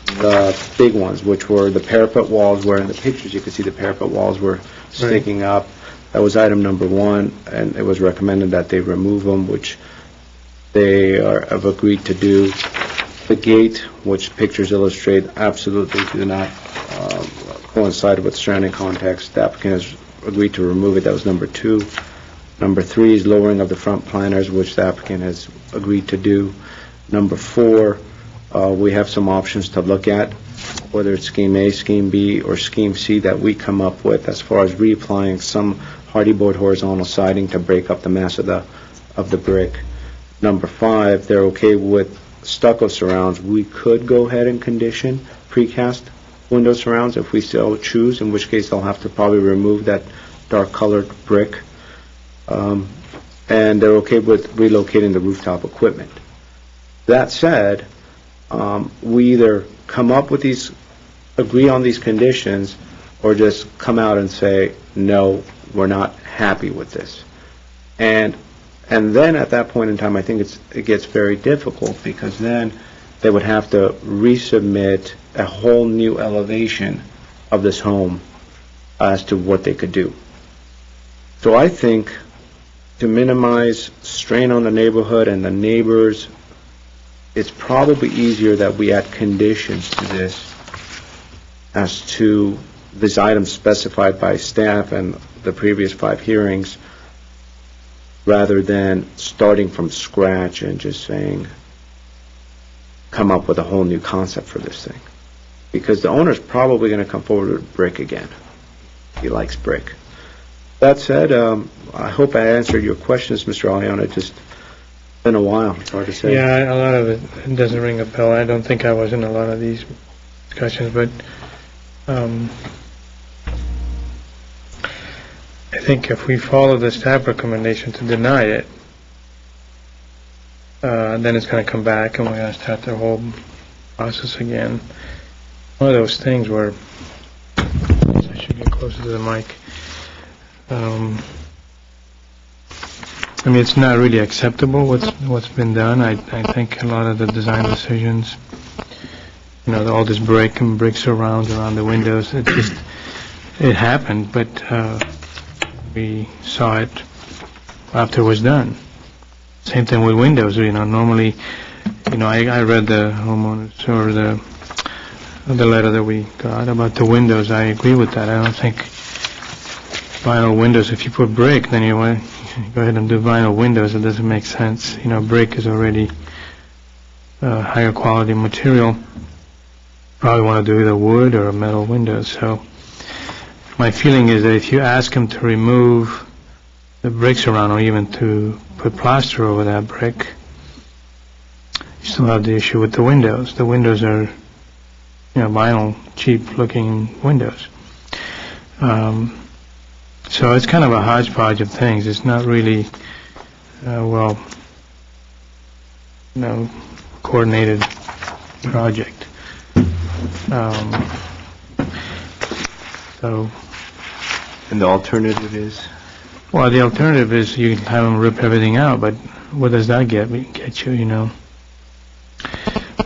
B: the big ones, which were the parapet walls, where in the pictures you could see the parapet walls were sticking up. That was item number 1, and it was recommended that they remove them, which they have agreed to do. The gate, which pictures illustrate, absolutely do not coincide with surrounding context. The applicant has agreed to remove it. That was number 2. Number 3 is lowering of the front planters, which the applicant has agreed to do. Number 4, we have some options to look at, whether it's Scheme A, Scheme B, or Scheme C that we come up with as far as reapplying some hardy board horizontal siding to break up the mass of the brick. Number 5, they're okay with stucco surrounds. We could go ahead and condition precast window surrounds if we so choose, in which case they'll have to probably remove that dark colored brick. And they're okay with relocating the rooftop equipment. That said, we either come up with these, agree on these conditions, or just come out and say, no, we're not happy with this. And then at that point in time, I think it gets very difficult, because then they would have to resubmit a whole new elevation of this home as to what they could do. So I think to minimize strain on the neighborhood and the neighbors, it's probably easier that we add conditions to this as to these items specified by staff and the previous 5 hearings, rather than starting from scratch and just saying, come up with a whole new concept for this thing. Because the owner's probably going to come forward with brick again. He likes brick. That said, I hope I answered your questions, Mr. Aliano. It's just been a while. It's hard to say.
F: Yeah, a lot of it doesn't ring a bell. I don't think I was in a lot of these discussions, but I think if we follow the staff recommendation to deny it, then it's going to come back and we're going to start the whole process again. One of those things where, I should get closer to the mic. I mean, it's not really acceptable what's been done. I think a lot of the design decisions, all this bricks around the windows, it happened, but we saw it after it was done. Same thing with windows. Normally, I read the homeowners or the letter that we got about the windows. I agree with that. I don't think vinyl windows, if you put brick, then you want to go ahead and do vinyl windows. It doesn't make sense. Brick is already higher quality material. Probably want to do either wood or metal windows. So my feeling is that if you ask them to remove the bricks around or even to put plaster over that brick, you still have the issue with the windows. The windows are, vinyl, cheap-looking windows. So it's kind of a hodgepodge of things. It's not really, coordinated project.
B: And the alternative is?
F: Well, the alternative is you can have them rip everything out, but what does that get you,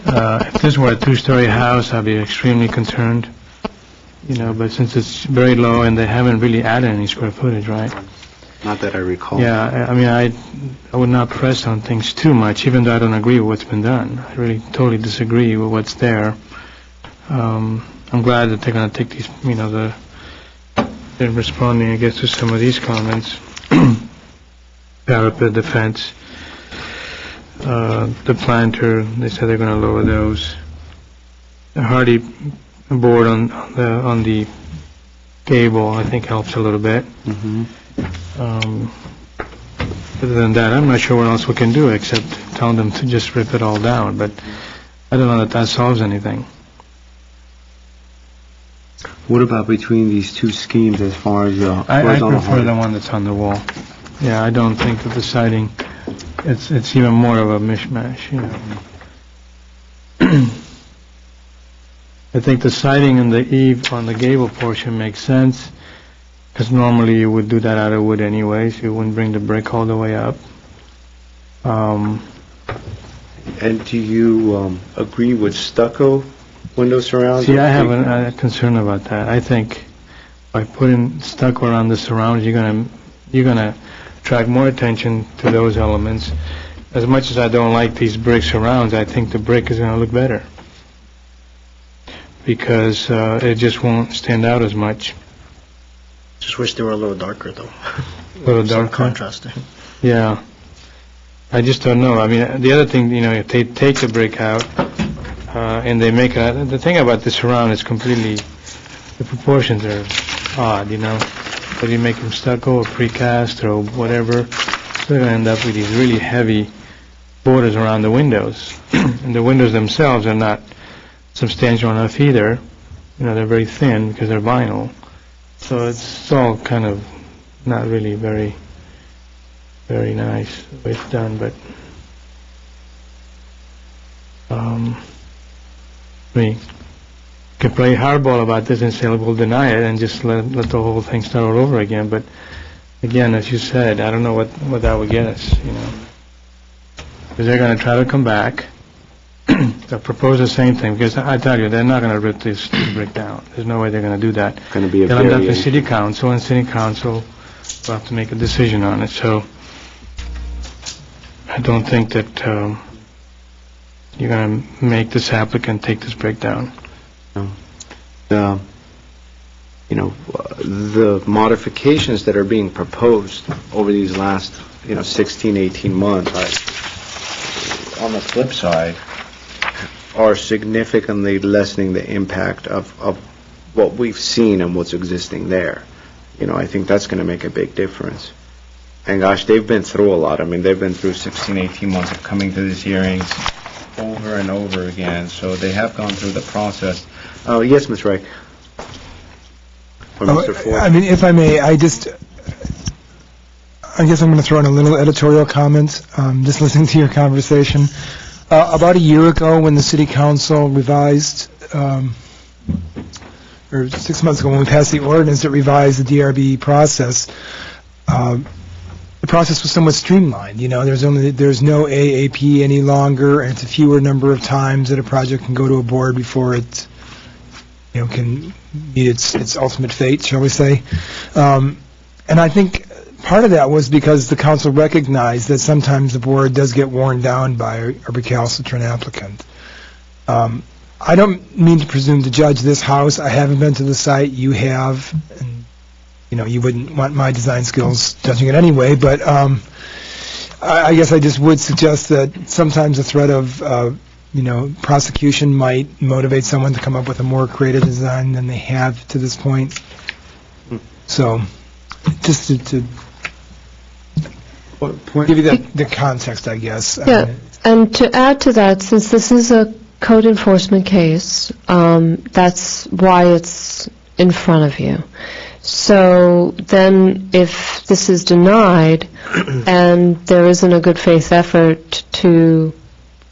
F: If this were a 2-story house, I'd be extremely concerned, but since it's very low and they haven't really added any square footage, right?
B: Not that I recall.
F: Yeah, I mean, I would not press on things too much, even though I don't agree with what's been done. I really totally disagree with what's there. I'm glad that they're going to take these, they're responding, I guess, to some of these comments. Parapet, the fence, the planter, they said they're going to lower those. The hardy board on the gable, I think, helps a little bit. Other than that, I'm not sure what else we can do except tell them to just rip it all down, but I don't know that solves anything.
B: What about between these two schemes as far as
F: I prefer the one that's on the wall. Yeah, I don't think that the siding, it's even more of a mishmash, I think the siding and the eave on the gable portion makes sense, because normally you would do that out of wood anyway, so you wouldn't bring the brick all the way up.
B: And do you agree with stucco window surrounds?
F: See, I have a concern about that. I think by putting stucco around the surrounds, you're gonna attract more attention to those elements. As much as I don't like these brick surrounds, I think the brick is gonna look better, because it just won't stand out as much.
J: Just wish they were a little darker, though.
F: A little darker?
J: Some contrast there.
F: Yeah. I just don't know. I mean, the other thing, if they take the brick out and they make it, the thing about the surround is completely, the proportions are odd, Whether you make them stucco or precast or whatever, they're going to end up with these really heavy borders around the windows. And the windows themselves are not substantial enough either. They're very thin because they're vinyl. So it's all kind of not really very, very nice the way it's done, but we can play hardball about this and say we'll deny it and just let the whole thing start all over again. But again, as you said, I don't know what that would get us, because they're going to try to come back propose the same thing, because I tell you, they're not going to rip this brick down. There's no way they're going to do that.
B: Going to be a
F: They'll end up in
B: variation.
F: city council, and city council will have to make a decision on it. So I don't think that you're going to make this applicant take this brick down.
B: The modifications that are being proposed over these last, 16, 18 months, on the flip side, are significantly lessening the impact of what we've seen and what's existing there. I think that's going to make a big difference. And gosh, they've been through a lot. I mean, they've been through 16, 18 months of coming to these hearings over and over again, so they have gone through the process. Oh, yes, Ms. Reich. Or Mr. Ford.
M: I mean, if I may, I guess I'm going to throw in a little editorial comment, just listening to your conversation. About a year ago, when the city council revised, or 6 months ago when we passed the ordinance that revised the DRB process, the process was somewhat streamlined. There's no AAP any longer, and it's a fewer number of times that a project can go to a board before it can meet its ultimate fate, shall we say. And I think part of that was because the council recognized that sometimes the board does get worn down by a recalcitrant applicant. I don't mean to presume to judge this house. I haven't been to the site. You have, and you wouldn't want my design skills judging it anyway, but I guess I just would suggest that sometimes the threat of prosecution might motivate someone to come up with a more creative design than they have to this point. So, just to give you the context, I guess.
O: Yeah, and to add to that, since this is a code enforcement case, that's why it's in front of you. So then if this is denied and there isn't a good faith effort to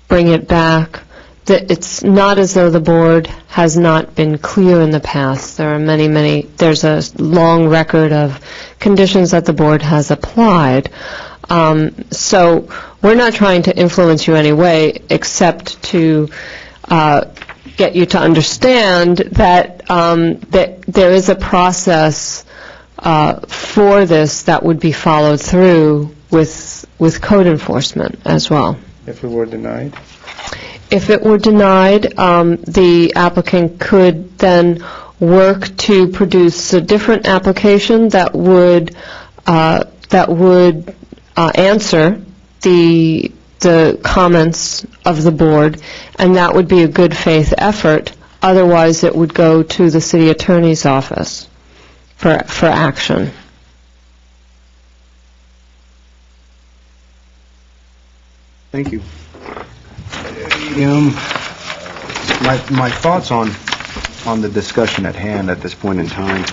O: bring it back, that it's not as though the board has not been clear in the past. There are there's a long record of conditions that the board has applied. So we're not trying to influence you anyway, except to get you to understand that that there is a process for this that would be followed through with code enforcement as well.
F: If it were denied?
O: If it were denied, the applicant could then work to produce a different application that would answer the comments of the board, and that would be a good faith effort. Otherwise, it would go to the city attorney's office for action.
B: Thank you. My thoughts on the discussion at hand at this point in time,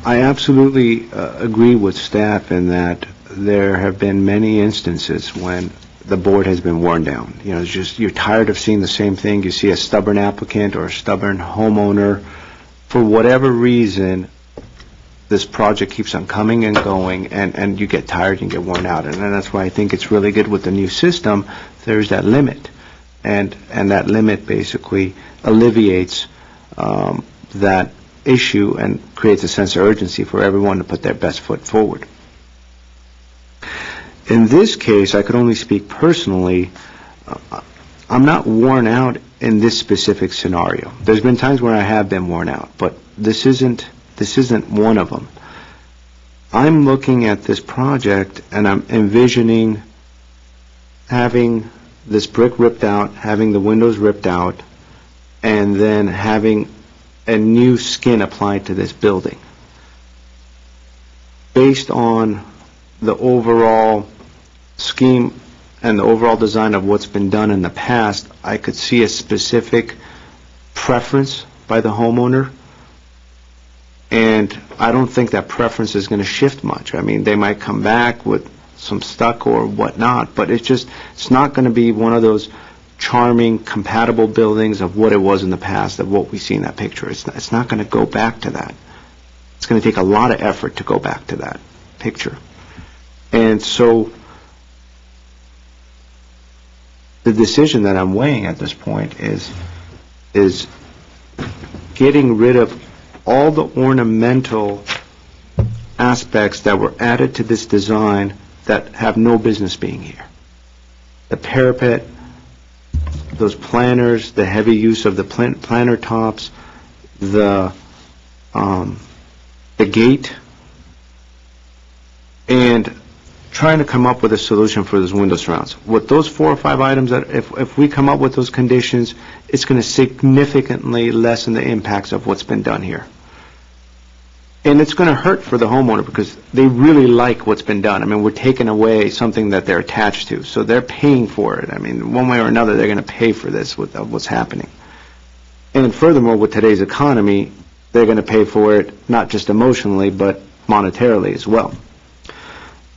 B: I absolutely agree with staff in that there have been many instances when the board has been worn down. It's just you're tired of seeing the same thing. You see a stubborn applicant or a stubborn homeowner. For whatever reason, this project keeps on coming and going, and you get tired and get worn out. And that's why I think it's really good with the new system. There's that limit. And that limit basically alleviates that issue and creates a sense of urgency for everyone to put their best foot forward. In this case, I could only speak personally. I'm not worn out in this specific scenario. There's been times where I have been worn out, but this isn't one of them. I'm looking at this project and I'm envisioning having this brick ripped out, having the windows ripped out, and then having a new skin applied to this building. Based on the overall scheme and the overall design of what's been done in the past, I could see a specific preference by the homeowner, and I don't think that preference is going to shift much. I mean, they might come back with some stucco or whatnot, but it's not going to be one of those charming, compatible buildings of what it was in the past, of what we see in that picture. It's not going to go back to that. It's going to take a lot of effort to go back to that picture. And so the decision that I'm weighing at this point is getting rid of all the ornamental aspects that were added to this design that have no business being here. The parapet, those planters, the heavy use of the planter tops, the gate, and trying to come up with a solution for those window surrounds. With those 4 or 5 items, that if we come up with those conditions, it's going to significantly lessen the impacts of what's been done here. And it's going to hurt for the homeowner because they really like what's been done. I mean, we're taking away something that they're attached to, so they're paying for it. I mean, one way or another, they're going to pay for this with what's happening. And furthermore, with today's economy, they're going to pay for it not just emotionally, but monetarily as well.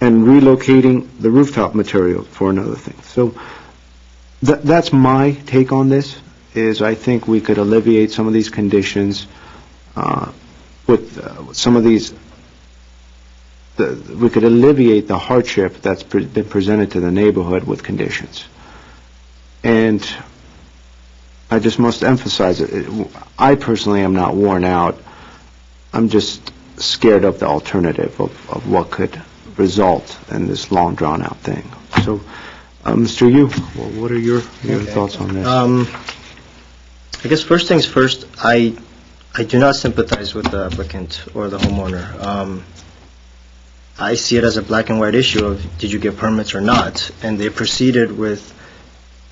B: And relocating the rooftop material for another thing. So that's my take on this, is I think we could alleviate some of these conditions with some of these, we could alleviate the hardship that's been presented to the neighborhood with conditions. And I just must emphasize it. I personally am not worn out. I'm just scared of the alternative of what could result in this long, drawn-out thing. So, Mr. Yu, what are your thoughts on this?
J: I guess first things first, I do not sympathize with the applicant or the homeowner. I see it as a black and white issue of did you get permits or not, and they proceeded with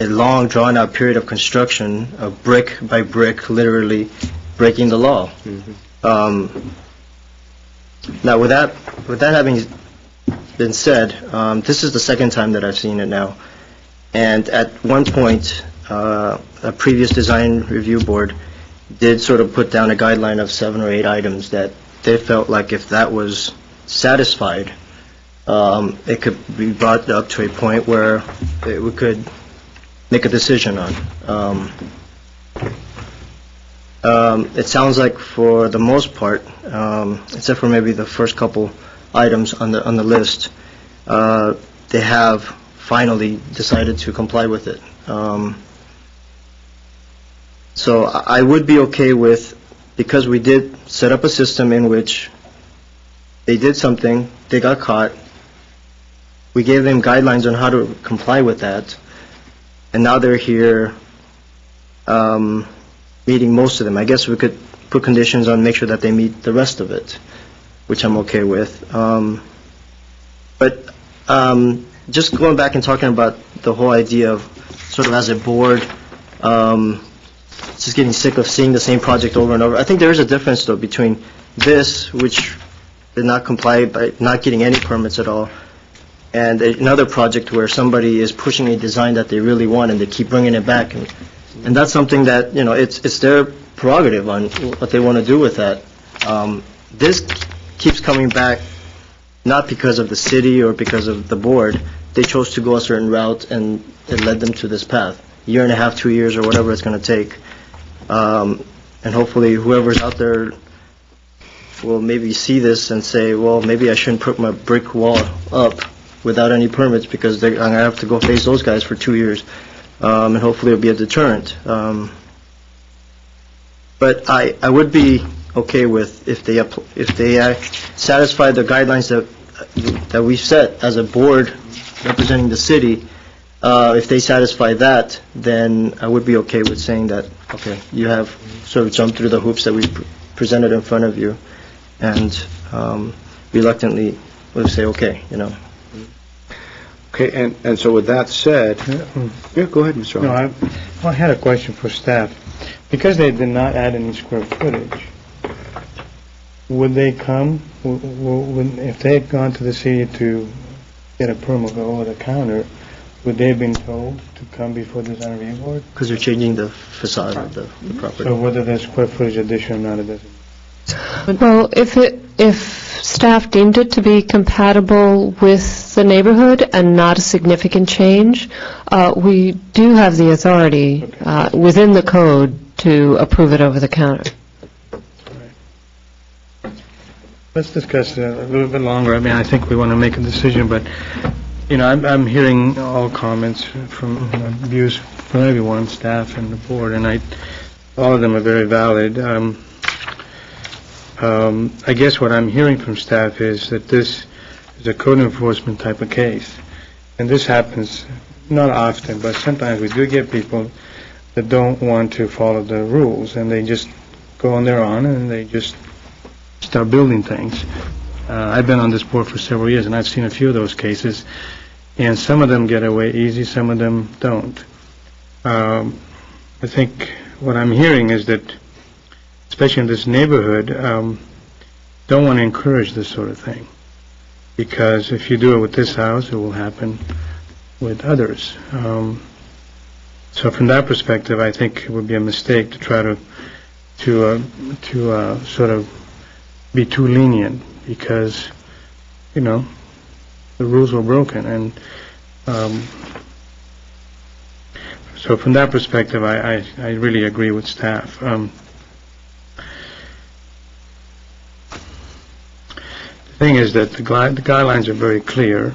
J: a long, drawn-out period of construction, of brick by brick, literally breaking the law. Now, with that having been said, this is the second time that I've seen it now, and at one point, a previous design review board did sort of put down a guideline of 7 or 8 items that they felt like if that was satisfied, it could be brought up to a point where we could make a decision on. It sounds like for the most part, except for maybe the first couple items on the list, they have finally decided to comply with it. So I would be okay with, because we did set up a system in which they did something, they got caught, we gave them guidelines on how to comply with that, and now they're here meeting most of them. I guess we could put conditions on, make sure that they meet the rest of it, which I'm okay with. But just going back and talking about the whole idea of sort of as a board, just getting sick of seeing the same project over and over. I think there is a difference, though, between this, which did not comply by not getting any permits at all, and another project where somebody is pushing a design that they really want and they keep bringing it back. And that's something that, it's their prerogative on what they want to do with that. This keeps coming back not because of the city or because of the board. They chose to go a certain route, and it led them to this path. 1.5, 2 years, or whatever it's going to take. And hopefully whoever's out there will maybe see this and say, well, maybe I shouldn't put my brick wall up without any permits because I'm going to have to go face those guys for 2 years. And hopefully it'll be a deterrent. But I would be okay with if they satisfy the guidelines that we set as a board representing the city. If they satisfy that, then I would be okay with saying that, okay, you have sort of jumped through the hoops that we presented in front of you, and reluctantly we'll say, okay,
B: Okay, and so with that said, yeah, go ahead, Mr.
F: No, I had a question for staff. Because they did not add any square footage, would they come, if they had gone to the city to get a permit over the counter, would they have been told to come before the design review board?
J: Because they're changing the facade of the property.
F: So whether there's square footage addition or not, it doesn't.
O: Well, if staff deemed it to be compatible with the neighborhood and not a significant change, we do have the authority within the code to approve it over the counter.
F: Let's discuss it a little bit longer. I mean, I think we want to make a decision, but, I'm hearing all comments from, views from everyone, staff and the board, and all of them are very valid. I guess what I'm hearing from staff is that this is a code enforcement type of case. And this happens not often, but sometimes we do get people that don't want to follow the rules, and they just go on their own, and they just start building things. I've been on this board for several years, and I've seen a few of those cases, and some of them get away easy, some of them don't. I think what I'm hearing is that, especially in this neighborhood, don't want to encourage this sort of thing, because if you do it with this house, it will happen with others. So from that perspective, I think it would be a mistake to try to sort of be too lenient, because, the rules were broken. And so from that perspective, I really agree with staff. The thing is that the guidelines are very clear.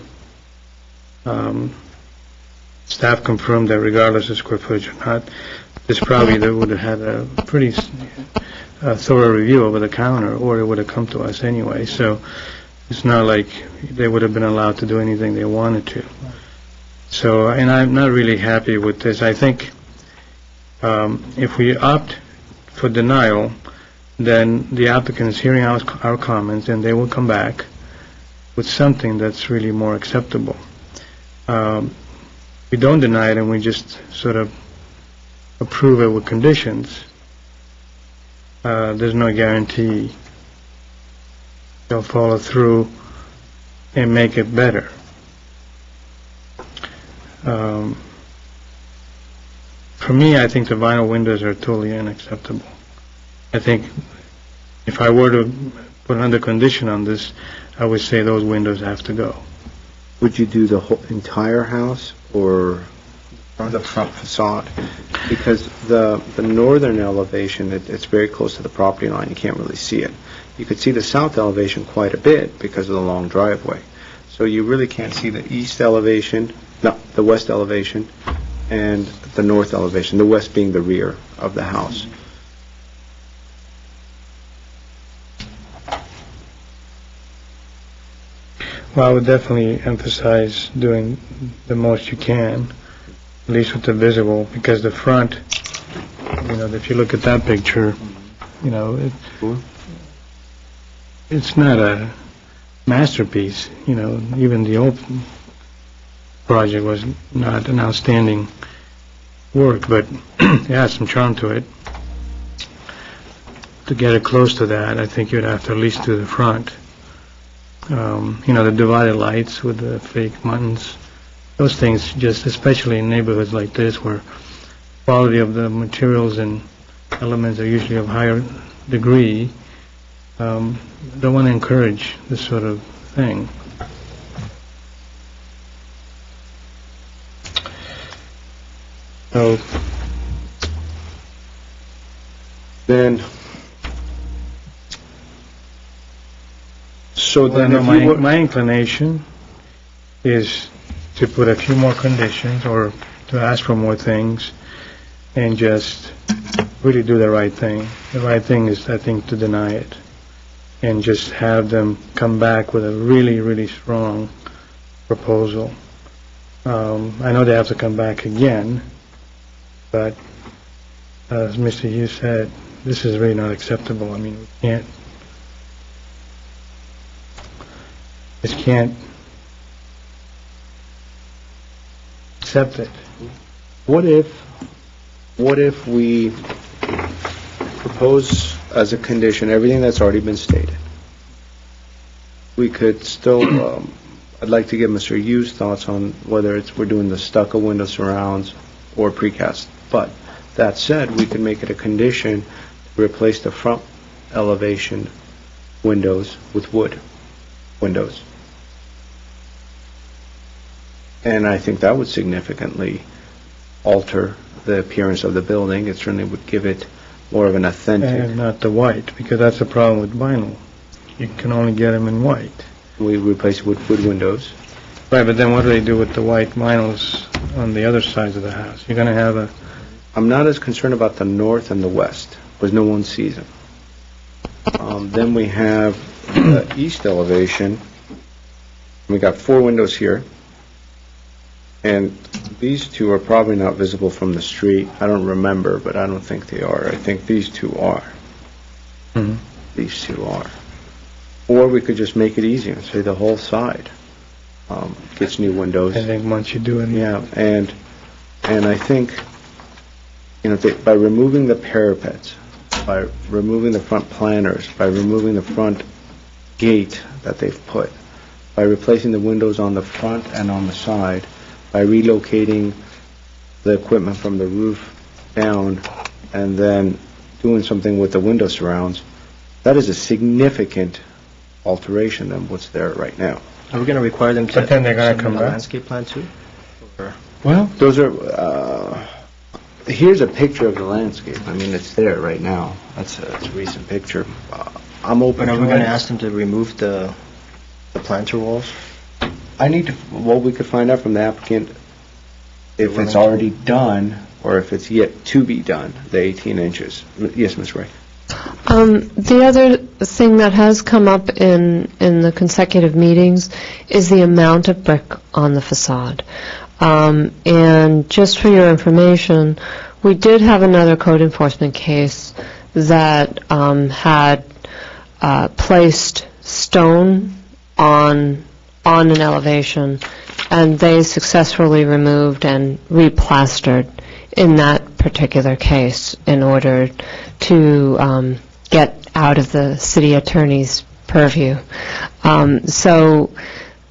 F: Staff confirmed that regardless of square footage or not, this probably would have had a pretty thorough review over the counter, or it would have come to us anyway. So it's not like they would have been allowed to do anything they wanted to. So, and I'm not really happy with this. I think if we opt for denial, then the applicant is hearing our comments, and they will come back with something that's really more acceptable. We don't deny it, and we just sort of approve it with conditions. There's no guarantee they'll follow through and make it better. For me, I think the vinyl windows are totally unacceptable. I think if I were to put another condition on this, I would say those windows have to go.
B: Would you do the whole entire house or the front facade? Because the northern elevation, it's very close to the property line. You can't really see it. You could see the south elevation quite a bit because of the long driveway. So you really can't see the east elevation, no, the west elevation, and the north elevation, the west being the rear of the house.
F: Well, I would definitely emphasize doing the most you can, at least with the visible, because the front, if you look at that picture, it's not a masterpiece. Even the old project was not an outstanding work, but it has some charm to it. To get it close to that, I think you'd have to at least do the front. The divided lights with the fake buttons, those things, just especially in neighborhoods like this where quality of the materials and elements are usually of higher degree, don't want to encourage this sort of thing. So then, my inclination is to put a few more conditions or to ask for more things and just really do the right thing. The right thing is, I think, to deny it and just have them come back with a really, really strong proposal. I know they have to come back again, but as Mr. Hughes said, this is really not acceptable. I mean, we can't accept it.
B: What if we propose as a condition everything that's already been stated? We could still, I'd like to get Mr. Hughes' thoughts on whether we're doing the stucco window surrounds or precast. But that said, we can make it a condition to replace the front elevation windows with wood windows. And I think that would significantly alter the appearance of the building. It certainly would give it more of an authentic...
F: And not the white, because that's the problem with vinyl. You can only get them in white.
B: We replace it with wood windows.
F: Right, but then what do they do with the white vinyls on the other sides of the house? You're going to have a...
B: I'm not as concerned about the north and the west, because no one sees them. Then we have the east elevation. We got 4 windows here, and these 2 are probably not visible from the street. I don't remember, but I don't think they are. I think these 2 are. These 2 are. Or we could just make it easier and say the whole side gets new windows.
F: I think once you do it...
B: Yeah, and I think, by removing the parapets, by removing the front planters, by removing the front gate that they've put, by replacing the windows on the front and on the side, by relocating the equipment from the roof down, and then doing something with the window surrounds, that is a significant alteration than what's there right now.
J: Are we going to require them to
F: But then they're going to come
J: submit a
F: back.
J: landscape plan too? Or-
B: Well, those are, here's a picture of the landscape. I mean, it's there right now. That's a recent picture. I'm open
J: But
B: to
J: are we going to
B: it.
J: ask them to remove the planter walls?
B: We could find out from the applicant if
J: willing
B: it's
J: to?
B: already done or if it's yet to be done, the 18 inches. Yes, Ms. Ray?
O: The other thing that has come up in the consecutive meetings is the amount of brick on the facade. And just for your information, we did have another code enforcement case that had placed stone on an elevation, and they successfully removed and replastered in that particular case in order to get out of the city attorney's purview. So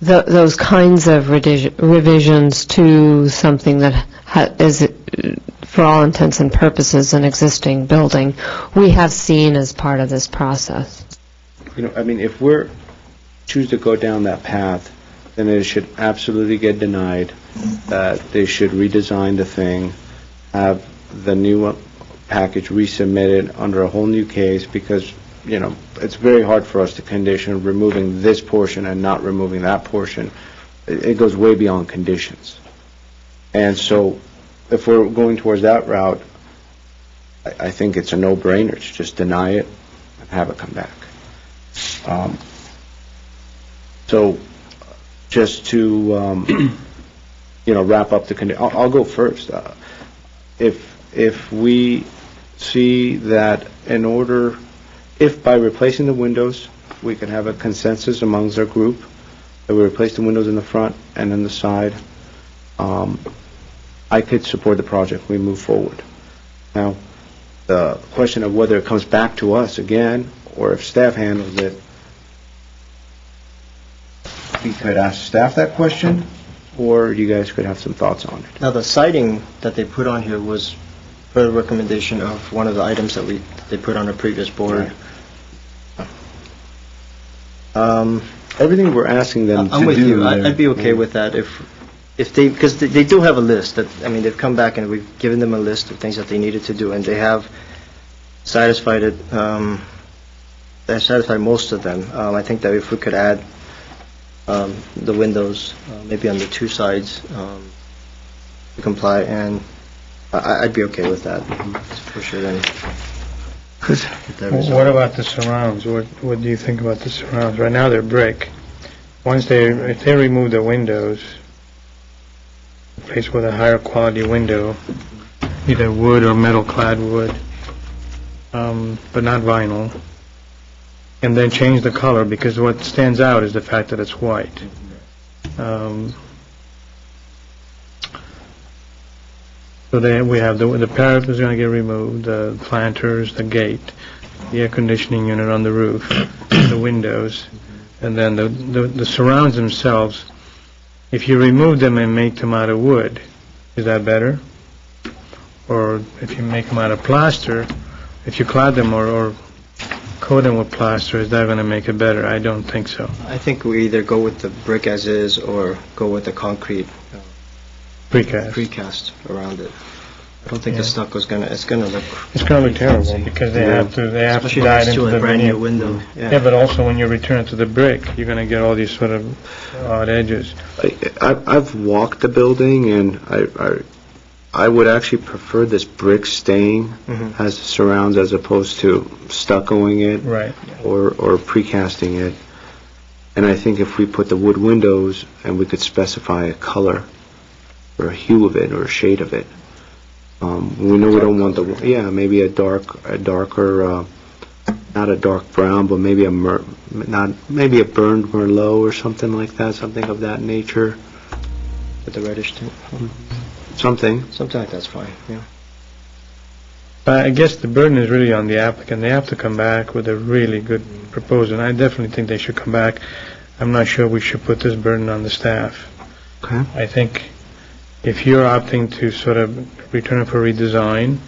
O: those kinds of revisions to something that is, for all intents and purposes, an existing building, we have seen as part of this process.
B: If we're choose to go down that path, then it should absolutely get denied, that they should redesign the thing, have the new package resubmitted under a whole new case, because, it's very hard for us to condition removing this portion and not removing that portion. It goes way beyond conditions. And so, if we're going towards that route, I think it's a no-brainer to just deny it and have it come back. So, just to, wrap up the I'll go first. If we see that if by replacing the windows, we can have a consensus amongst our group, that we replace the windows in the front and in the side, I could support the project. We move forward. Now, the question of whether it comes back to us again, or if staff handles it, we could ask staff that question, or you guys could have some thoughts on it.
J: Now, the siding that they put on here was per the recommendation of one of the items that they put on a previous board.
B: Everything we're asking them to do...
J: I'm with you. I'd be okay with that if they, because they do have a list that, they've come back and we've given them a list of things that they needed to do, and they have satisfied it, they satisfied most of them. I think that if we could add the windows, maybe on the 2 sides, to comply, and I'd be okay with that, for sure, then.
F: What about the surrounds? What do you think about the surrounds? Right now, they're brick. If they remove the windows, replace with a higher quality window, either wood or metal-clad wood, but not vinyl, and then change the color, because what stands out is the fact that it's white. So then we have the parapet is going to get removed, the planters, the gate, the air conditioning unit on the roof, the windows, and then the surrounds themselves. If you remove them and make them out of wood, is that better? Or if you make them out of plaster, if you clad them or coat them with plaster, is that going to make it better? I don't think so.
J: I think we either go with the brick as is or go with the concrete
F: Precast.
J: precast around it. I don't think the stucco's it's gonna look...
F: It's going to look terrible because they have to
J: Especially
F: slide
J: next to
F: into
J: a
F: the
J: brand new
F: veneer.
J: window.
F: Yeah, but also when you return to the brick, you're going to get all these sort of odd edges.
B: I've walked the building, and I would actually prefer this brick staying as surrounds as opposed to stuccoing it
F: Right.
B: or precasting it. And I think if we put the wood windows and we could specify a color or a hue of it or a shade of it, we know we don't want maybe a darker, not a dark brown, but maybe maybe a burned Merlot or something like that, something of that nature.
J: With the reddish tint.
B: Something
J: like that's fine, yeah.
F: I guess the burden is really on the applicant. They have to come back with a really good proposal, and I definitely think they should come back. I'm not sure we should put this burden on the staff.
B: Okay.
F: I think if you're opting to sort of return it for redesign,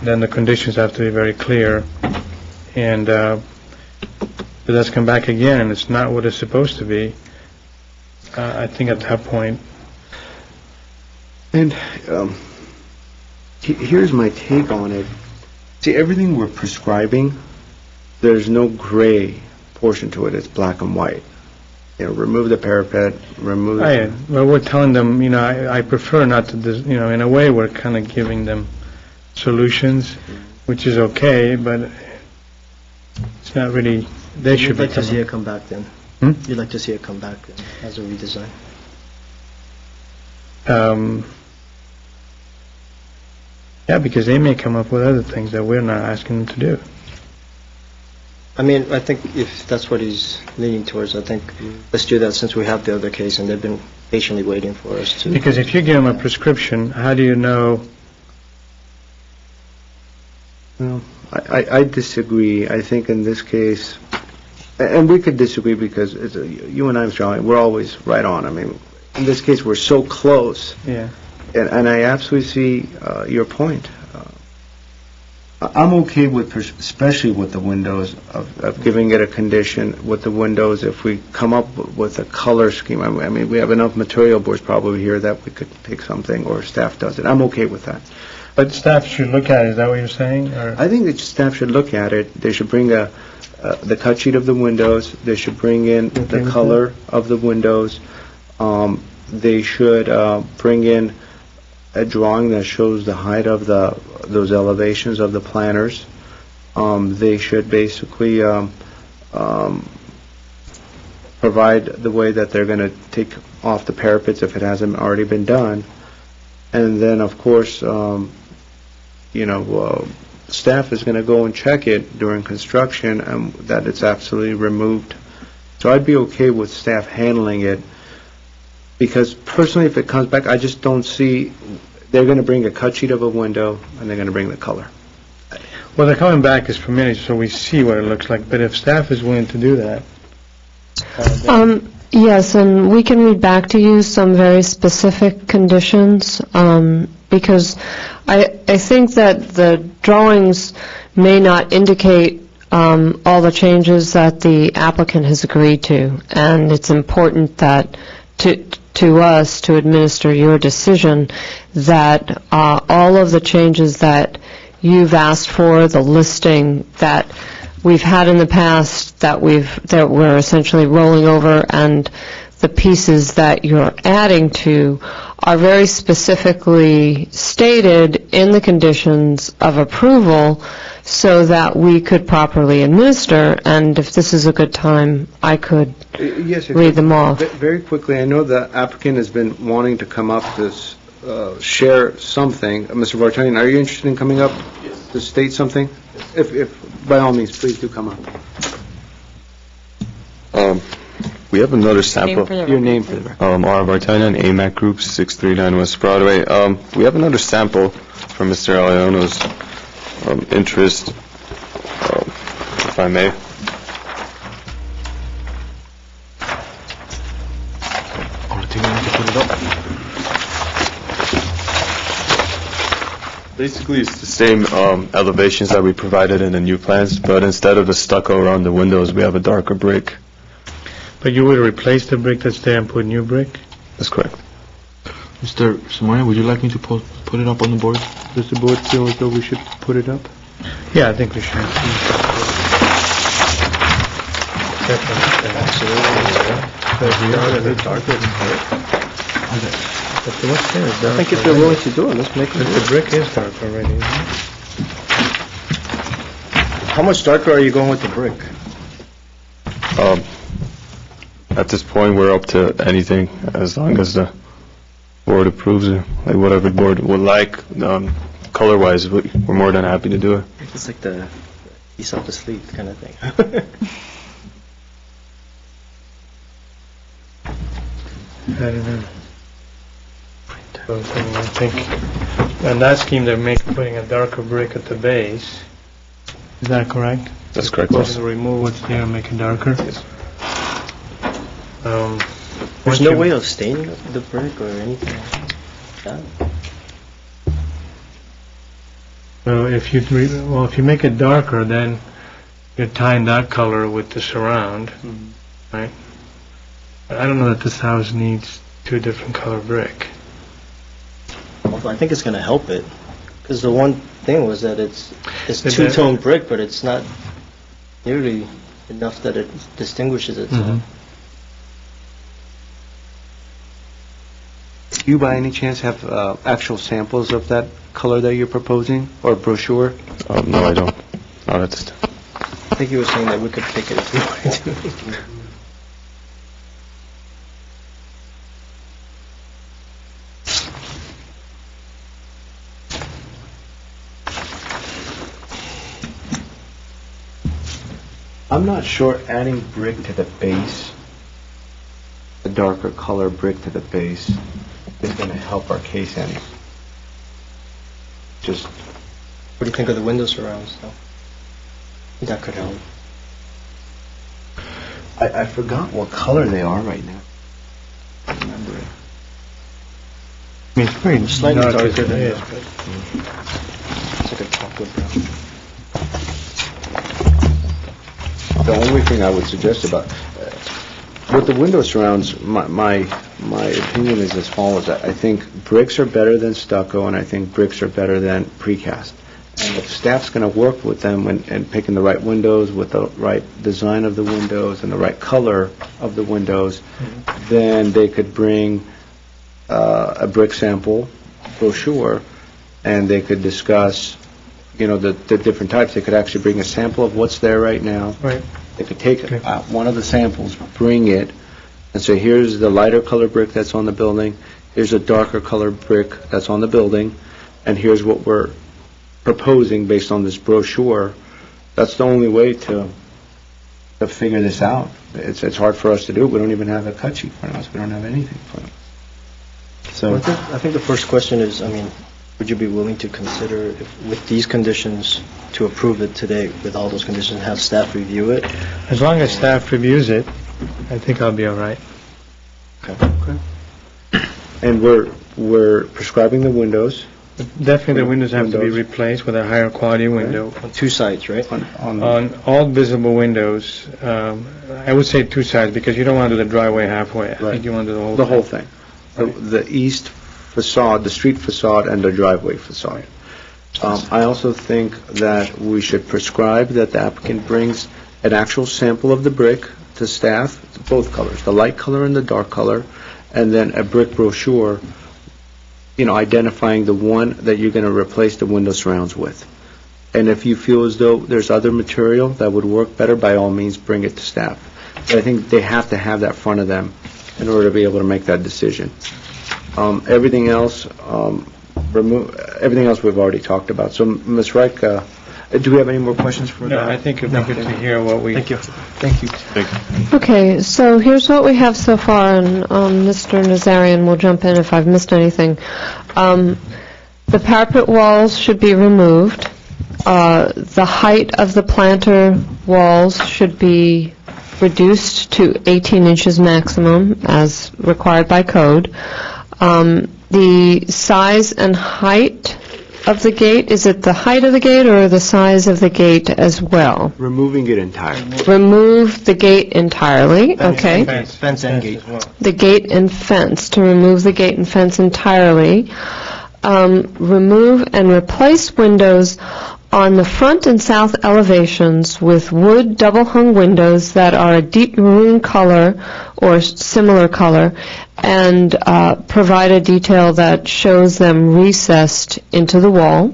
F: then the conditions have to be very clear. And if it does come back again and it's not what it's supposed to be, I think at that point...
B: And here's my take on it. See, everything we're prescribing, there's no gray portion to it. It's black and white. Remove the parapet, remove...
F: Well, we're telling them, I prefer not to, in a way, we're kind of giving them solutions, which is okay, but it's not really, they should be...
J: You'd like to see it come back then? You'd like to see it come back then, as a redesign?
F: Yeah, because they may come up with other things that we're not asking them to do.
J: I mean, I think if that's what he's leaning towards, I think let's do that since we have the other case and they've been patiently waiting for us to...
F: Because if you give them a prescription, how do you know?
B: Well, I disagree. I think in this case, and we could disagree because you and I, Mr. Allen, we're always right on. I mean, in this case, we're so close.
F: Yeah.
B: And I absolutely see your point. I'm okay with, especially with the windows, of giving it a condition with the windows. If we come up with a color scheme, I mean, we have enough material boards probably here that we could pick something, or staff does it. I'm okay with that.
F: But staff should look at it, is that what you're saying? Or?
B: I think that staff should look at it. They should bring the cut sheet of the windows. They should bring in the color of the windows. They should bring in a drawing that shows the height of those elevations of the planters. They should basically provide the way that they're going to take off the parapets if it hasn't already been done. And then, of course, staff is going to go and check it during construction and that it's absolutely removed. So I'd be okay with staff handling it. Because personally, if it comes back, I just don't see, they're going to bring a cut sheet of a window and they're going to bring the color.
F: Well, they're coming back as permitted, so we see what it looks like. But if staff is willing to do that...
O: Yes, and we can read back to you some very specific conditions, because I think that the drawings may not indicate all the changes that the applicant has agreed to, and it's important that to us to administer your decision that all of the changes that you've asked for, the listing that we've had in the past that we're essentially rolling over, and the pieces that you're adding to are very specifically stated in the conditions of approval so that we could properly administer. And if this is a good time, I could read them off.
B: Very quickly, I know the applicant has been wanting to come up to share something. Mr. Vartanian, are you interested in coming up to state something? If by all means, please do come up.
U: We have another sample.
B: Your name for the record.
U: R. Vartanian, AMAC Group, 639 West Broadway. We have another sample from Mr. Aliano's interest, if I may. Basically, it's the same elevations that we provided in the new plans, but instead of the stucco around the windows, we have a darker brick.
F: But you would replace the brick that's there and put new brick?
U: That's correct.
T: Mr. Simonia, would you like me to put it up on the board?
B: Does the board feel as though we should put it up?
F: Yeah, I think we should. What's there is dark.
J: I think if they're willing to do it, let's make it.
F: The brick is dark already, isn't it?
J: How much darker are you going with the brick?
U: At this point, we're up to anything, as long as the board approves it, like whatever the board would like. Color-wise, we're more than happy to do it.
J: It's like the piece off the sleeve kind of thing.
F: I don't know. So I think, on that scheme, they're putting a darker brick at the base. Is that correct?
U: That's correct,
F: We're
U: yes.
F: going to remove what's there and make it darker?
J: There's no way of staining the brick or anything like that?
F: Well, if you make it darker, then you're tying that color with the surround, right? But I don't know that this house needs two different color brick.
J: Well, I think it's going to help it, because the one thing was that it's two-tone brick, but it's not nearly enough that it distinguishes itself.
B: Do you by any chance have actual samples of that color that you're proposing, or a brochure?
U: No, I don't. Not at this time.
J: I think he was saying that we could pick it if we wanted to.
B: I'm not sure adding brick to the base, a darker color brick to the base, is going to help our case any. Just,
J: What do you think of the window surrounds, though? That could help.
B: I forgot what color they are right now. I don't remember it.
F: I mean, it's pretty
J: Slightly
F: dark
J: darker
F: as it
J: than
F: is,
J: that.
F: but
J: It's like a chocolate brown.
B: The only thing I would suggest about, with the window surrounds, my opinion is as follows. I think bricks are better than stucco, and I think bricks are better than precast. And if staff's going to work with them and picking the right windows with the right design of the windows and the right color of the windows, then they could bring a brick sample brochure, and they could discuss, the different types. They could actually bring a sample of what's there right now.
F: Right.
B: They could take one of the samples, bring it, and say, here's the lighter color brick that's on the building, here's a darker color brick that's on the building, and here's what we're proposing based on this brochure. That's the only way to figure this out. It's hard for us to do it. We don't even have a cut sheet for us. We don't have anything for them. So
J: I think the first question is, would you be willing to consider, with these conditions, to approve it today with all those conditions, have staff review it?
F: as long as staff reviews it, I think I'll be all right.
B: Okay. And we're prescribing the windows.
F: Definitely the windows have to be replaced with a higher quality window.
J: On two sides, right?
F: On all visible windows, I would say two sides, because you don't want to do the driveway halfway. I think you want to do
B: The whole thing. The east facade, the street facade, and the driveway facade. I also think that we should prescribe that the applicant brings an actual sample of the brick to staff, both colors, the light color and the dark color, and then a brick brochure, identifying the one that you're going to replace the window surrounds with. And if you feel as though there's other material that would work better, by all means, bring it to staff. But I think they have to have that in front of them in order to be able to make that decision. Everything else we've already talked about. So, Ms. Reich, do we have any more questions for
F: No,
B: that?
F: I think it'd be good to hear what we...
J: Thank you.
B: Thank you.
O: Okay, so here's what we have so far, and Mr. Nazarian will jump in if I've missed anything. The parapet walls should be removed. The height of the planter walls should be reduced to 18 inches maximum, as required by code. The size and height of the gate? Is it the height of the gate or the size of the gate as well?
B: Removing it entirely.
O: Remove the gate entirely, okay.
J: Fence and gate.
O: The gate and fence, to remove the gate and fence entirely. Remove and replace windows on the front and south elevations with wood double-hung windows that are a deep maroon color or similar color, and provide a detail that shows them recessed into the wall.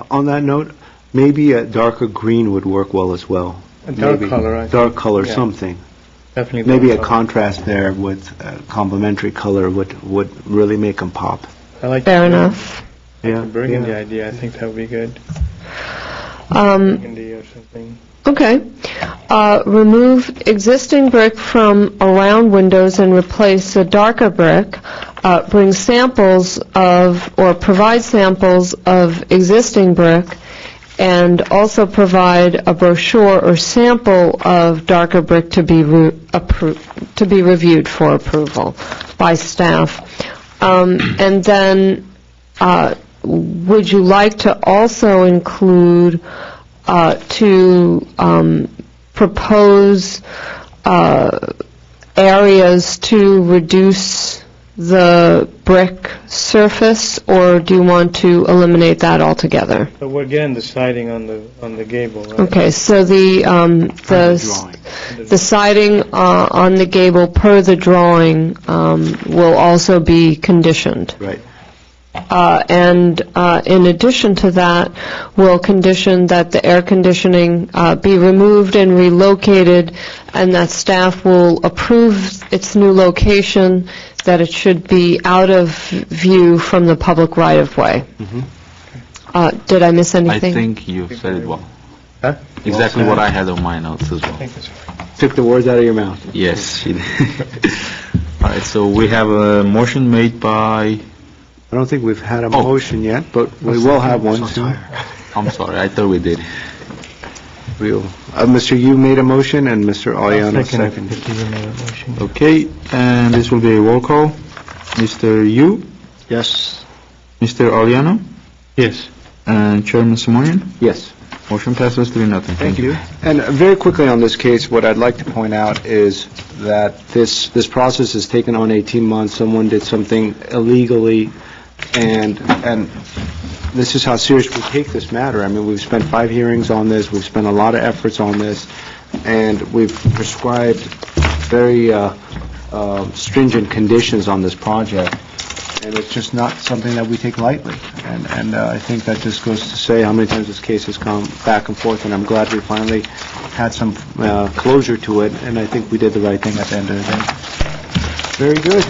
B: On that note, maybe a darker green would work well as well.
F: A dark
B: Maybe
F: color, I think.
B: Dark color,
F: Yeah.
B: something.
F: Definitely.
B: Maybe a
F: dark color.
B: contrast there with complementary color would really make them pop.
F: I like
O: Fair enough.
B: Yeah.
F: burgundy idea. I think that would be good.
O: Um,
F: Burgundy or something.
O: Okay. Remove existing brick from around windows and replace the darker brick. Bring samples of, or provide samples of existing brick, and also provide a brochure or sample of darker brick to be reviewed for approval by staff. And then, would you like to also include to propose areas to reduce the brick surface, or do you want to eliminate that altogether?
F: But we're getting the siding on the gable, right?
O: Okay, so the siding on the gable per the drawing will also be conditioned.
B: Right.
O: And in addition to that, we'll condition that the air conditioning be removed and relocated, and that staff will approve its new location, that it should be out of view from the public right-of-way. Did I miss
T: I
O: anything?
T: think you said it well.
F: Huh?
T: Exactly what I had on my notes as well.
B: Took the words out of your mouth.
T: Yes, she did. All right, so we have a motion made by...
B: I don't think we've had a motion yet, but we will have one soon.
T: I'm sorry, I thought we did.
B: Mr. Yu made a motion and Mr. Aliano seconded.
T: Okay, and this will be a roll call. Mr. Yu?
J: Yes.
T: Mr. Aliano?
F: Yes.
T: And Chairman Simonian?
B: Yes.
T: Motion passes 3-0. Thank you.
B: And very quickly on this case, what I'd like to point out is that this process has taken on 18 months. Someone did something illegally, and this is how serious we take this matter. I mean, we've spent 5 hearings on this, we've spent a lot of efforts on this, and we've prescribed very stringent conditions on this project, and it's just not something that we take lightly. And I think that just goes to say how many times this case has come back and forth, and I'm glad we finally had some closure to it, and I think we did the right thing at the end of the day. Very good.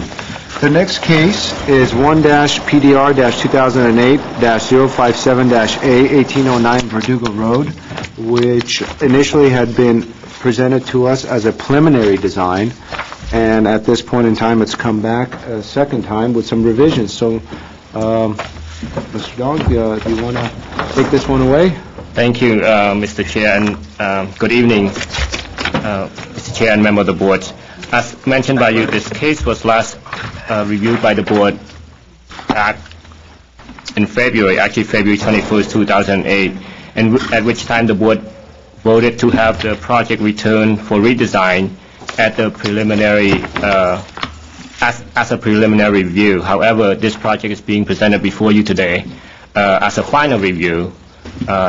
B: The next case is 1-PDR-2008-057-A, 1809 Verdugo Road, which initially had been presented to us as a preliminary design, and at this point in time, it's come back a second time with some revisions. So, Mr. Dong, do you want to take this one away?
G: Thank you, Mr. Chair, and good evening, Mr. Chair and member of the board. As mentioned by you, this case was last reviewed by the board back in February, actually February 21st, 2008, and at which time the board voted to have the project returned for redesign at the preliminary, as a preliminary review. However, this project is being presented before you today as a final review.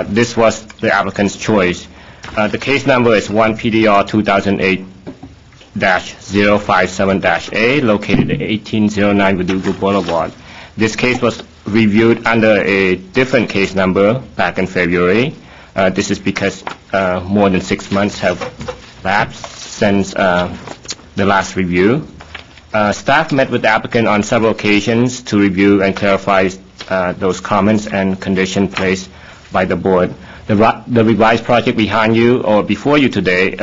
G: This was the applicant's choice. The case number is 1-PDR 2008-057-A, located at 1809 Verdugo Boulevard. This case was reviewed under a different case number back in February. This is because more than 6 months have lapsed since the last review. Staff met with the applicant on several occasions to review and clarify those comments and conditions placed by the board. The revised project behind you or before you today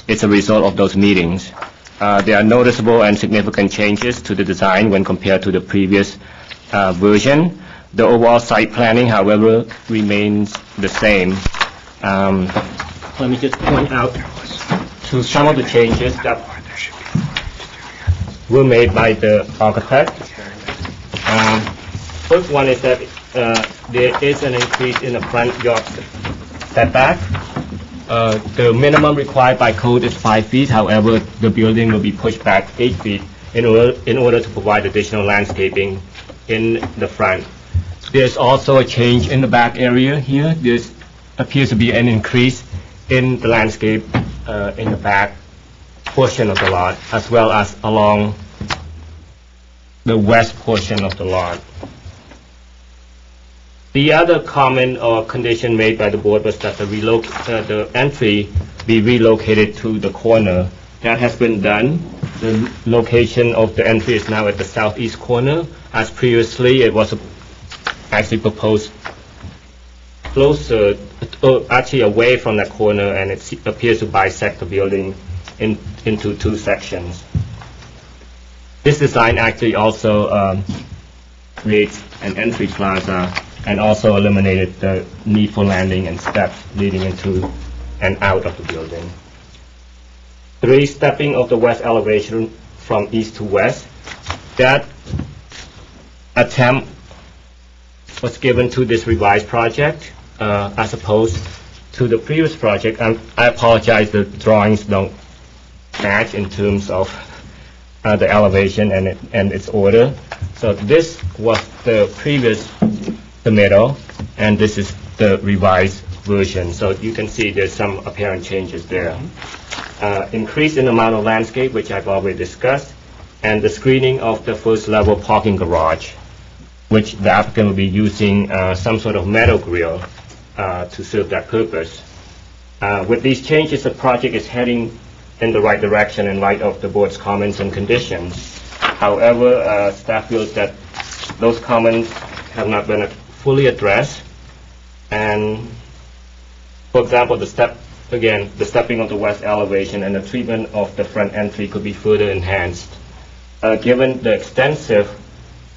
G: is a result of those meetings. There are noticeable and significant changes to the design when compared to the previous version. The overall site planning, however, remains the same. Let me just point out to some of the changes that were made by the architect. First one is that there is an increase in the front yard setback. The minimum required by code is 5 feet. However, the building will be pushed back 8 feet in order to provide additional landscaping in the front. There's also a change in the back area here. There appears to be an increase in the landscape in the back portion of the lot, as well as along the west portion of the lot. The other comment or condition made by the board was that the entry be relocated to the corner. That has been done. The location of the entry is now at the southeast corner, as previously it was actually proposed closer, actually away from that corner, and it appears to bisect the building into two sections. This design actually also creates an entry plaza and also eliminated the need for landing and steps leading into and out of the building. 3-stepping of the west elevation from east to west. That attempt was given to this revised project as opposed to the previous project. I apologize, the drawings don't match in terms of the elevation and its order. So this was the previous submittal, and this is the revised version. So you can see there's some apparent changes there. Increase in amount of landscape, which I've already discussed, and the screening of the first level parking garage, which the applicant will be using some sort of metal grill to serve that purpose. With these changes, the project is heading in the right direction in light of the board's comments and conditions. However, staff feels that those comments have not been fully addressed, and for example, the stepping of the west elevation and the treatment of the front entry could be further enhanced. Given the extensive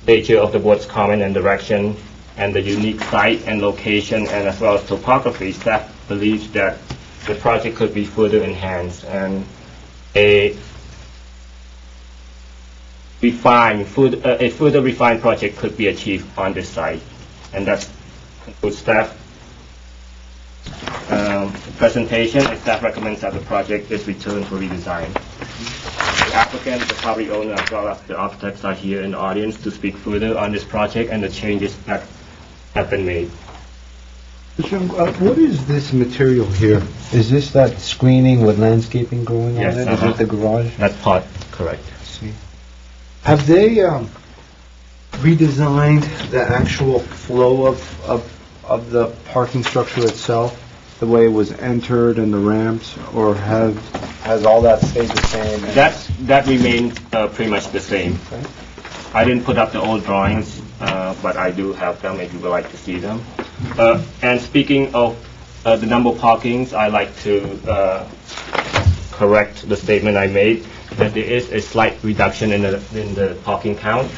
G: nature of the board's comment and direction and the unique site and location and as well as topography, staff believes that the project could be further enhanced and a further refined project could be achieved on this site. And that concludes staff presentation. And staff recommends that the project is returned for redesign. The applicant, the property owner, as well as the architects are here in the audience to speak further on this project and the changes that have been made.
B: What is this material here? Is this that screening with landscaping growing on it? Is it the garage?
G: That's part, correct.
B: See. Have they redesigned the actual flow of the parking structure itself, the way it was entered and the ramps, or has all that stayed the same?
G: That remains pretty much the same. Okay. I didn't put up the old drawings, but I do have them if you would like to see them. And speaking of the number of parkings, I like to correct the statement I made that there is a slight reduction in the parking count.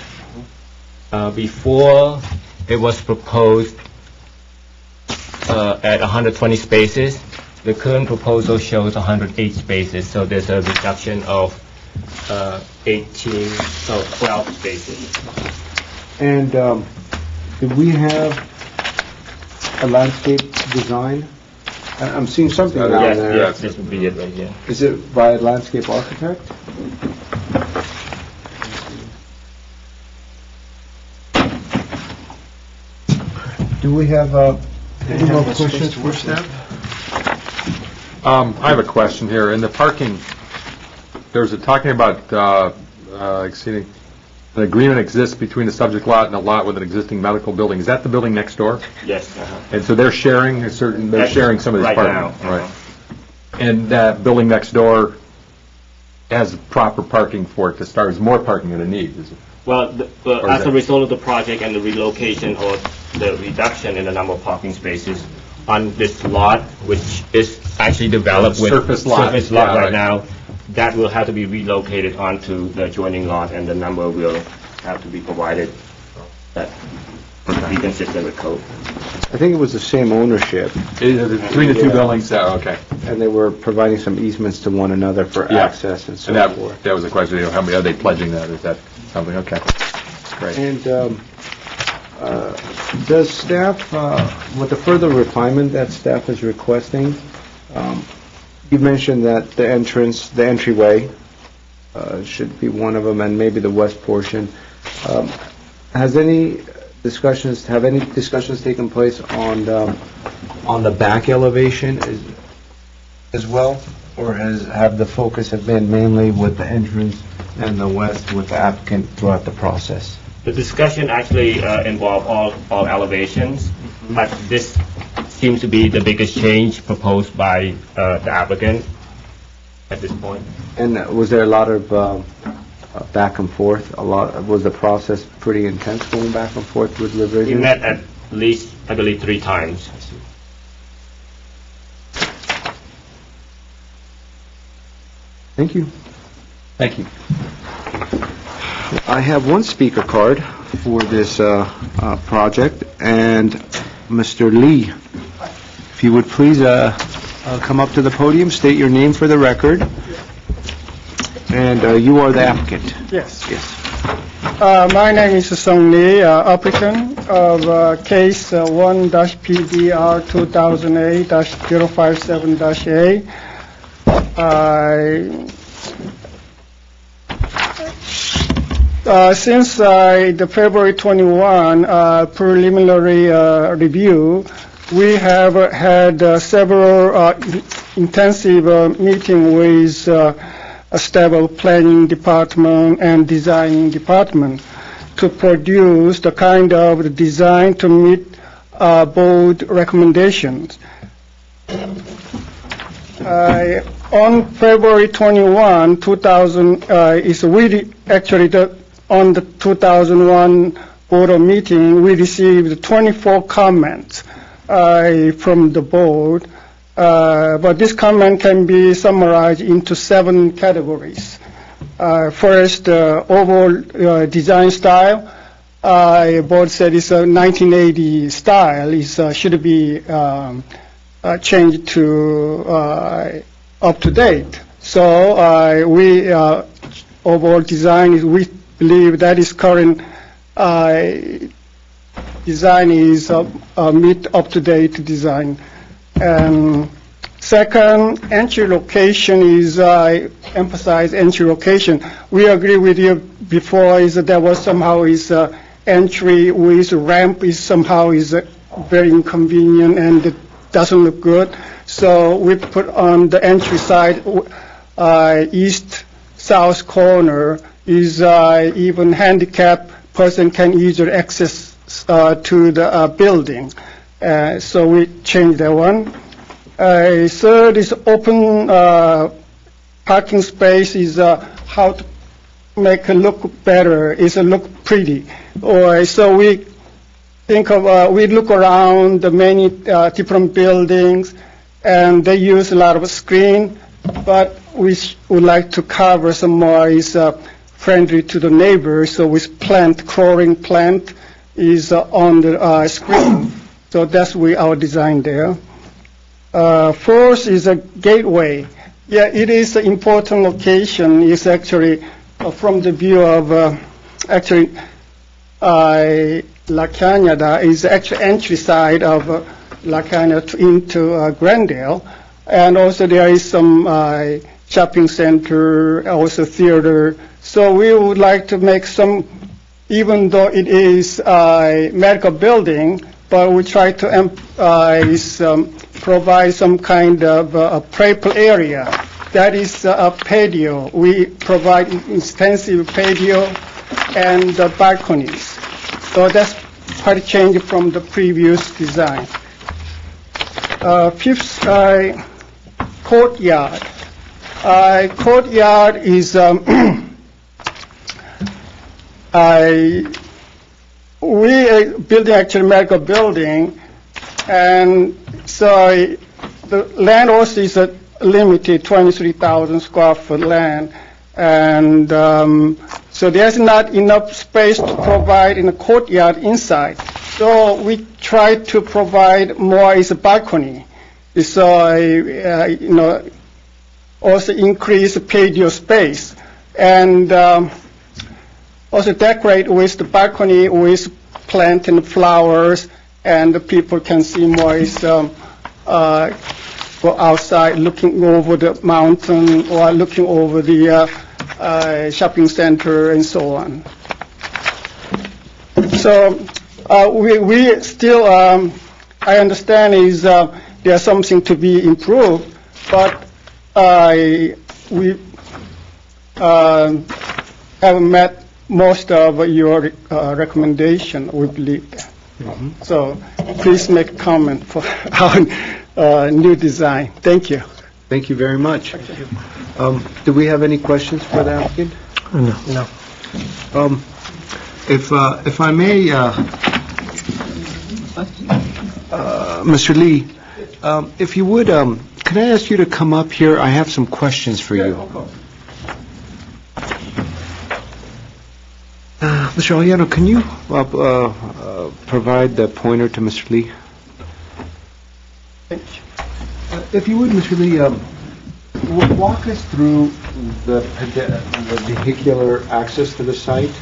G: Before it was proposed at 120 spaces, the current proposal shows 108 spaces, so there's a reduction of 12 spaces.
B: And did we have a landscape design? I'm seeing something down there.
G: Yes, this would be it right here.
B: Is it by a landscape architect? Do we have any more questions for staff?
C: I have a question here. In the parking, there's a talking about exceeding. An agreement exists between the subject lot and a lot with an existing medical building. Is that the building next door?
G: Yes.
C: And so they're sharing they're sharing some of these parking.
G: Right now.
C: Right. And that building next door has proper parking for it to start. Is more parking than it needs, is it?
G: Well, as a result of the project and the relocation or the reduction in the number of parking spaces on this lot, which is actually developed with surface lot right now, that will have to be relocated onto the adjoining lot, and the number will have to be provided that will be consistent with code.
B: I think it was the same ownership.
C: Between the two buildings, okay.
B: And they were providing some easements to one another for access and so forth.
C: That was the question, how many are they pledging that? Is that something? Okay. Great.
B: And Does staff, with the further refinement that staff is requesting, you mentioned that the entryway should be one of them, and maybe the west portion. Have any discussions taken place on the back elevation as well? Or have the focus been mainly with the entrance and the west with the applicant throughout the process?
G: The discussion actually involved all elevations, but this seems to be the biggest change proposed by the applicant at this point.
B: And was there a lot of back and forth? Was the process pretty intense going back and forth with revisions?
G: We met at least, I believe, 3 times.
B: Thank you.
N: Thank you.
B: I have one speaker card for this project, and Mr. Lee, if you would please come up to the podium, state your name for the record, and you are the applicant.
I: Yes.
B: Yes.
I: My name is Song Lee, applicant of case 1-PDR 2008-057-A. Since the February 21 preliminary review, we have had several intensive meetings with a stable planning department and design department to produce the kind of design to meet board recommendations. On February 21, 2000, is really actually on the 2001 board meeting, we received 24 comments from the board, but this comment can be summarized into 7 categories. First, overall design style. Board said it's a 1980 style. Should be changed to up to date. So we overall design is, we believe that is current design is meet up to date design. And second, entry location is emphasize entry location. We agree with you before is that there was somehow is entry with ramp is somehow is very inconvenient and it doesn't look good. So we put on the entry side, east-south corner is even handicapped person can easily access to the building. So we changed that one. Third is open parking space is how to make it look better, is look pretty. So we think of, we look around the many different buildings, and they use a lot of screen, but we would like to cover some more is friendly to the neighbors. So with plant, crawling plant is on the screen. So that's our design there. Fourth is a gateway. Yeah, it is an important location. It's actually from the view of actually La Cañada is actually entry side of La Cañada into Glendale, and also there is some shopping center, also theater. So we would like to make some, even though it is a medical building, but we try to provide some kind of a playful area. That is a patio. We provide extensive patio and balconies. So that's quite a change from the previous design. Fifth, courtyard. Courtyard is we are building actually medical building, and so the land also is a limited 23,000 square foot land, and so there's not enough space to provide in a courtyard inside. So we try to provide more is a balcony. So also increase patio space, and also decorate with the balcony with planting flowers, and the people can see more is go outside looking over the mountain or looking over the shopping center and so on. So we still, I understand is there's something to be improved, but we have met most of your recommendation, we believe. So please make a comment for our new design. Thank you.
B: Thank you very much. Do we have any questions for the applicant?
M: No.
B: If I may, Mr. Lee, if you would, can I ask you to come up here? I have some questions for you. Mr. Oliano, can you provide the pointer to Mr. Lee? If you would, Mr. Lee, walk us through the vehicular access to the site.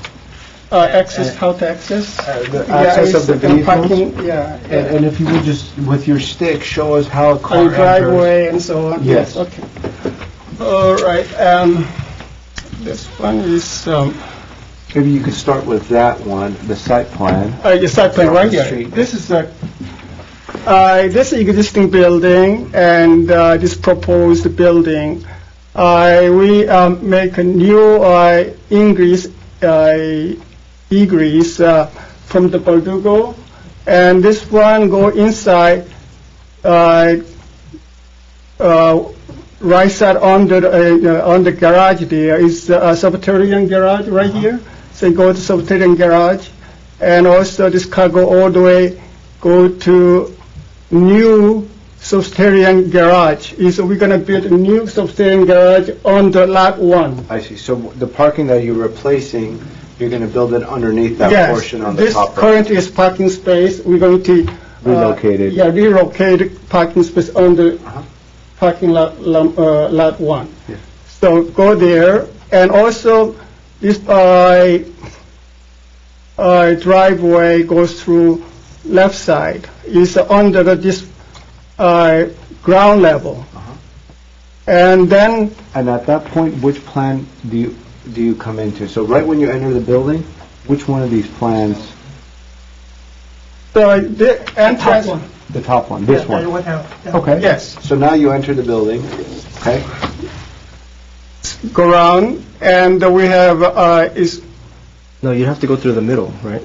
I: Access, how to access?
B: The access of the vehicles.
I: Parking, yeah.
B: And if you would just, with your stick, show us how a car enters.
I: Driveway and so on.
B: Yes.
I: Okay. All right. This one is.
B: Maybe you could start with that one, the site plan.
I: The site plan right here.
B: Street.
I: This is this existing building and this proposed building. We make a new egress from the Verdugo, and this one go inside right side on the garage. There is a subterranean garage right here. So you go to subterranean garage, and also this car go all the way go to new subterranean garage. We're going to build a new subterranean garage on the lot 1.
B: I see. So the parking that you're replacing, you're going to build it underneath that portion on the top.
I: This currently is parking space. We're going to
B: relocate it.
I: Relocate parking space on the parking lot 1.
B: Yeah.
I: So go there, and also this driveway goes through left side. It's under this ground level. And then.
B: And at that point, which plan do you come into? So right when you enter the building, which one of these plans?
I: The entrance.
B: The top one, this one. Okay.
I: Yes.
B: So now you enter the building. Okay.
I: Go around, and we have
J: No, you have to go through the middle, right?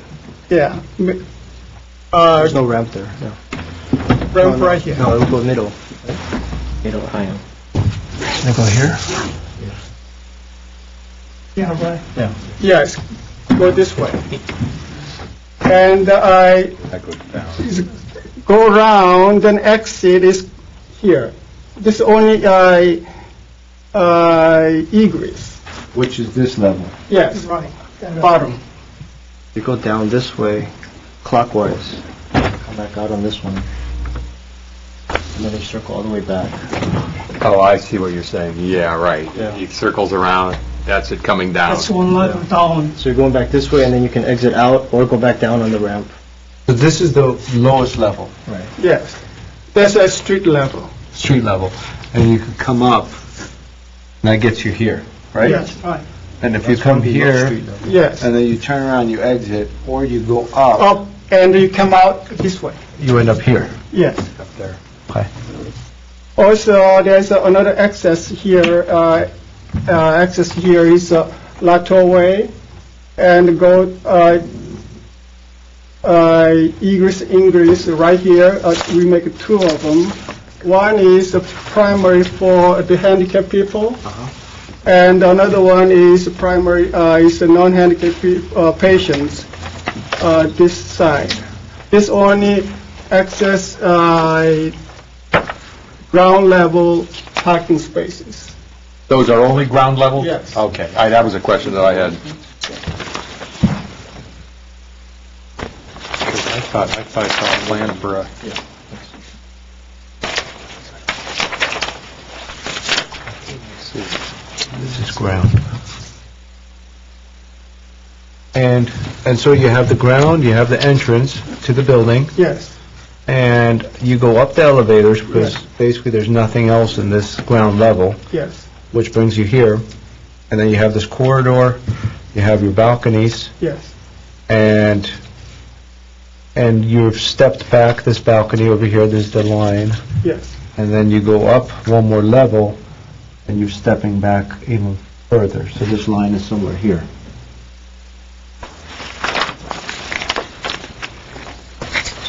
I: Yeah.
J: There's no ramp there. No.
I: Ramp right here.
J: No, it'll go middle. Middle,
M: Can I go here?
I: Yeah, right.
M: Yeah.
I: Yes. Go this way. And go around, then exit is here. This is only egress.
B: Which is this level?
I: Yes. Right. Bottom.
J: You go down this way, clockwise. Come back out on this one. Another circle all the way back.
C: Oh, I see what you're saying. Yeah, right.
J: Yeah.
C: It circles around. That's it coming down.
I: That's one level down.
J: So you're going back this way, and then you can exit out or go back down on the ramp.
B: So this is the lowest level?
J: Right.
I: Yes. That's a street level.
B: Street level. And you can come up, and that gets you here, right?
I: Yes, right.
B: And if you come here,
I: Yes.
B: and then you turn around, you exit, or you go up.
I: Up, and you come out this way.
B: You end up here.
I: Yes.
B: Up there. Okay.
I: Also, there's another access here. Access here is Lateral Way, and go egress, ingress right here. We make two of them. One is primary for the handicapped people, and another one is primary is the non-handicapped patients. This side. This only access ground level parking spaces.
C: Those are only ground level?
I: Yes.
C: Okay, that was a question that I had. I thought I saw land for a...
B: This is ground. And so you have the ground, you have the entrance to the building,
I: Yes,
B: and you go up the elevators, because basically there's nothing else in this ground level,
I: yes,
B: which brings you here. And then you have this corridor, you have your balconies,
I: yes,
B: and you've stepped back this balcony over here, there's the line,
I: yes.
B: and then you go up one more level, and you're stepping back even further. So this line is somewhere here.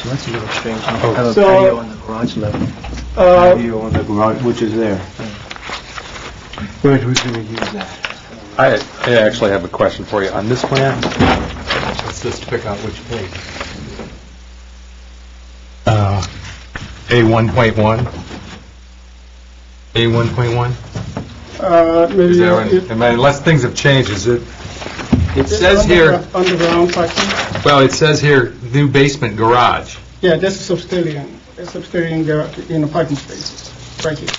J: So that's a little strange. You have a
I: So-
J: patio on the garage level.
B: Patio on the garage, which is there. Right, who's going to use that?
C: I actually have a question for you. On this plan, let's just pick out which page. A1.1? A1.1?
I: Maybe
C: Is that right? Unless things have changed, is it? It says here,
I: Underground parking?
C: well, it says here, new basement garage.
I: Yeah, that's subterranean, parking spaces, right here.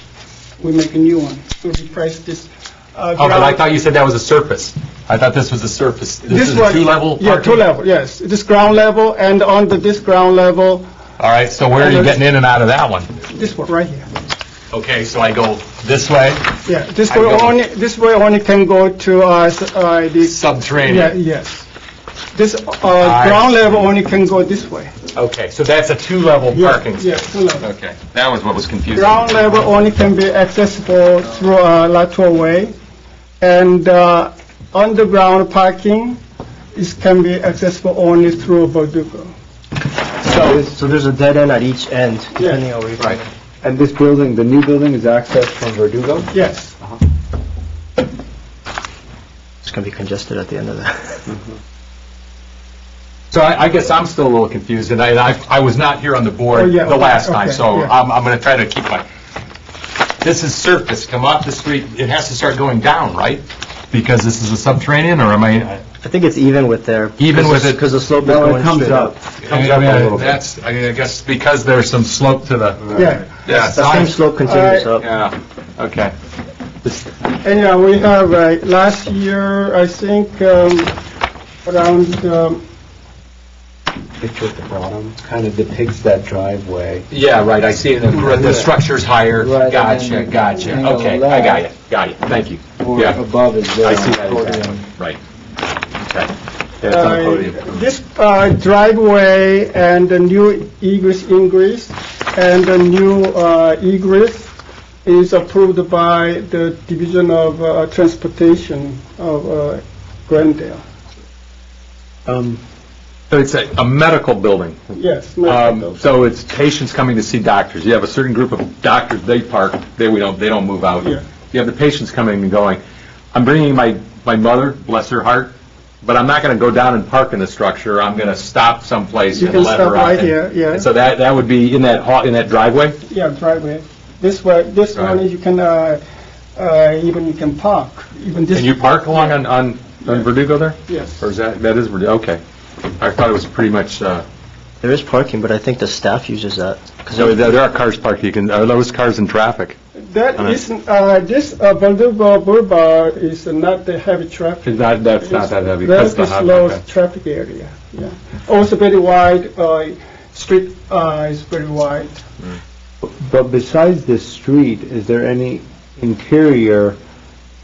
I: We make a new one, so we price this.
C: Oh, but I thought you said that was a surface. I thought this was a surface. This is a
I: one-
C: two-level
I: Yeah,
C: parking?
I: two-level, yes. This ground level, and under this ground level,
C: All right, so where are you getting in and out of that one?
I: this one right here.
C: Okay, so I go this way?
I: Yeah, this
C: I
I: way
C: go-
I: only can go to the...
C: Subterranean.
I: Yeah, yes. This ground level only can go this way.
C: Okay, so that's a two-level
I: Yeah,
C: parking
I: yeah,
C: space?
I: two-level.
C: Okay, that was what was confusing.
I: Ground level only can be accessible through a lateral way, and underground parking can be accessible only through a Verdugo.
J: So there's a dead end at each end, depending on where you're
C: Right.
J: going.
B: And this building, the new building, is accessed from Verdugo?
I: Yes.
J: It's going to be congested at the end of that.
C: So I guess I'm still a little confused, and I was not here on the
I: Oh,
C: board
I: yeah,
C: the last time,
I: okay,
C: so
I: yeah.
C: I'm going to try to keep my, this is surface, come off the street, it has to start going down, right? Because this is a subterranean, or am I?
J: I think it's even with there.
C: Even with it?
J: Because the slope is
B: No, it
J: going
B: comes
J: straight
B: up.
J: up.
B: Comes up a little bit.
C: That's, I guess because there's some slope to the,
I: Yeah.
C: yeah.
J: The same slope continues up.
C: Yeah, okay.
I: And yeah, we have, last year, I think, around,
B: Picture at the bottom kind of depicts that driveway.
C: Yeah, right, I see it, the structure's higher,
B: Right,
C: gotcha,
B: and then
C: gotcha,
B: on the
C: okay, I
B: left,
C: got you, thank you.
B: Or
C: Yeah.
B: above is there.
C: I see that
B: Podium.
C: exactly, right. Okay. Yeah, it's on the podium.
I: this driveway and the new egress ingress and the new egress is approved by the Division of Transportation of Glendale.
C: So it's a medical building.
I: Yes.
C: So it's patients coming to see doctors. You have a certain group of doctors, they park, they don't move out.
I: Yeah.
C: You have the patients coming and going, I'm bringing my mother, bless her heart, but I'm not going to go down and park in the structure. I'm going to stop someplace
I: You
C: and
I: can
C: let her
I: stop
C: out.
I: right here, yeah.
C: And so that would be in that driveway?
I: Yeah, driveway. This way, this
C: Right.
I: one is you can you can park. Even this.
C: Can you park along on Verdugo there?
I: Yes.
C: Or is that is Verdugo? Okay. I thought it was pretty much,
J: There is parking, but I think the staff uses that.
C: so there are cars parked. Are those cars in traffic?
I: That is this Verdugo Boulevard is not the heavy traffic.
C: That's not that heavy. because
I: Relatively
C: the hot-
I: slow
C: okay.
I: traffic area. Yeah. Also very wide. Street is very wide.
B: But besides this street, is there any interior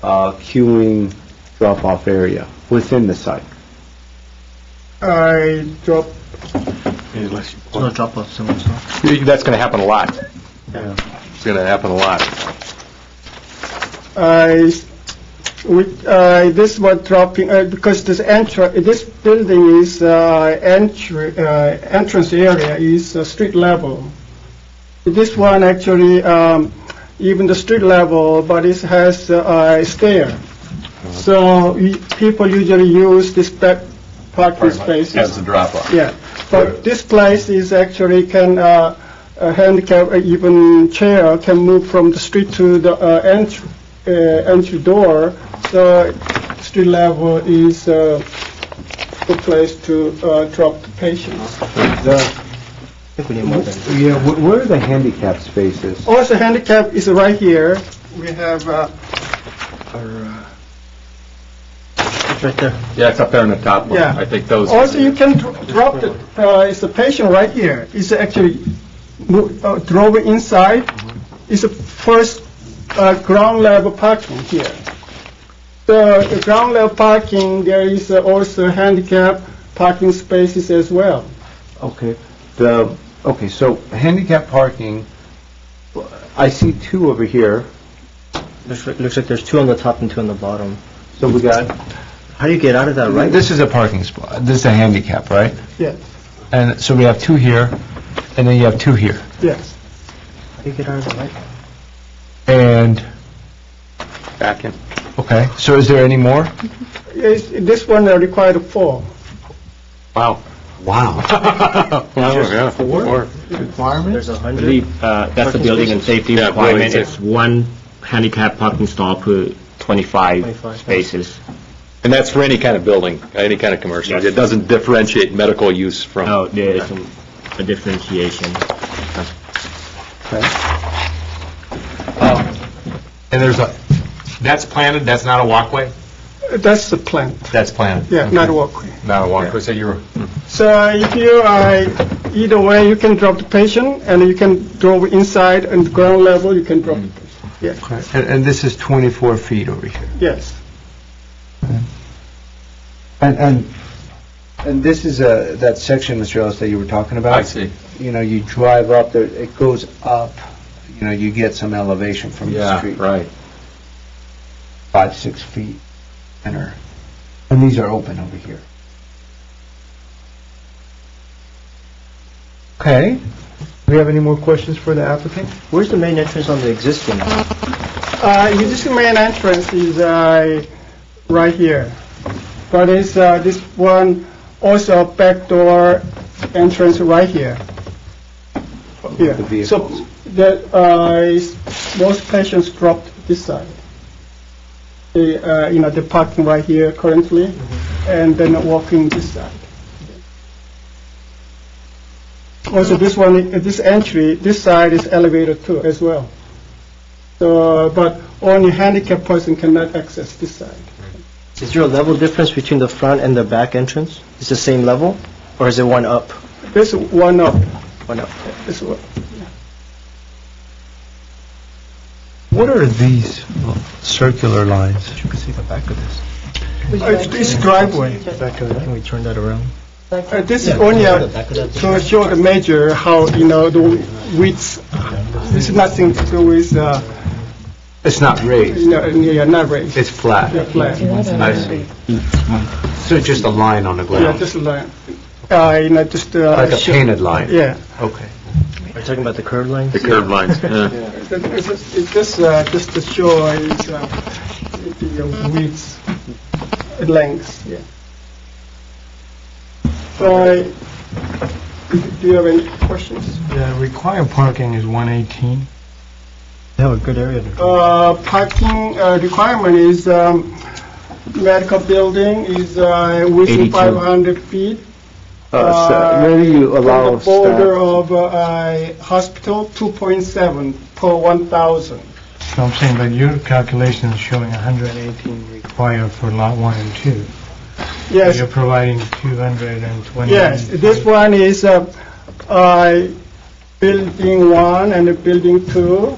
B: queuing drop-off area within the site?
I: I drop.
J: No drop off someone's house.
C: That's going to happen a lot.
I: Yeah.
C: It's going to happen a lot.
I: This was dropping because this building is entrance area is street level. This one actually even the street level, but it has a stair. So people usually use this back parking spaces
C: As the drop-off.
I: Yeah, but this place is actually can a handicap even chair can move from the street to the entry door. So street level is a good place to drop the patients.
B: Yeah, where are the handicap spaces?
I: Also, handicap is right here. We have
J: It's right there.
C: Yeah, it's up there in the top.
I: Yeah.
C: I think those.
I: Also, you can drop the, it's a patient right here. It's actually drove inside. It's a first ground level parking here. The ground level parking, there is also handicap parking spaces as well.
B: Okay. Okay, so handicap parking, I see two over here.
J: Looks like there's 2 on the top and 2 on the bottom.
B: So we got...
J: How do you get out of that, right?
B: This is a parking spot. This is a handicap, right?
I: Yes.
B: And so we have 2 here, and then you have 2 here.
I: Yes.
J: How do you get out of that, right?
B: And,
C: Back in.
B: okay, so is there any more?
I: Yes, this one required 4.
C: Wow.
B: Wow.
C: Yeah.
B: 4?
J: There's 100.
G: I believe that's the building and safety
C: Yeah,
G: requirement.
C: building
G: It's 1 handicap parking stall per 25
J: 25
G: spaces.
C: And that's for any kind of building, any kind of commercial.
G: Yes.
C: It doesn't differentiate medical use from...
G: No, there is a differentiation.
C: And there's a, that's planted, that's not a walkway?
I: That's the plant.
C: That's planted.
I: Yeah, not walkway.
C: Not a walkway, so you're...
I: So if you either way, you can drop the patient, and you can drop inside and the ground level, you can drop the patient. Yeah.
B: And this is 24 feet over here.
I: Yes.
B: And this is that section, Mr. Ellis, that you were talking about?
C: I see.
B: You know, you drive up there, it goes up, you know, you get some elevation from the street.
C: Yeah, right.
B: 5-6 feet. And these are open over here. Okay. Do we have any more questions for the applicant?
J: Where's the main entrance on the existing?
I: Existing main entrance is right here. But it's this one also back door entrance right here.
B: The
I: Yeah. So
B: vehicles.
I: most patients dropped this side. They're parking right here currently, and then walking this side. Also, this one, this entry, this side is elevated too as well. So, but only handicapped person cannot access this side.
J: Is there a level difference between the front and the back entrance? Is the same level, or is it one up?
I: This one up.
J: One up.
I: This one.
B: What are these circular lines?
J: You can see the back of this.
I: It's driveway.
J: Can we turn that around?
I: This is only to show the measure how, the width. This is nothing to do with,
B: It's not raised.
I: not raised.
B: It's flat.
I: Yeah, flat.
B: I see. So it's just a line on the
I: Yeah,
B: ground?
I: just a line. Just
B: Like a painted line?
I: Yeah.
B: Okay.
J: Are you talking about the curved lines?
C: The curved lines, yeah.
I: It's just to show the width, length. Yeah. So, do you have any questions?
F: The required parking is 118.
J: They have a good area to
I: Parking requirement is medical building is within
G: 82.
I: 500 feet.
B: So where do you allow
I: From the border
B: staff?
I: of a hospital, 2.7 per 1,000.
F: So I'm saying, but your calculation is showing 118 required for lot 1 and 2.
I: Yes.
F: You're providing 220.
I: Yes, this one is building 1 and building 2,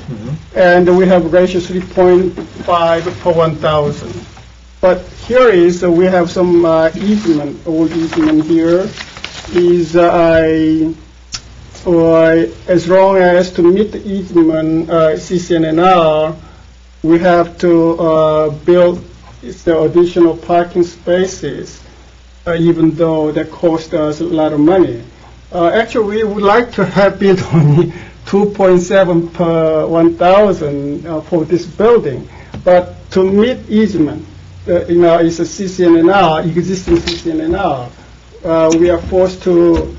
I: and we have ratio 3.5 per 1,000. But here is, we have some easement, old easement here, is as long as to meet the easement CCNR, we have to build the additional parking spaces, even though that cost us a lot of money. Actually, we would like to have built only 2.7 per 1,000 for this building, but to meet easement, it's a CCNR, existing CCNR. We are forced to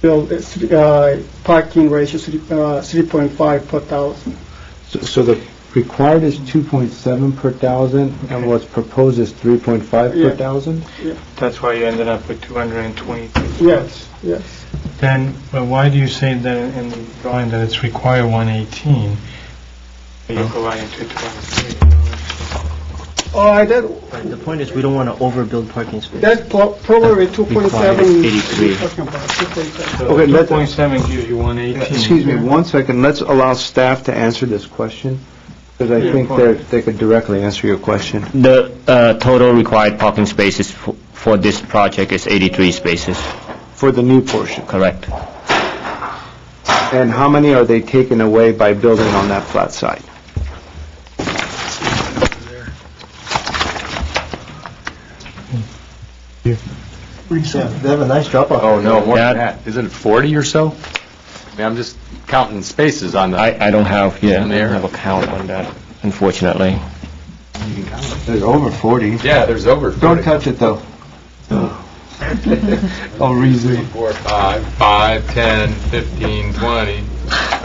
I: build a parking ratio 3.5 per 1,000.
B: So the required is 2.7 per 1,000, and what's proposed is 3.5 per
I: Yeah.
B: 1,000?
I: Yeah.
F: That's why you ended up with 220.
I: Yes, yes.
F: Then, but why do you say that in the drawing that it's required 118? But you're providing 223.
J: The point is, we don't want to overbuild parking space.
I: That's probably 2.7.
J: 83.
I: Talking about 2.7.
B: Okay, let's-
F: 2.7 gives you 118.
B: Excuse me, 1 second, let's allow staff to answer this question, because I think they could directly answer your question.
G: The total required parking spaces for this project is 83 spaces.
B: For the new portion.
G: Correct.
B: And how many are they taking away by building on that flat side?
J: They have a nice drop-off.
C: Oh, no, more than
G: That-
C: that. Isn't it 40 or so? I mean, I'm just counting spaces on the...
G: I don't have, I don't
C: There.
G: have a count on that, unfortunately.
B: There's over 40.
C: Yeah, there's over 40.
B: Don't touch it, though. I'll reason.
C: 4, 5, 10, 15, 20.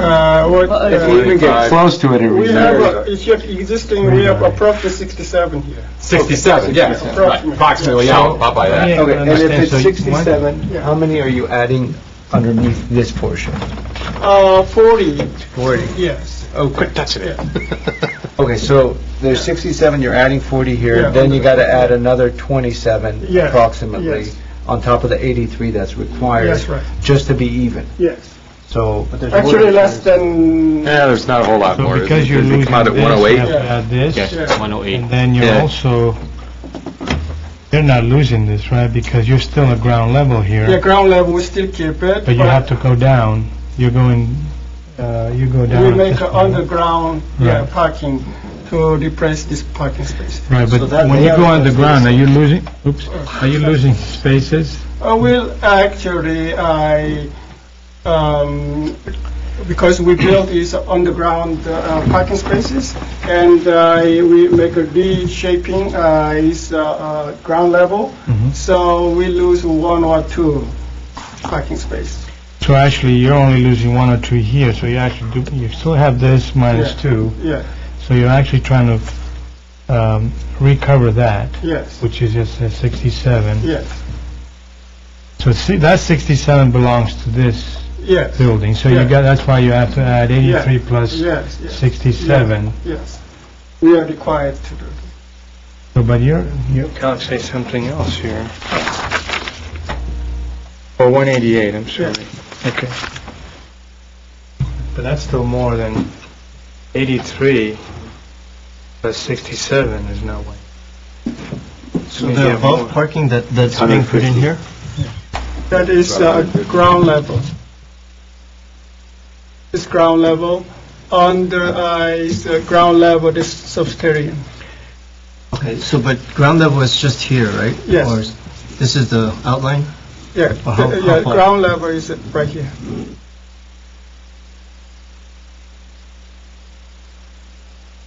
B: If we even get close to it,
I: We have, it's your existing, we have approximately 67 here.
C: 67, yes, right, approximately, yeah, I'll buy that.
B: Okay, and if it's
F: So you-
B: 67, how many are you adding underneath this portion?
I: 40,
B: 40.
I: yes.
B: Oh, quit touching it. Okay, so there's 67, you're adding 40 here,
I: Yeah.
B: then you got to add another 27
I: Yes,
B: approximately
I: yes.
B: on top of the 83 that's required.
I: That's right.
B: Just to be even.
I: Yes.
B: So,
I: Actually, less than,
C: Yeah, there's not a whole lot
F: So
C: more.
F: because you're
C: Does it
F: losing
C: come out at
F: this, you
C: 108?
F: have to add this,
G: Yes,
I: Yeah.
G: 108.
F: and then you're
C: Yeah.
F: also, you're not losing this, right? Because you're still at ground level
I: yeah,
F: here,
I: ground level, we still keep it.
F: but you have to go down. You're going, you go down.
I: We
F: at
I: make
F: this
I: an
F: point.
I: underground,
F: Right.
I: parking to replace this parking space.
F: Right, but
J: So that
F: when you
J: layout
F: go
J: is
F: underground, are you losing, are you losing spaces?
I: Well, actually, because we built these underground parking spaces, and we make a reshaping is ground level, so we lose 1 or 2 parking space.
F: So actually, you're only losing 1 or 2 here, so you actually do, you still have this minus
I: Yeah.
F: 2,
I: Yeah,
F: so you're actually trying to recover that,
I: yes,
F: which is just a 67.
I: yes,
F: So see, that 67 belongs to this
I: yes.
F: building, so
I: Yeah.
F: you got, that's why you have to add 83 plus
I: Yes, yes.
F: 67.
I: Yes, we are required to do.
F: So, but your account says something else here. Or 188, I'm sorry. Okay. But that's still more than 83 plus 67 is no way.
J: So the above parking that's being put in here?
I: That is ground level. It's ground level. Under is ground level, this subterranean.
J: Okay, so but ground level is just here, right?
I: Yes.
J: Or this is the outline?
I: Yeah,
J: Or how
I: yeah,
J: far?
I: ground level is right here.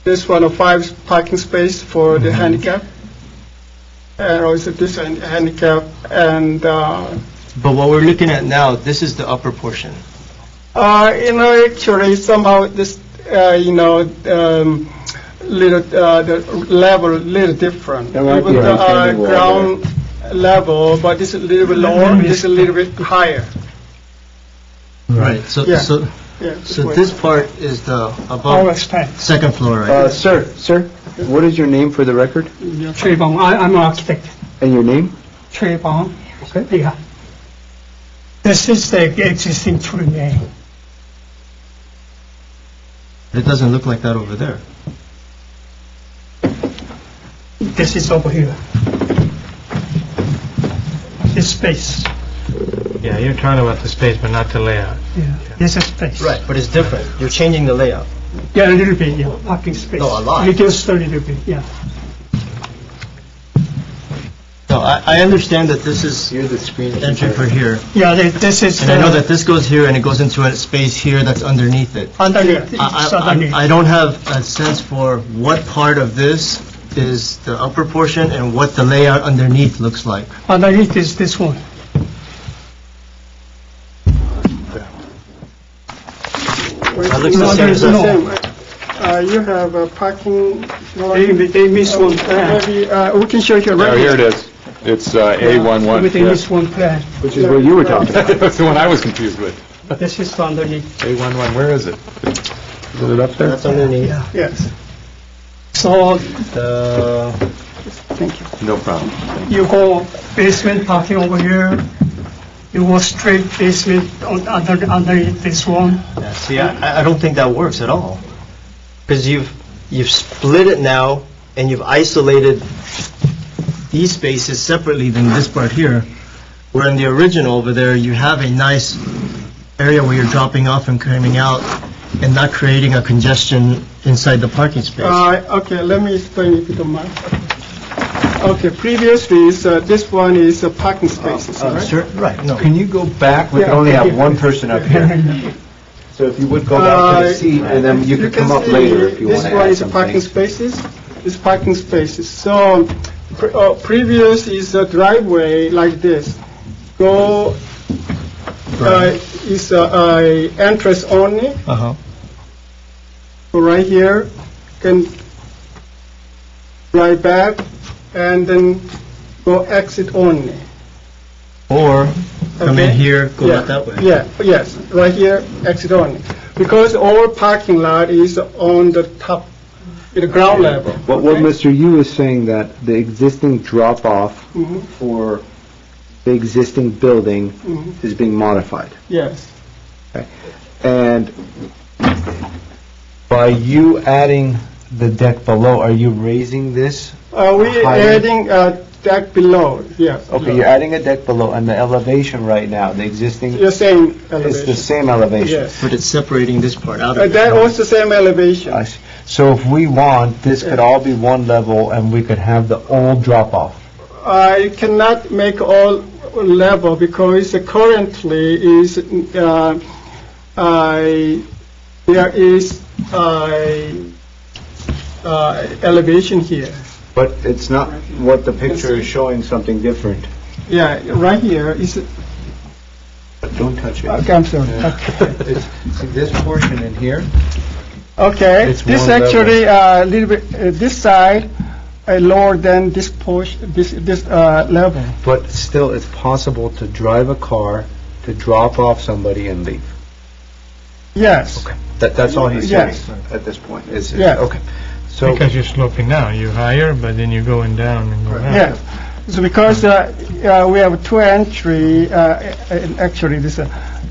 I: This one, 5 parking space for the handicap. And also this handicap, and,
J: But what we're looking at now, this is the upper portion.
I: actually somehow this, little, the level little different.
B: There might
I: Even
B: be a
I: the
B: retaining wall
I: ground level, but this is a little bit lower, this is a little bit higher.
J: Right. So,
I: Yeah.
J: so,
I: Yeah.
J: so this part is the above second floor, right?
B: Sir, what is your name for the record?
K: Trey Bong, I'm an architect.
B: And your name?
K: Trey Bong.
B: Okay.
K: Yeah. This is the existing 3A.
J: It doesn't look like that over there.
K: This is over here. This space.
F: Yeah, you're talking about the space, but not the layout.
K: Yeah. This is space.
J: Right, but it's different. You're changing the layout.
K: Yeah, a little bit, yeah, parking space.
J: No, a lot.
K: Reduced a little bit, yeah.
J: No, I understand that this is entry for here.
K: Yeah, this is.
J: And I know that this goes here and it goes into a space here that's underneath it.
K: Underneath, it's underneath.
J: I don't have a sense for what part of this is the upper portion and what the layout underneath looks like.
K: Underneath is this one.
J: That looks the same as that.
I: You have a parking.
K: They miss one plan.
I: Maybe, we can show you right
C: Oh, here it is. It's A11.
K: They
C: yeah.
K: miss one plan.
B: Which is what you were talking about.
C: That's the one I was confused with.
K: But this is underneath.
C: A11, where is it? Is it up there?
J: That's underneath.
K: Yeah.
I: Yes.
K: So
I: Thank you.
C: No problem.
K: you go basement parking over here, you go straight basement underneath this one.
J: Yeah, see, I don't think that works at all. Because you've split it now, and you've isolated these spaces separately than this part here. Where in the original over there, you have a nice area where you're dropping off and coming out, and not creating a congestion inside the parking space.
I: Okay, let me explain if you don't mind. Okay, previously, this one is parking spaces, right?
J: Sure, right, no.
B: Can you go back? We can only have one person up here. So if you would go back to the seat, and then you could come up later if you want to
I: This one
B: add
I: is
B: some
I: parking
B: things.
I: spaces. It's parking spaces. So previous is a driveway like this. Go is entrance only.
J: Uh-huh.
I: So right here, can drive back and then go exit only.
J: Or come in
I: Okay.
J: here, go
I: Yeah,
J: out that way.
I: Yeah, yes, right here, exit only. Because our parking lot is on the top, the ground level.
B: What Mr. Yu is saying that the existing drop-off
I: Mhm.
B: for the existing building
I: Mhm.
B: is being modified.
I: Yes.
B: And by you adding the deck below, are you raising this?
I: We're
B: higher?
I: adding a deck below, yes.
B: Okay, you're adding a deck below, and the elevation right now, the existing,
I: The same
B: it's the
I: elevation.
B: same elevation.
I: Yes.
J: But it's separating this part out of it.
I: That was the same elevation.
B: I see. So if we want, this could all be one level, and we could have the old drop-off.
I: I cannot make all level because currently is, there is elevation here.
B: But it's not, what the picture is showing something different.
I: Yeah, right here is,
B: Don't touch it.
I: okay, I'm sorry.
B: Yeah.
I: Okay.
B: See this portion in here?
I: Okay,
B: It's
I: this
B: one level.
I: actually a little bit, this side lower than this portion, this level.
B: But still, it's possible to drive a car, to drop off somebody and leave.
I: Yes.
B: Okay. That's all he's saying
I: Yes.
B: at this point. Is
I: Yes.
B: Okay. So,
F: Because you're sloping down, you're higher, but then you're going down and you're out.
I: Yes. So because we have two entry, and actually this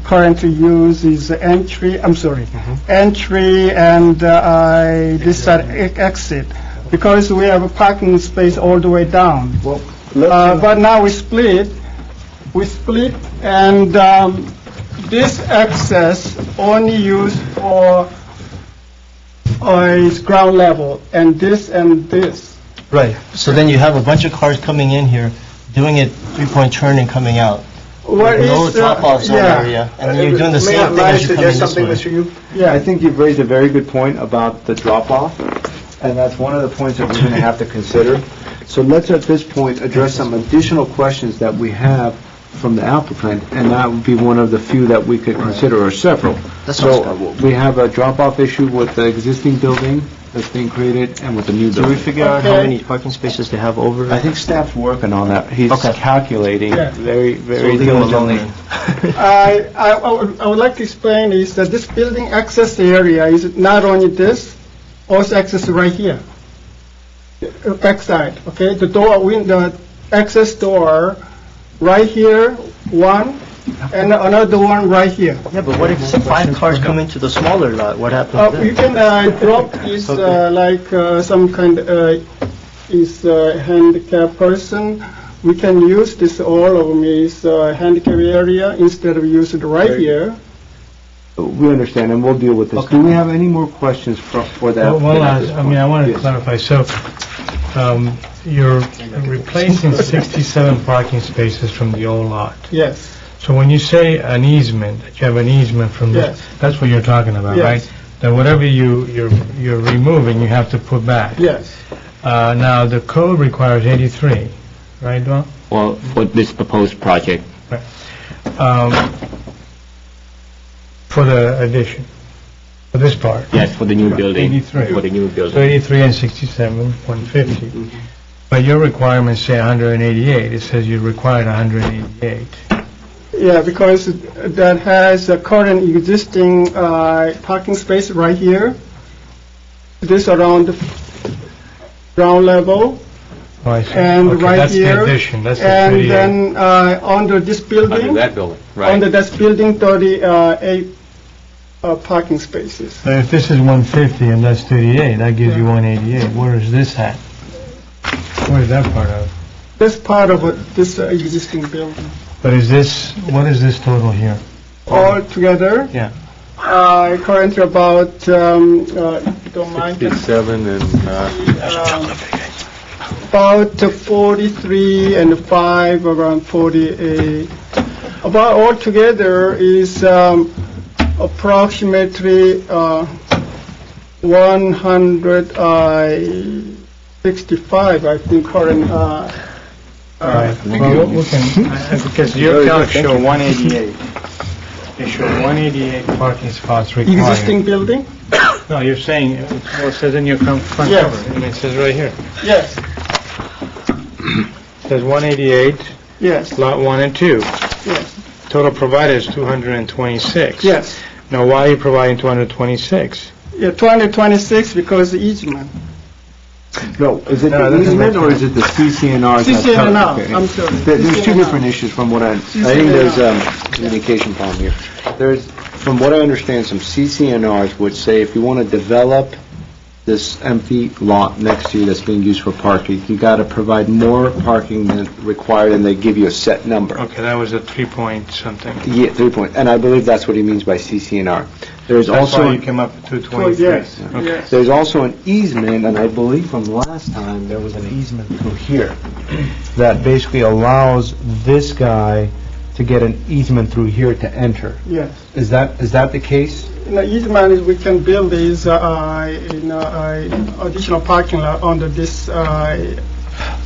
I: currently use is entry, I'm sorry, entry and this side exit. Because we have a parking space all the way down.
B: well,
I: But now we split, and this access only used for is ground level, and this.
J: Right, so then you have a bunch of cars coming in here, doing a three-point turn and coming out.
I: What
J: No
I: is,
J: drop-off zone
I: yeah.
J: area, and then you're doing the same thing
B: May I
J: as you come in
B: suggest
J: this
B: something,
J: way.
B: Mr. Yu? I think you've raised a very good point about the drop-off, and that's one of the points that we're going to have to consider. So let's, at this point, address some additional questions that we have from the applicant, and that would be one of the few that we could consider, or several.
J: That sounds
B: So we have a drop-off issue with the existing building that's being created and with the new
J: Do we
B: building.
J: figure out how
I: Okay.
J: many parking spaces they have over?
B: I think staff's working on that. He's
J: Okay.
B: calculating
I: Yeah.
B: very,
J: So
B: very
J: leave them alone
B: diligently.
J: then.
I: I would like to explain is that this building access area is not only this, also access right here. Backside, okay? The door, the access door, right here, one, and another one right here.
J: Yeah, but what if 5 cars come into the smaller lot, what happens
I: You
J: then?
I: can drop is like some kind is handicapped person. We can use this all of them is handicap area instead of using it right here.
B: We understand, and we'll deal with this. Do we have any more questions for the
F: Well,
B: applicant?
F: one
B: at
F: last,
B: this
F: I mean,
B: point?
F: I want to
B: Yes.
F: clarify, so, you're replacing 67 parking spaces from the old lot.
I: Yes.
F: So when you say an easement, that you have an easement from
I: Yes.
F: this, that's what you're talking about,
I: Yes.
F: right? That whatever you're removing, you have to put back.
I: Yes.
F: Now, the code requires 83, right, Don?
G: Well, for this proposed project,
F: For the addition, for this part.
G: yes, for the new building.
F: 83.
G: For the new
F: So
G: building.
F: 83 and 67, 150. But your requirements say 188. It says you required 188.
I: Yeah, because that has a current existing parking space right here. This around ground level,
F: Oh, I see.
I: and
F: Okay,
I: right
F: that's the
I: here.
F: addition, that's the
I: And
F: 38.
I: then under this building.
C: Under that building, right.
I: Under this building, 38 parking spaces.
F: So if this is 150 and that's 38, that gives you 188. Where is this at? Where is that part of?
I: This part of this existing building.
F: But is this, what is this total here?
I: All together,
F: Yeah.
I: currently about, don't mind,
U: 57 and,
I: about 43 and 5, around 48. About all together is approximately 165, I think, current.
F: All right, well, we can, because your calcs show 188. They show 188 parking spots required.
I: Existing building?
F: No, you're saying, well, it says in your front
I: Yes.
F: cover, I mean, it says right here.
I: Yes,
F: It says 188,
I: yes,
F: lot 1 and 2.
I: yes,
F: Total provided is 226.
I: yes.
F: Now, why are you providing 226?
I: Yeah, 226 because the easement.
B: No, is it
F: No,
B: the
F: that doesn't
B: easement
F: make
B: or is it the CCNR?
I: CCNR,
B: Okay.
I: I'm sorry.
B: There's two
I: CCNR.
B: different issues from what I think there's communication problem here. There's, from what I understand, some CCNRs which say if you want to develop this empty lot next to you that's being used for parking, you got to provide more parking than required, and they give you a set number.
F: Okay, that was a 3 point something.
B: Yeah, 3 point, and I believe that's what he means by CCNR. There's
F: That's
B: also.
F: why you came up with 223.
I: Yes,
F: Okay.
I: yes.
B: There's also an easement, and I believe from last time, there was an easement through here that basically allows this guy to get an easement through here to enter.
I: Yes.
B: Is that the case?
I: In the easement, is we can build these, additional parking lot under this,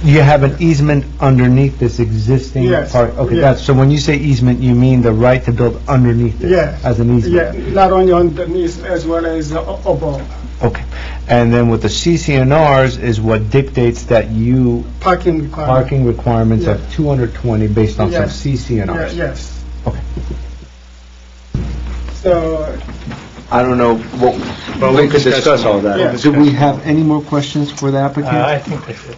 B: You have an easement underneath this existing
I: Yes,
B: part? Okay,
I: yes.
B: so when you say easement, you mean the right to build underneath it?
I: Yes.
B: As an
I: yeah,
B: easement?
I: not only underneath as well as above.
B: Okay. And then with the CCNRs is what dictates that you
I: Parking requirement.
B: parking requirements of
I: Yeah.
B: 220 based on some
I: Yes.
B: CCNRs.
I: Yes.
B: Okay.
I: So,
B: I don't know,
F: Well,
B: we could discuss all
I: Yeah.
B: that. Do we have any more questions for the applicant?
F: I think that's it.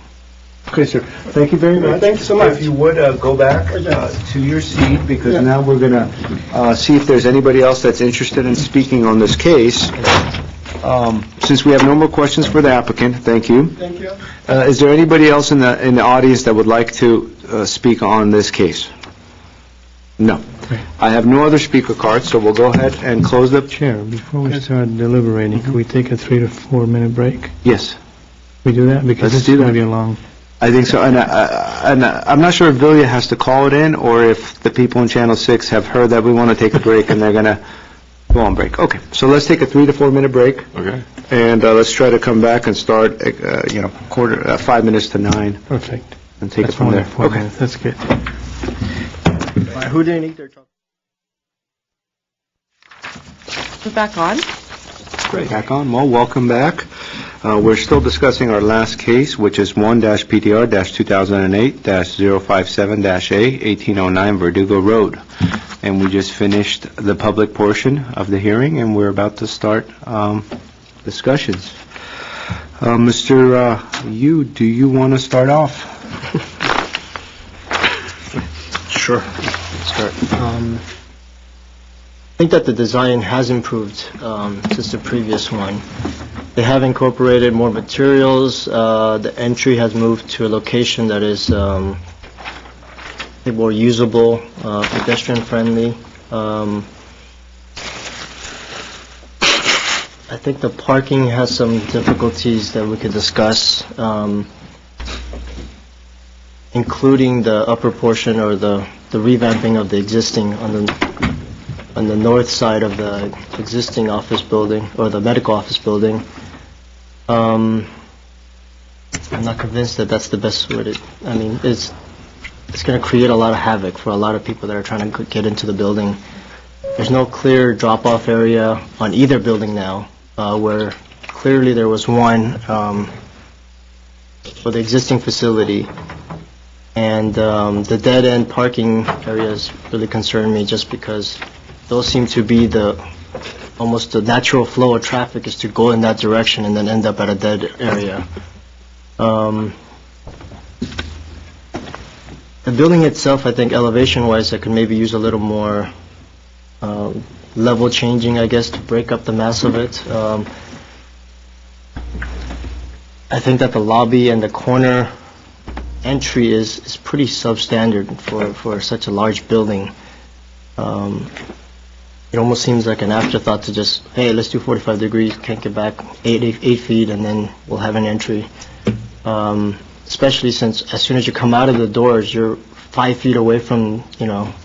B: Okay, sir, thank you very much.
I: Thank you so much.
B: If you would, go back
I: Yes.
B: to your seat, because
I: Yeah.
B: now we're going to see if there's anybody else that's interested in speaking on this case. Since we have no more questions for the applicant, thank you.
I: thank you.
B: Is there anybody else in the audience that would like to speak on this case? No. I have no other speaker cards, so we'll go ahead and close the...
F: Chair, before we start deliberating, can we take a 3 to 4 minute break?
B: Yes,
F: We do that? Because
B: Let's
F: this
B: do
F: is going
B: that.
F: to be a long...
B: I think so. And I'm not sure if Vilya has to call it in, or if the people in Channel 6 have heard that we want to take a break and they're going to go on break. Okay, so let's take a 3 to 4 minute break.
C: Okay.
B: And let's try to come back and start, 5 minutes to 9,
F: Perfect.
B: and take it
F: That's
B: from
F: more
B: there.
F: than 4 minutes. That's good.
J: Who didn't eat their chocolate?
A: We're back on.
B: Great. Back on. Well, welcome back. We're still discussing our last case, which is 1-PTR-2008-057-A, 1809 Verdugo Road. And we just finished the public portion of the hearing, and we're about to start discussions. Mr. Yu, do you want to start off?
J: Sure. Start. I think that the design has improved since the previous one. They have incorporated more materials. The entry has moved to a location that is I think more usable, pedestrian friendly. I think the parking has some difficulties that we could discuss, including the upper portion or the revamping of the existing on the north side of the existing office building, or the medical office building. I'm not convinced that that's the best way to, I mean, it's going to create a lot of havoc for a lot of people that are trying to get into the building. There's no clear drop-off area on either building now, where clearly there was one for the existing facility. And the dead-end parking areas really concern me, just because those seem to be almost the natural flow of traffic is to go in that direction and then end up at a dead area. The building itself, I think elevation-wise, I could maybe use a little more level changing, I guess, to break up the mass of it. I think that the lobby and the corner entry is pretty substandard for such a large building. It almost seems like an afterthought to just, hey, let's do 45 degrees, crank it back 8 feet, and then we'll have an entry. Especially since as soon as you come out of the doors, you're 5 feet away from,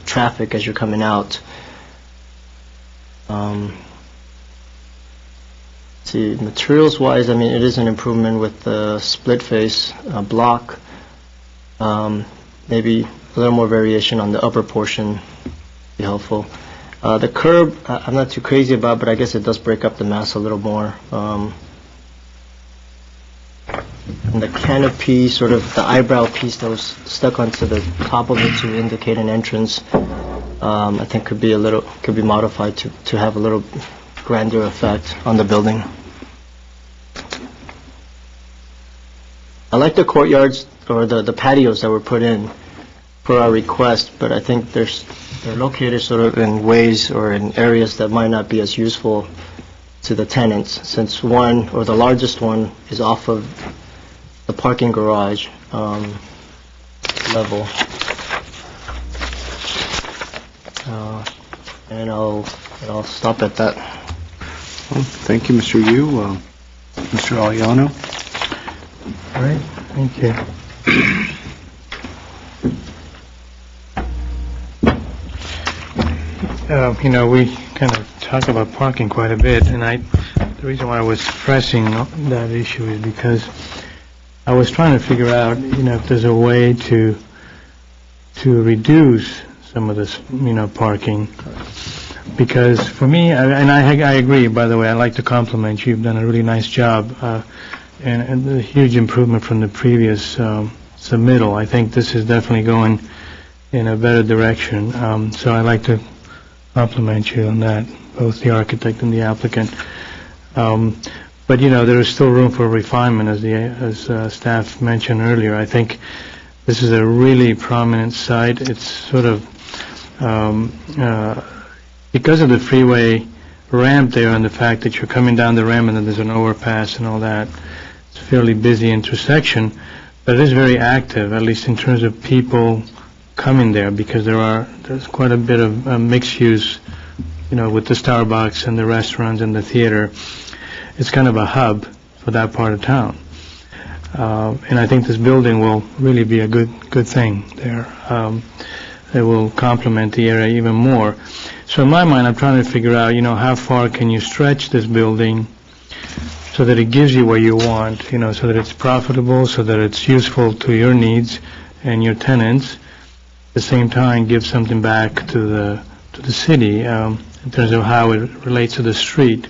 J: traffic as you're coming out. See, materials-wise, I mean, it is an improvement with the split-face block. Maybe a little more variation on the upper portion would be helpful. The curb, I'm not too crazy about, but I guess it does break up the mass a little more. And the canopy, sort of the eyebrow piece that was stuck onto the top of it to indicate an entrance, I think could be modified to have a little grander effect on the building. I like the courtyards or the patios that were put in for our request, but I think they're located sort of in ways or in areas that might not be as useful to the tenants, since one, or the largest one, is off of the parking garage level. And I'll stop at that.
B: Well, thank you, Mr. Yu. Mr. Aliano?
F: All right, thank you. We kind of talk about parking quite a bit, and the reason why I was pressing that issue is because I was trying to figure out, if there's a way to reduce some of this, parking. Because for me, and I agree, by the way, I'd like to compliment you. You've done a really nice job, and a huge improvement from the previous submittal. I think this is definitely going in a better direction. So I'd like to compliment you on that, both the architect and the applicant. But there is still room for refinement, as staff mentioned earlier. I think this is a really prominent site. It's sort of because of the freeway ramp there and the fact that you're coming down the ramp and then there's an overpass and all that. It's a fairly busy intersection, but it is very active, at least in terms of people coming there, because there's quite a bit of mixed use, with the Starbucks and the restaurants and the theater. It's kind of a hub for that part of town. And I think this building will really be a good thing there. It will complement the area even more. So in my mind, I'm trying to figure out, how far can you stretch this building so that it gives you what you want, so that it's profitable, so that it's useful to your needs and your tenants. At the same time, give something back to the city in terms of how it relates to the street.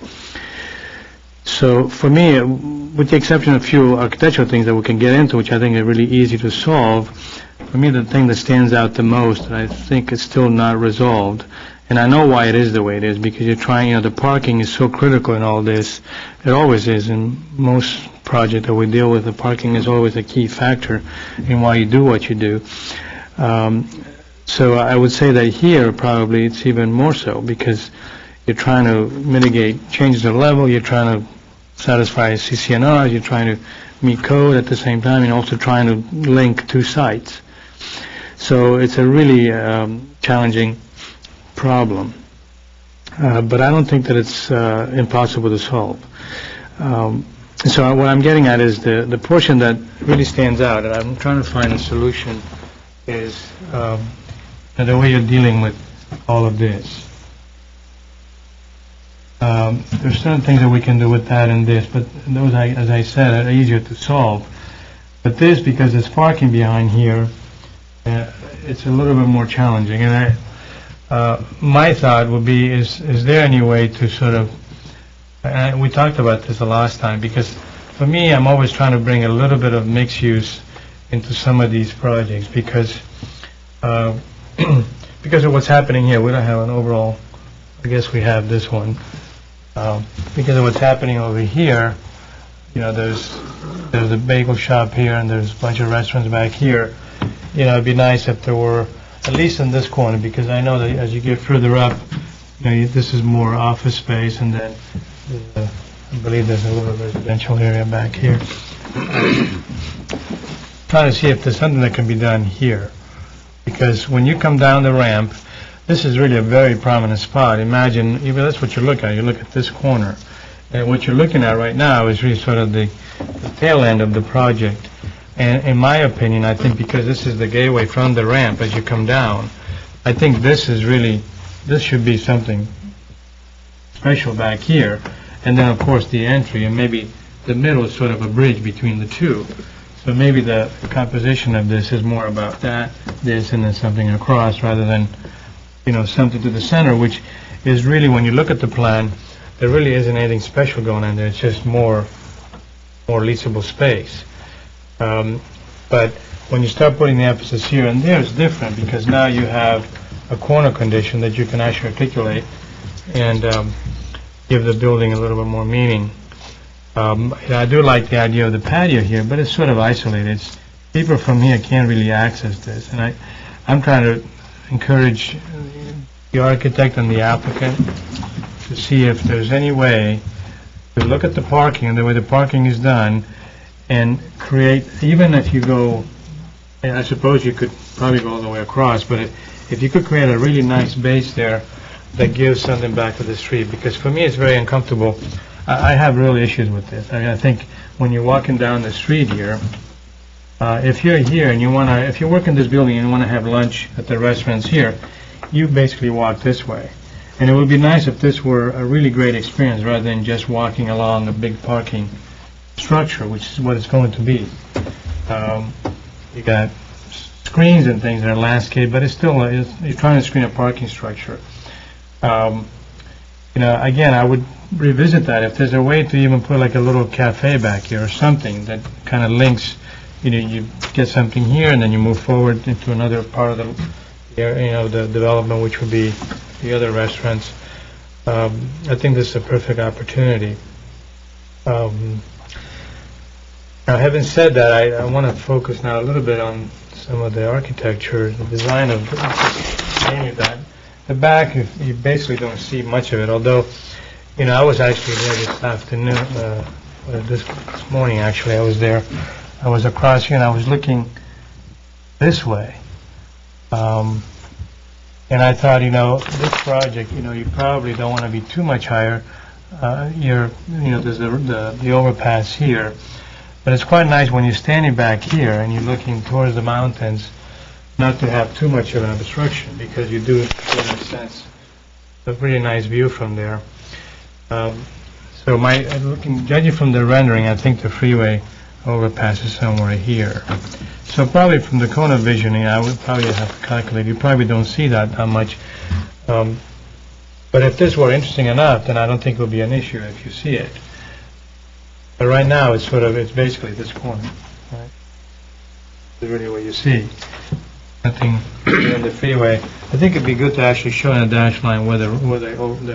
F: So for me, with the exception of a few architectural things that we can get into, which I think are really easy to solve, for me the thing that stands out the most, and I think is still not resolved, and I know why it is the way it is, because you're trying, the parking is so critical in all this. It always is in most projects that we deal with. The parking is always a key factor in why you do what you do. So I would say that here probably it's even more so, because you're trying to mitigate changes of level, you're trying to satisfy CCNRs, you're trying to meet code at the same time, and also trying to link two sites. So it's a really challenging problem. But I don't think that it's impossible to solve. So what I'm getting at is the portion that really stands out, and I'm trying to find a solution, is the way you're dealing with all of this. There's certain things that we can do with that and this, but those, as I said, are easier to solve. But this, because there's parking behind here, it's a little bit more challenging. And my thought would be, is there any way to sort of, and we talked about this the last time, because for me, I'm always trying to bring a little bit of mixed use into some of these projects, because because of what's happening here. We don't have an overall, I guess we have this one. Because of what's happening over here, there's there's a bagel shop here, and there's a bunch of restaurants back here. You know, it'd be nice if there were, at least in this corner, because I know that as you get further up, you know, this is more office space, and then I believe there's a little residential area back here. Trying to see if there's something that can be done here, because when you come down the ramp, this is really a very prominent spot. Imagine, that's what you look at. You look at this corner, and what you're looking at right now is really sort of the tail end of the project. And in my opinion, I think because this is the gateway from the ramp as you come down, I think this should be something special back here. And then, of course, the entry, and maybe the middle is sort of a bridge between the two. So maybe the composition of this is more about this, and then something across, rather than, you know, something to the center, which is really, when you look at the plan, there really isn't anything special going on there. It's just more leasable space. But when you start putting the emphasis here and there, it's different, because now you have a corner condition that you can actually articulate and give the building a little bit more meaning. I do like the idea of the patio here, but it's sort of isolated. People from here can't really access this, and I'm trying to encourage the architect and the applicant to see if there's any way to look at the parking and the way the parking is done, and create, even if you go, and I suppose you could probably go all the way across, but if you could create a really nice base there that gives something back to the street, because for me it's very uncomfortable. I have real issues with this. I mean, I think when you're walking down the street here, if you're here and if you work in this building and you want to have lunch at the restaurants here, you basically walk this way. And it would be nice if this were a really great experience rather than just walking along a big parking structure, which is what it's going to be. You got screens and things that are landscape, but it's still, you're trying to screen a parking structure. You know, again, I would revisit that. If there's a way to even put like a little cafe back here or something that kind of links, you know, you get something here and then you move forward into another part of the development, which would be the other restaurants. I think this is a perfect opportunity. Now, having said that, I want to focus now a little bit on some of the architecture, the design of mainly that. The back, you basically don't see much of it, although, you know, I was actually there this afternoon, this morning actually, I was there. I was across here and I was looking this way. And I thought, you know, this project, you know, you probably don't want to be too much higher. You know, there's the overpass here. But it's quite nice when you're standing back here and you're looking towards the mountains, not to have too much of an obstruction, because you do, in a sense, a pretty nice view from there. So judging from the rendering, I think the freeway overpass is somewhere here. So probably from the corner visioning, I would probably have to calculate. You probably don't see that much. But if this were interesting enough, then I don't think it would be an issue if you see it. But right now, it's basically this corner, right? It's really what you see. Nothing in the freeway. I think it'd be good to actually show in a dash line where the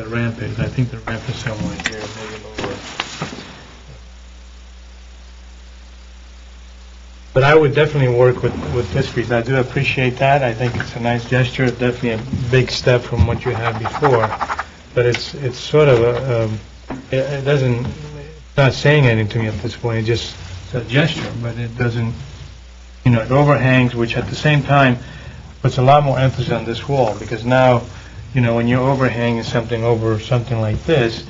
F: ramp is. I think the ramp is somewhere here, maybe lower. But I would definitely work with this piece. I do appreciate that. I think it's a nice gesture. It's definitely a big step from what you had before. But it's sort of it's not saying anything to me at this point. It's just a gesture, but it doesn't. You know, it overhangs, which at the same time puts a lot more emphasis on this wall, because now, you know, when you're overhanging something over something like this,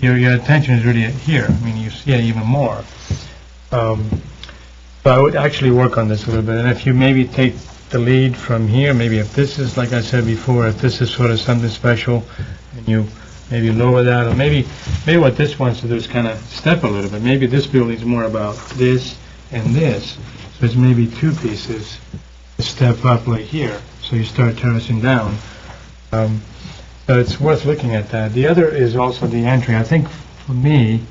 F: your attention is really here. I mean, you see it even more. So I would actually work on this a little bit, and if you maybe take the lead from here, maybe if this is, like I said before, if this is sort of something special, and you maybe lower that, or maybe what this wants to do is kind of step a little bit. Maybe this building is more about this and this. So it's maybe two pieces to step up like here. So you start terracing down. So it's worth looking at that. The other is also the entry. I think for me,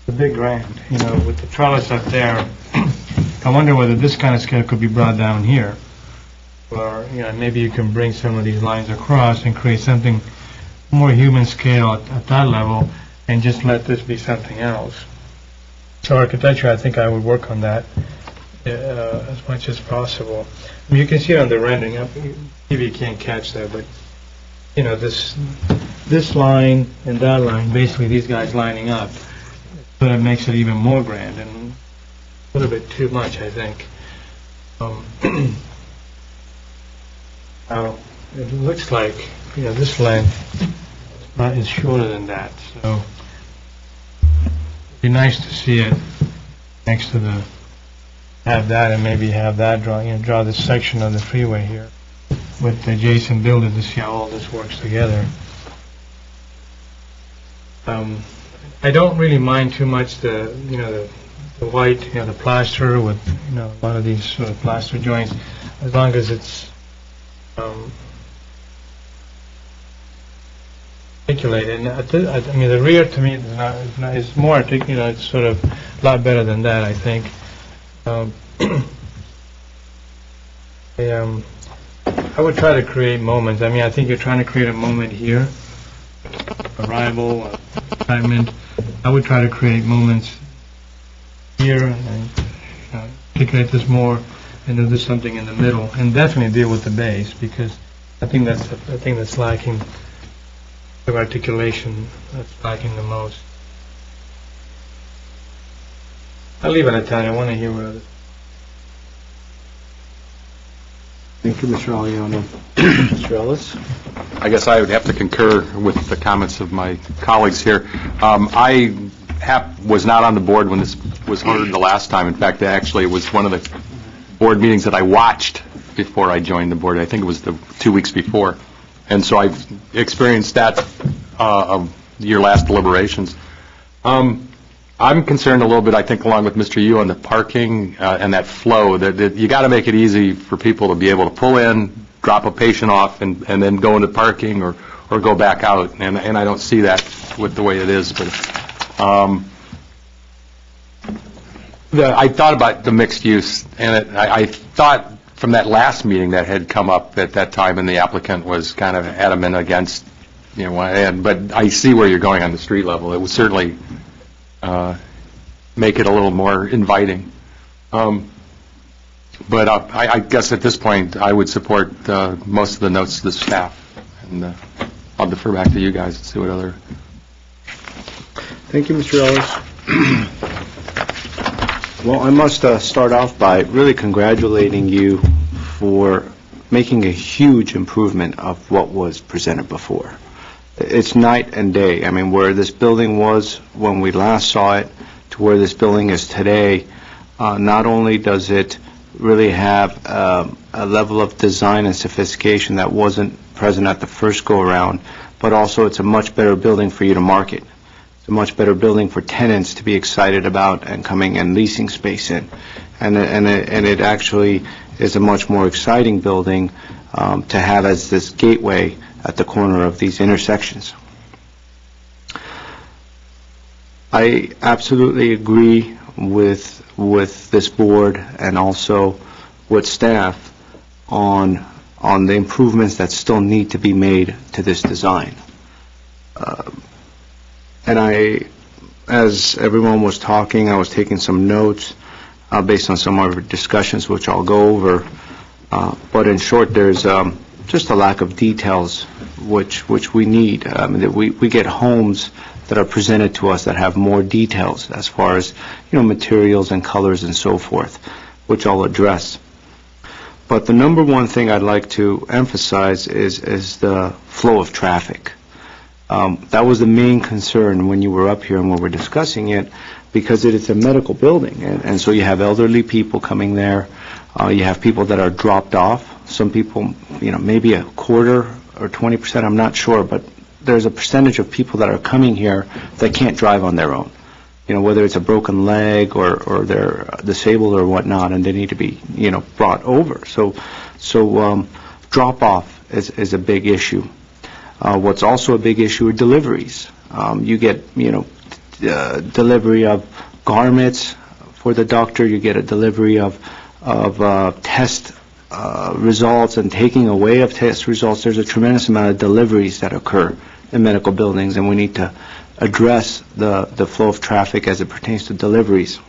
F: the big grand, you know, with the trellis up there, I wonder whether this kind of scale could be brought down here. Or, you know, maybe you can bring some of these lines across and create something more human scale at that level, and just let this be something else. So architecture, I think I would work on that as much as possible. I mean, you can see it on the rendering. Maybe you can't catch that, but you know, this line and that line, basically these guys lining up, so that makes it even more grand and a little bit too much, I think. Now, it looks like, you know, this length is shorter than that, so it'd be nice to see it next to the, have that and maybe have that draw this section of the freeway here with the adjacent building to see how all this works together. I don't really mind too much the white, the plaster with, a lot of these sort of plaster joints, as long as it's articulated. And I mean, the rear to me is more articulated. It's sort of a lot better than that, I think. I would try to create moments. I mean, I think you're trying to create a moment here, arrival, excitement. I would try to create moments here and articulate this more, and then do something in the middle, and definitely deal with the base, because I think that's the thing that's lacking, the articulation that's lacking the most. I'll leave it at that. I want to hear what others.
B: Thank you, Mr. Aliano. Mr. Ellis?
C: I guess I would have to concur with the comments of my colleagues here. I was not on the board when this was heard the last time. In fact, actually, it was one of the board meetings that I watched before I joined the board. I think it was the 2 weeks before. And so I've experienced that of your last deliberations. I'm concerned a little bit, I think, along with Mr. Yu, on the parking and that flow. That you got to make it easy for people to be able to pull in, drop a patient off, and then go into parking or go back out. And I don't see that with the way it is. But I thought about the mixed use, and I thought from that last meeting that had come up at that time, and the applicant was kind of adamant against, but I see where you're going on the street level. It would certainly make it a little more inviting. But I guess at this point, I would support most of the notes of the staff, and I'll defer back to you guys and see what other...
B: Thank you, Mr. Ellis. Well, I must start off by really congratulating you for making a huge improvement of what was presented before. It's night and day. I mean, where this building was when we last saw it to where this building is today, not only does it really have a level of design and sophistication that wasn't present at the first go-around, but also it's a much better building for you to market. It's a much better building for tenants to be excited about and coming and leasing space in. And it actually is a much more exciting building to have as this gateway at the corner of these intersections. I absolutely agree with this board and also with staff on the improvements that still need to be made to this design. And as everyone was talking, I was taking some notes based on some of our discussions, which I'll go over. But in short, there's just a lack of details which we need. We get homes that are presented to us that have more details as far as materials and colors and so forth, which I'll address. But the number one thing I'd like to emphasize is the flow of traffic. That was the main concern when you were up here and when we're discussing it, because it is a medical building, and so you have elderly people coming there. You have people that are dropped off. Some people, maybe a quarter or 20%, I'm not sure, but there's a percentage of people that are coming here that can't drive on their own. Whether it's a broken leg or they're disabled or whatnot, and they need to be, brought over. So drop-off is a big issue. What's also a big issue are deliveries. You get, delivery of garments for the doctor. You get a delivery of test results and taking away of test results. There's a tremendous amount of deliveries that occur in medical buildings, and we need to address the flow of traffic as it pertains to deliveries.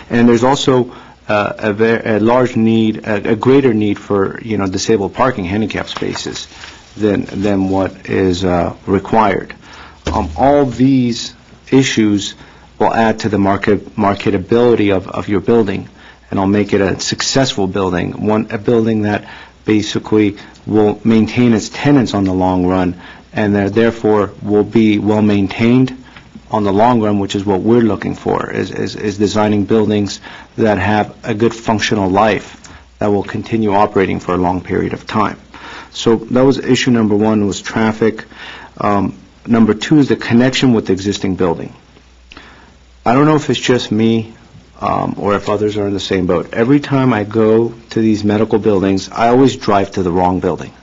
B: And there's also a large need, a greater need for, disabled parking, handicap spaces than what is required. All these issues will add to the marketability of your building, and I'll make it a successful building, a building that basically will maintain its tenants on the long run, and that therefore will be well maintained on the long run, which is what we're looking for, is designing buildings that have a good functional life that will continue operating for a long period of time. So that was issue number one, was traffic. Number two is the connection with the existing building. I don't know if it's just me or if others are in the same boat. Every time I go to these medical buildings, I always drive to the wrong building.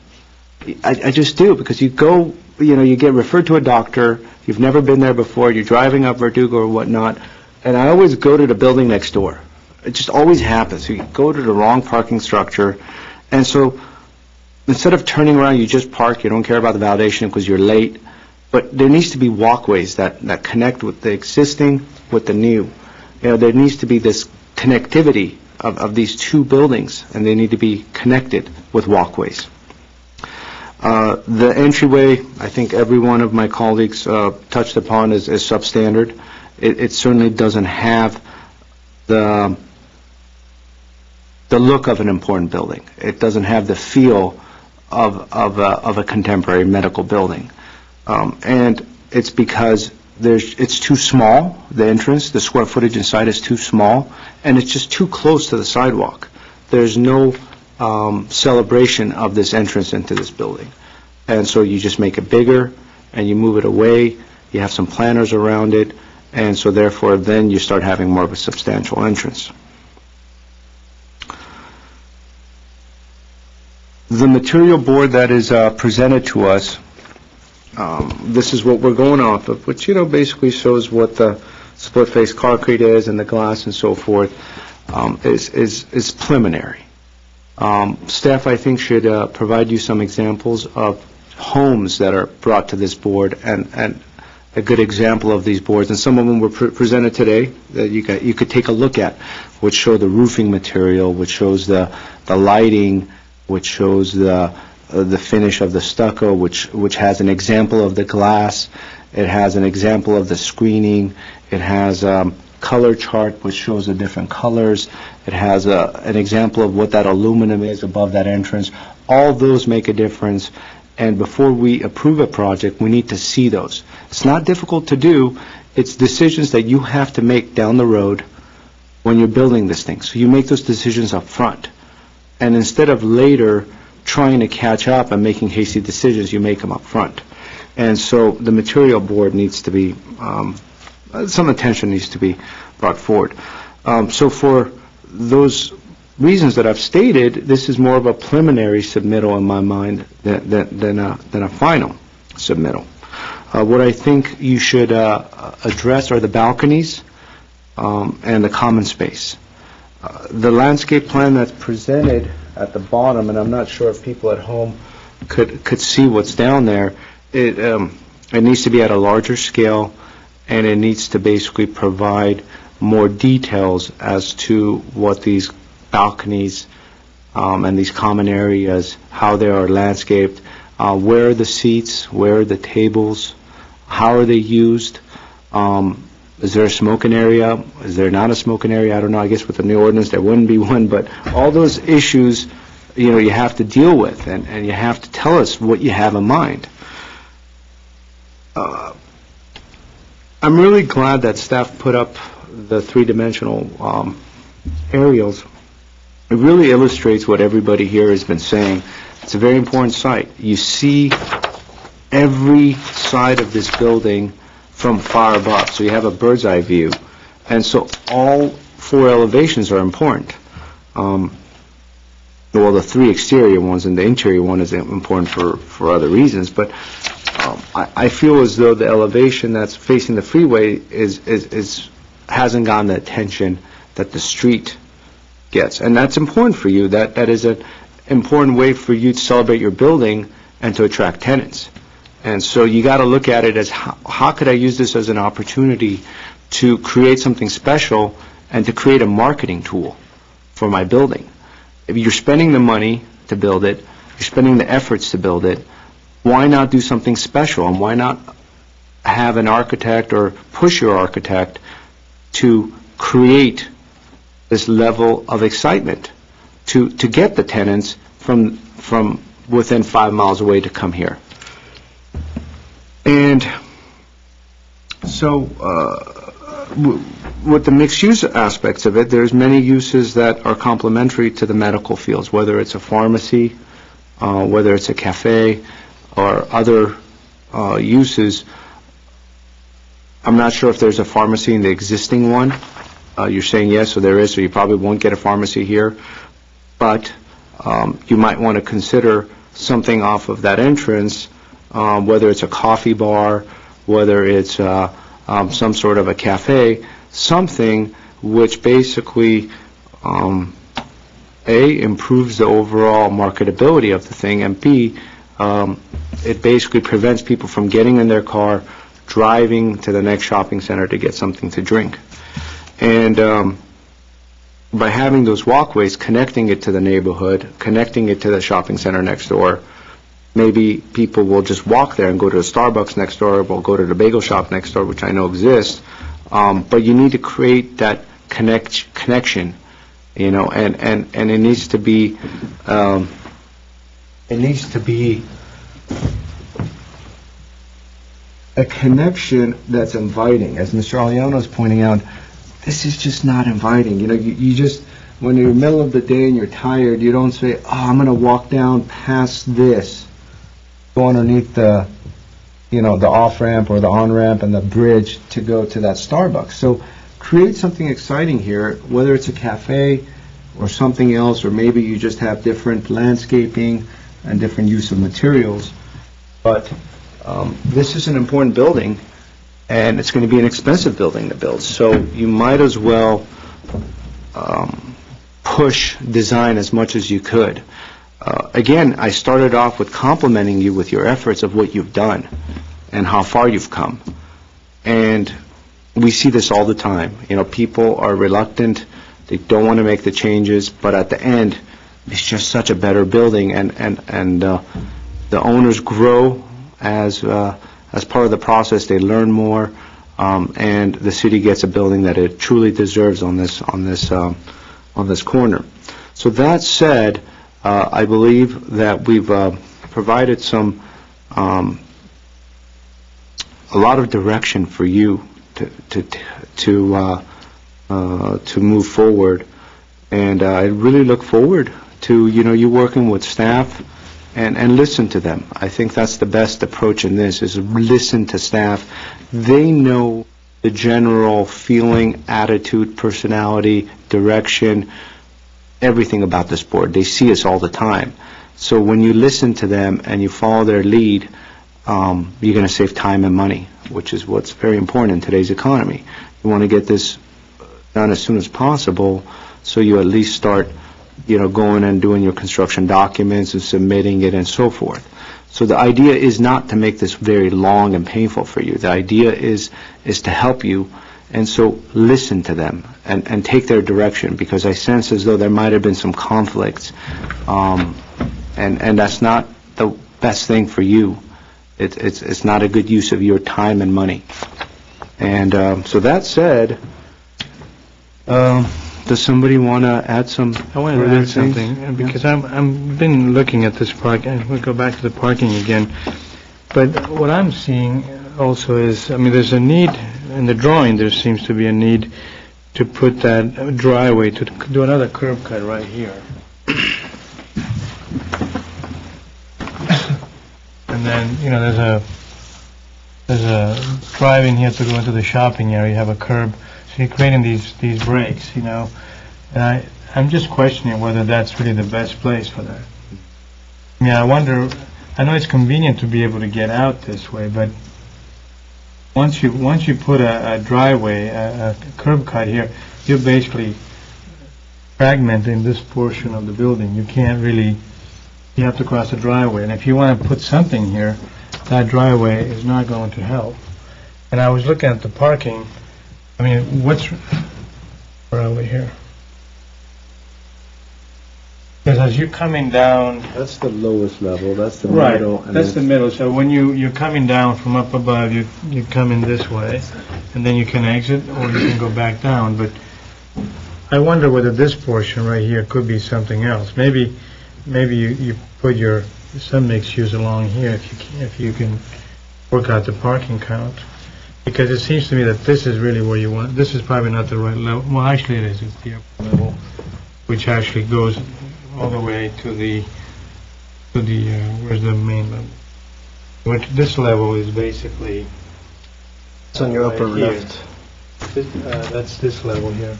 B: I just do, because you go, you get referred to a doctor, you've never been there before, you're driving up Verdugo or whatnot, and I always go to the building next door. It just always happens. You go to the wrong parking structure, and so instead of turning around, you just park, you don't care about the validation because you're late, but there needs to be walkways that connect with the existing with the new. There needs to be this connectivity of these two buildings, and they need to be connected with walkways. The entryway, I think every one of my colleagues touched upon, is substandard. It certainly doesn't have the look of an important building. It doesn't have the feel of a contemporary medical building. And it's because it's too small, the entrance, the square footage inside is too small, and it's just too close to the sidewalk. There's no celebration of this entrance into this building. And so you just make it bigger, and you move it away, you have some planters around it, and so therefore then you start having more of a substantial entrance. The material board that is presented to us, this is what we're going off of, which, basically shows what the split-face concrete is and the glass and so forth, is preliminary. Staff, I think, should provide you some examples of homes that are brought to this board, and a good example of these boards, and some of them were presented today that you could take a look at, which show the roofing material, which shows the lighting, which shows the finish of the stucco, which has an example of the glass. It has an example of the screening. It has a color chart which shows the different colors. It has an example of what that aluminum is above that entrance. All those make a difference, and before we approve a project, we need to see those. It's not difficult to do. It's decisions that you have to make down the road when you're building this thing. So you make those decisions up front. And instead of later trying to catch up and making hasty decisions, you make them up front. And so the material board needs to be, some attention needs to be brought forward. So for those reasons that I've stated, this is more of a preliminary submittal in my mind than a final submittal. What I think you should address are the balconies and the common space. The landscape plan that's presented at the bottom, and I'm not sure if people at home could see what's down there, it needs to be at a larger scale, and it needs to basically provide more details as to what these balconies and these common areas, how they are landscaped, where are the seats, where are the tables, how are they used, is there a smoking area, is there not a smoking area? I don't know, I guess with the new ordinance there wouldn't be one, but all those issues, you have to deal with, and you have to tell us what you have in mind. I'm really glad that staff put up the three-dimensional aerials. It really illustrates what everybody here has been saying. It's a very important site. You see every side of this building from far above, so you have a bird's eye view. And so all four elevations are important. Well, the three exterior ones and the interior one is important for other reasons, but I feel as though the elevation that's facing the freeway hasn't gotten the attention that the street gets, and that's important for you. That is an important way for you to celebrate your building and to attract tenants. And so you got to look at it as how could I use this as an opportunity to create something special and to create a marketing tool for my building. If you're spending the money to build it, you're spending the efforts to build it, why not do something special? And why not have an architect or push your architect to create this level of excitement to get the tenants from within 5 miles away to come here? And so with the mixed-use aspects of it, there's many uses that are complementary to the medical fields, whether it's a pharmacy, whether it's a cafe, or other uses. I'm not sure if there's a pharmacy in the existing one. You're saying yes, so there is, so you probably won't get a pharmacy here. But you might want to consider something off of that entrance, whether it's a coffee bar, whether it's some sort of a cafe, something which basically, A, improves the overall marketability of the thing, and B, it basically prevents people from getting in their car, driving to the next shopping center to get something to drink. And by having those walkways, connecting it to the neighborhood, connecting it to the shopping center next door, maybe people will just walk there and go to the Starbucks next door, or go to the bagel shop next door, which I know exists. But you need to create that connection, you know, and it needs to be a connection that's inviting. As Mr. Aliano is pointing out, this is just not inviting. You know, you just, when you're in the middle of the day and you're tired, you don't say, oh, I'm going to walk down past this, go underneath the, you know, the off-ramp or the on-ramp and the bridge to go to that Starbucks. So create something exciting here, whether it's a cafe or something else, or maybe you just have different landscaping and different use of materials. But this is an important building, and it's going to be an expensive building to build. So you might as well push design as much as you could. Again, I started off with complimenting you with your efforts of what you've done and how far you've come. And we see this all the time. You know, people are reluctant. They don't want to make the changes, but at the end, it's just such a better building, and the owners grow as part of the process. They learn more, and the city gets a building that it truly deserves on this corner. So that said, I believe that we've provided a lot of direction for you to move forward, and I really look forward to you working with staff and listen to them. I think that's the best approach in this, is listen to staff. They know the general feeling, attitude, personality, direction, everything about this board. They see us all the time. So when you listen to them and you follow their lead, you're going to save time and money, which is what's very important in today's economy. You want to get this done as soon as possible, so you at least start going and doing your construction documents and submitting it and so forth. So the idea is not to make this very long and painful for you. The idea is to help you, and so listen to them and take their direction, because I sense as though there might have been some conflicts, and that's not the best thing for you. It's not a good use of your time and money. And so that said, does somebody want to add some?
F: I want to add something, because I've been looking at this park, and we'll go back to the parking again. But what I'm seeing also is, there's a need, in the drawing there seems to be a need to put that driveway, to do another curb cut right here. And then, there's a drive in here to go into the shopping area. You have a curb. So you're creating these breaks, and I'm just questioning whether that's really the best place for that. I wonder, I know it's convenient to be able to get out this way, but once you put a driveway, a curb cut here, you're basically fragmenting this portion of the building. You can't really, you have to cross the driveway. And if you want to put something here, that driveway is not going to help. And I was looking at the parking, I mean, where are we here? Because as you're coming down...
B: That's the lowest level, that's the
F: Right,
B: middle.
F: that's the middle. So when you're coming down from up above, you come in this way, and then you can exit, or you can go back down. But I wonder whether this portion right here could be something else. Maybe you put some mixed use along here if you can work out the parking count. Because it seems to me that this is really where you want, this is probably not the right level. Well, actually it is, it's the upper level, which actually goes all the way to the where's the main level? Which this level is basically...
J: It's on your upper
F: here.
J: left.
F: That's this level here.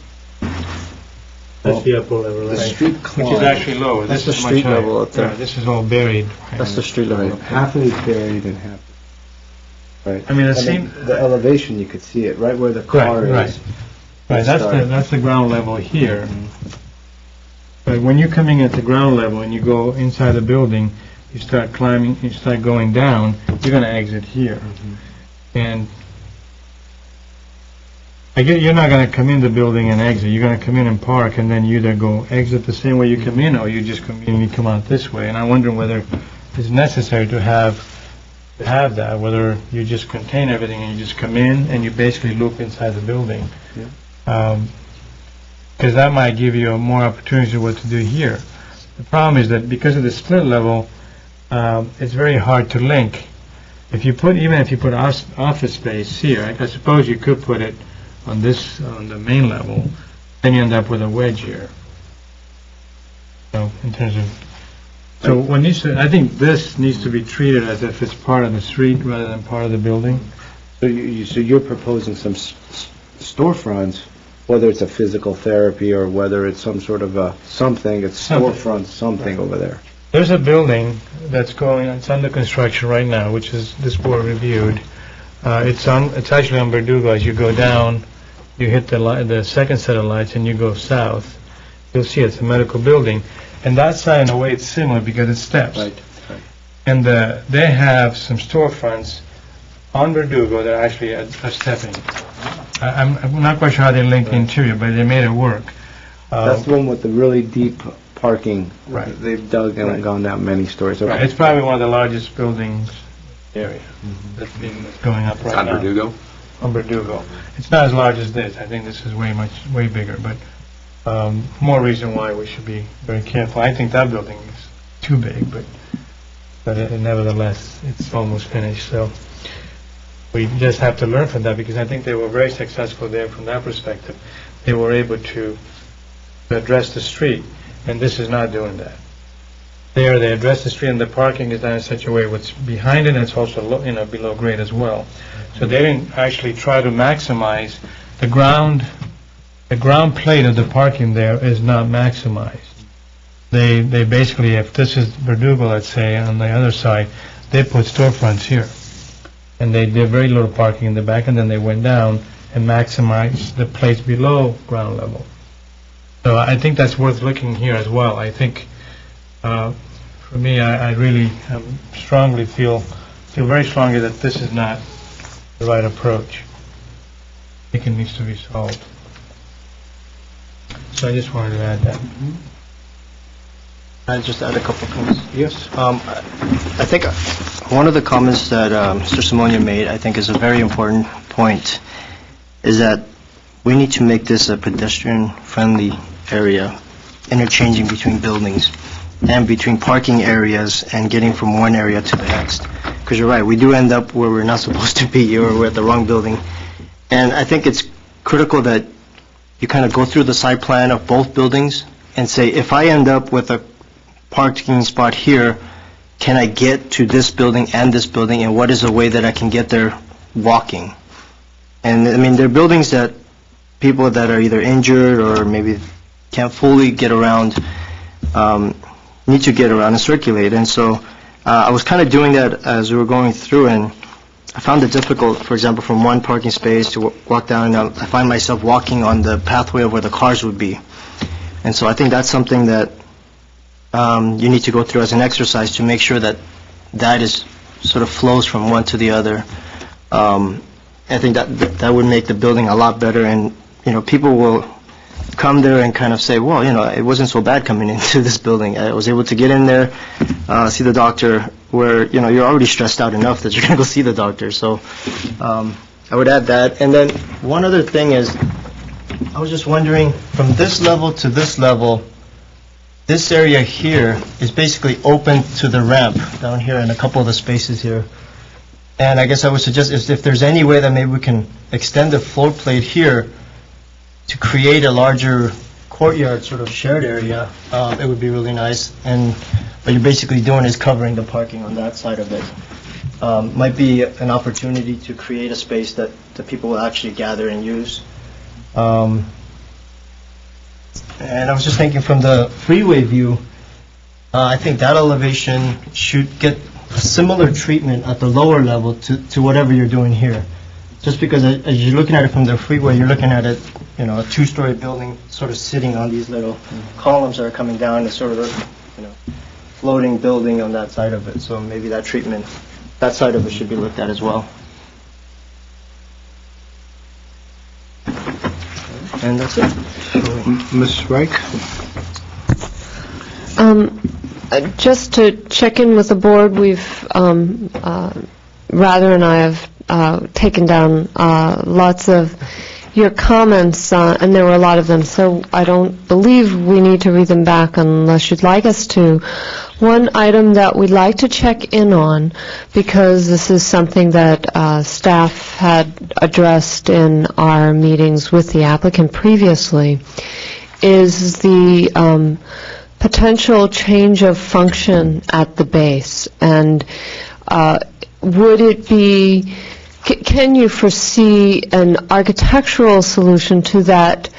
F: That's the upper level, right?
B: The street
F: Which is actually lower.
J: That's
F: This
J: the
F: is much
J: street
F: higher.
J: level up there.
F: Yeah, this is all buried.
J: That's the street level.
B: Right, half of it is buried and half. Right.
F: I mean, it
B: And then
F: seems...
B: the elevation, you could see it, right where the car
F: Right,
B: is.
F: right. That's the ground level here. But when you're coming at the ground level and you go inside the building, you start climbing, you start going down, you're going to exit here. And I guess you're not going to come in the building and exit. You're going to come in and park, and then you either go exit the same way you come in, or you just come in and you come out this way. And I wonder whether it's necessary to have that, whether you just contain everything and you just come in and you basically loop inside the building. Because that might give you more opportunity what to do here. The problem is that because of the split level, it's very hard to link. Even if you put office space here, I suppose you could put it on the main level, then you end up with a wedge here. So in terms of, I think this needs to be treated as if it's part of the street rather than part of the building.
B: So you're proposing some storefronts, whether it's a physical therapy or whether it's some sort of a something, it's storefront something over there.
F: There's a building it's under construction right now, which is this board reviewed. It's actually on Verdugo. As you go down, you hit the second set of lights and you go south. You'll see it's a medical building. And that side, in a way, it's similar because it steps.
B: Right.
F: And they have some storefronts on Verdugo that actually are stepping. I'm not quite sure how they link the interior, but they made it work.
B: That's the one with the really deep parking.
F: Right.
B: They've dug and gone down many stories. Okay.
F: Right. It's probably one of the largest buildings area that's going up right now.
C: On Verdugo?
F: On Verdugo. It's not as large as this. I think this is way bigger, but more reason why we should be very careful. I think that building is too big, but nevertheless, it's almost finished. So we just have to learn from that, because I think they were very successful there from that perspective. They were able to address the street, and this is not doing that. There, they address the street, and the parking is done in such a way what's behind it, and it's also below grade as well. So they didn't actually try to maximize the ground. The ground plate of the parking there is not maximized. They basically, if this is Verdugo, let's say, on the other side, they put storefronts here. And they did very little parking in the back, and then they went down and maximized the place below ground level. So I think that's worth looking here as well. I think, for me, I really strongly feel very strongly that this is not the right approach. I think it needs to be solved. So I just wanted to add that.
J: I'll just add a couple comments.
B: Yes.
J: I think one of the comments that Mr. Simonia made, I think, is a very important point, is that we need to make this a pedestrian-friendly area, interchanging between buildings and between parking areas and getting from one area to the next. Because you're right, we do end up where we're not supposed to be, or we're at the wrong building. And I think it's critical that you kind of go through the site plan of both buildings and say, if I end up with a parking spot here, can I get to this building and this building, and what is a way that I can get there walking? And I mean, there are buildings that people that are either injured or maybe can't fully get around, need to get around and circulate. And so I was kind of doing that as we were going through, and I found it difficult, for example, from one parking space to walk down, and I find myself walking on the pathway of where the cars would be. And so I think that's something that you need to go through as an exercise to make sure that that is sort of flows from one to the other. I think that would make the building a lot better, and, people will come there and kind of say, well, it wasn't so bad coming into this building. I was able to get in there, see the doctor, where, you're already stressed out enough that you're going to go see the doctor. So I would add that. And then one other thing is, I was just wondering, from this level to this level, this area here is basically open to the ramp down here and a couple of the spaces here. And I guess I would suggest if there's any way that maybe we can extend the floor plate here to create a larger courtyard sort of shared area, it would be really nice. And what you're basically doing is covering the parking on that side of it. Might be an opportunity to create a space that the people will actually gather and use. And I was just thinking from the freeway view, I think that elevation should get a similar treatment at the lower level to whatever you're doing here. Just because as you're looking at it from the freeway, you're looking at it, a two-story building sort of sitting on these little columns that are coming down. It's sort of a, floating building on that side of it. So maybe that treatment, that side of it should be looked at as well. And that's it.
B: Ms. Reich?
O: Just to check in with the board, we've, Rather and I have taken down lots of your comments, and there were a lot of them, so I don't believe we need to read them back unless you'd like us to. One item that we'd like to check in on, because this is something that staff had addressed in our meetings with the applicant previously, is the potential change of function at the base. And would it be, can you foresee an architectural solution to that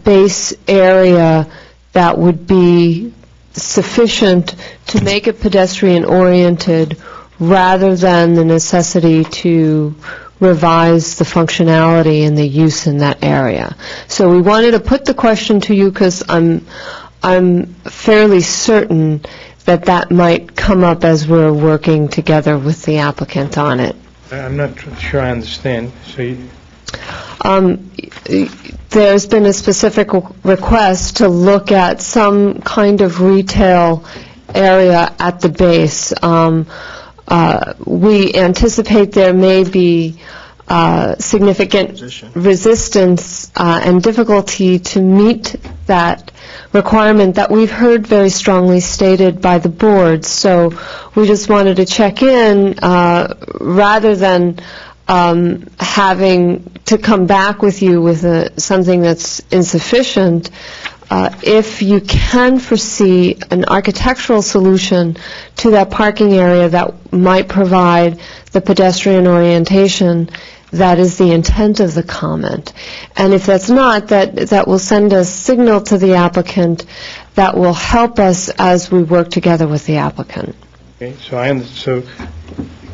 O: base area that would be sufficient to make it pedestrian-oriented rather than the necessity to revise the functionality and the use in that area? So we wanted to put the question to you because I'm fairly certain that that might come up as we're working together with the applicant on it.
F: I'm not sure I understand. So
O: there's been a specific request to look at some kind of retail area at the base. We anticipate there may be significant resistance and difficulty to meet that requirement that we've heard very strongly stated by the board. So we just wanted to check in rather than having to come back with you with something that's insufficient. If you can foresee an architectural solution to that parking area that might provide the pedestrian orientation, that is the intent of the comment. And if that's not, that will send a signal to the applicant that will help us as we work together with the applicant.
F: Okay, so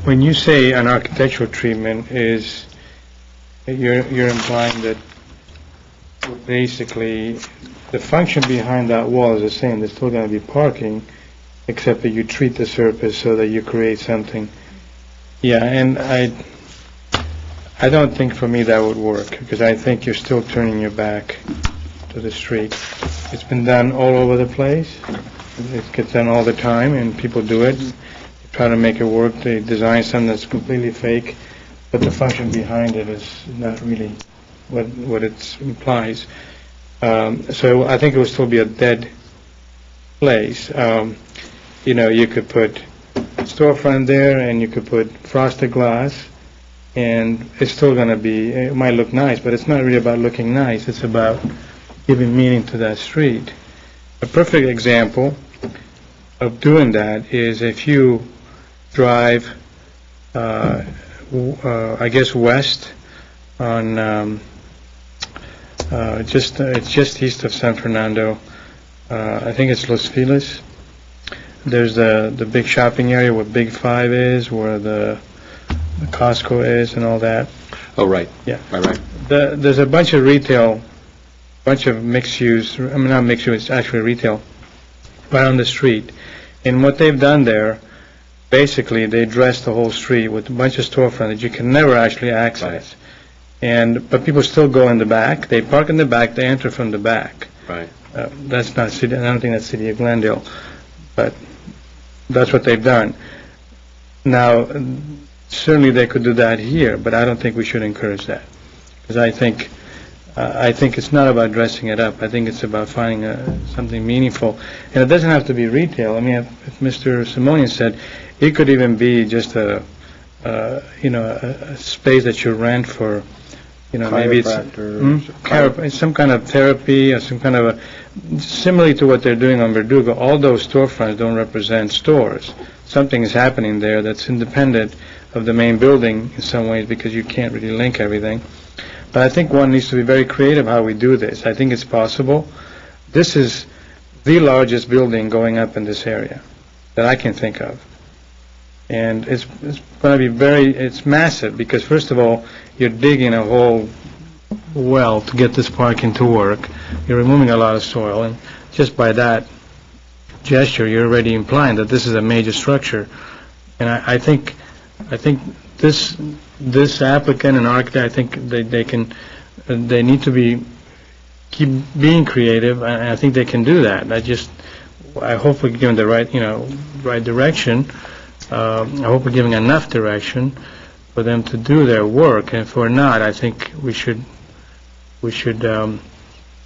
F: when you say an architectural treatment, is you're implying that basically the function behind that wall is the same. There's still going to be parking, except that you treat the surface so that you create something. Yeah, and I don't think for me that would work, because I think you're still turning your back to the street. It's been done all over the place. It gets done all the time, and people do it. They try to make it work. They design something that's completely fake, but the function behind it is not really what it implies. So I think it would still be a dead place. You could put storefront there, and you could put frosted glass, and it's still going to be, it might look nice, but it's not really about looking nice. It's about giving meaning to that street. A perfect example of doing that is if you drive, I guess, west on, it's just east of San Fernando. I think it's Los Feliz. There's the big shopping area where Big Five is, where the Costco is and all that.
C: Oh, right.
F: Yeah.
C: Right.
F: There's a bunch of retail, bunch of mixed use, not mixed use, it's actually retail, right on the street. And what they've done there basically, they dress the whole street with a bunch of storefronts that you can never actually access. But people still go in the back. They park in the back. They enter from the back.
C: Right.
F: That's not city. I don't think that's City of Glendale, but that's what they've done. Now, certainly they could do that here, but I don't think we should encourage that, because I think it's not about dressing it up. I think it's about finding something meaningful, and it doesn't have to be retail. I mean, if Mr. Simonian said, it could even be just a space that you rent for, maybe it's some kind of therapy or some kind of similarly to what they're doing on Verdugo. All those storefronts don't represent stores. Something is happening there that's independent of the main building in some ways, because you can't really link everything. But I think one needs to be very creative how we do this. I think it's possible. This is the largest building going up in this area that I can think of. And it's going to be it's massive, because first of all, you're digging a whole well to get this parking to work. You're removing a lot of soil, and just by that gesture, you're already implying that this is a major structure. And I think this applicant and architect, I think they need to keep being creative, and I think they can do that. I hope we're giving the right direction. I hope we're giving enough direction for them to do their work, and if we're not, I think we should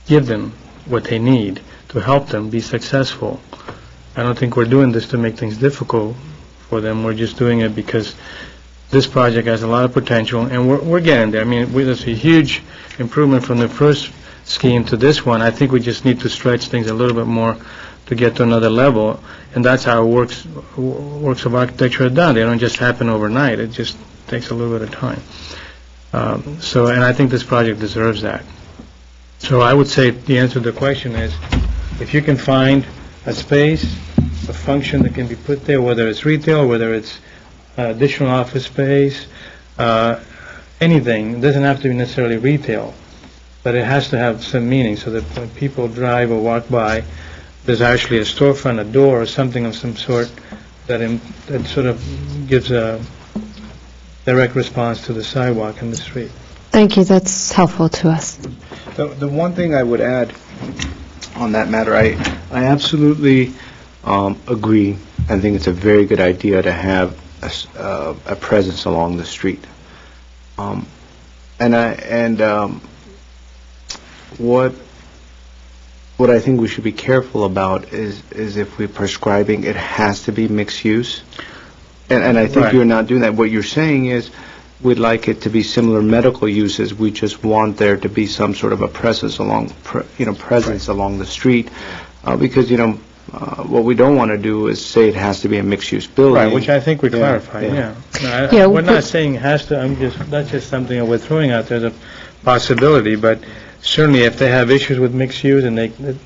F: give them what they need to help them be successful. I don't think we're doing this to make things difficult for them. We're just doing it because this project has a lot of potential, and we're getting there. I mean, there's a huge improvement from the first scheme to this one. I think we just need to stretch things a little bit more to get to another level, and that's how works of architecture are done. They don't just happen overnight. It just takes a little bit of time. And I think this project deserves that. So I would say the answer to the question is, if you can find a space, a function that can be put there, whether it's retail, whether it's additional office space, anything. It doesn't have to be necessarily retail, but it has to have some meaning, so that when people drive or walk by, there's actually a storefront, a door, or something of some sort that sort of gives a direct response to the sidewalk and the street.
O: Thank you. That's helpful to us.
B: The one thing I would add on that matter, I absolutely agree. I think it's a very good idea to have a presence along the street. What I think we should be careful about is if we're prescribing it has to be mixed use. And I think you're not doing that. What you're saying is we'd like it to be similar medical uses. We just want there to be some sort of a presence along the street, because what we don't want to do is say it has to be a mixed-use building.
F: Right, which I think we clarified. Yeah. We're not saying it has to. That's just something that we're throwing out there as a possibility. But certainly, if they have issues with mixed use,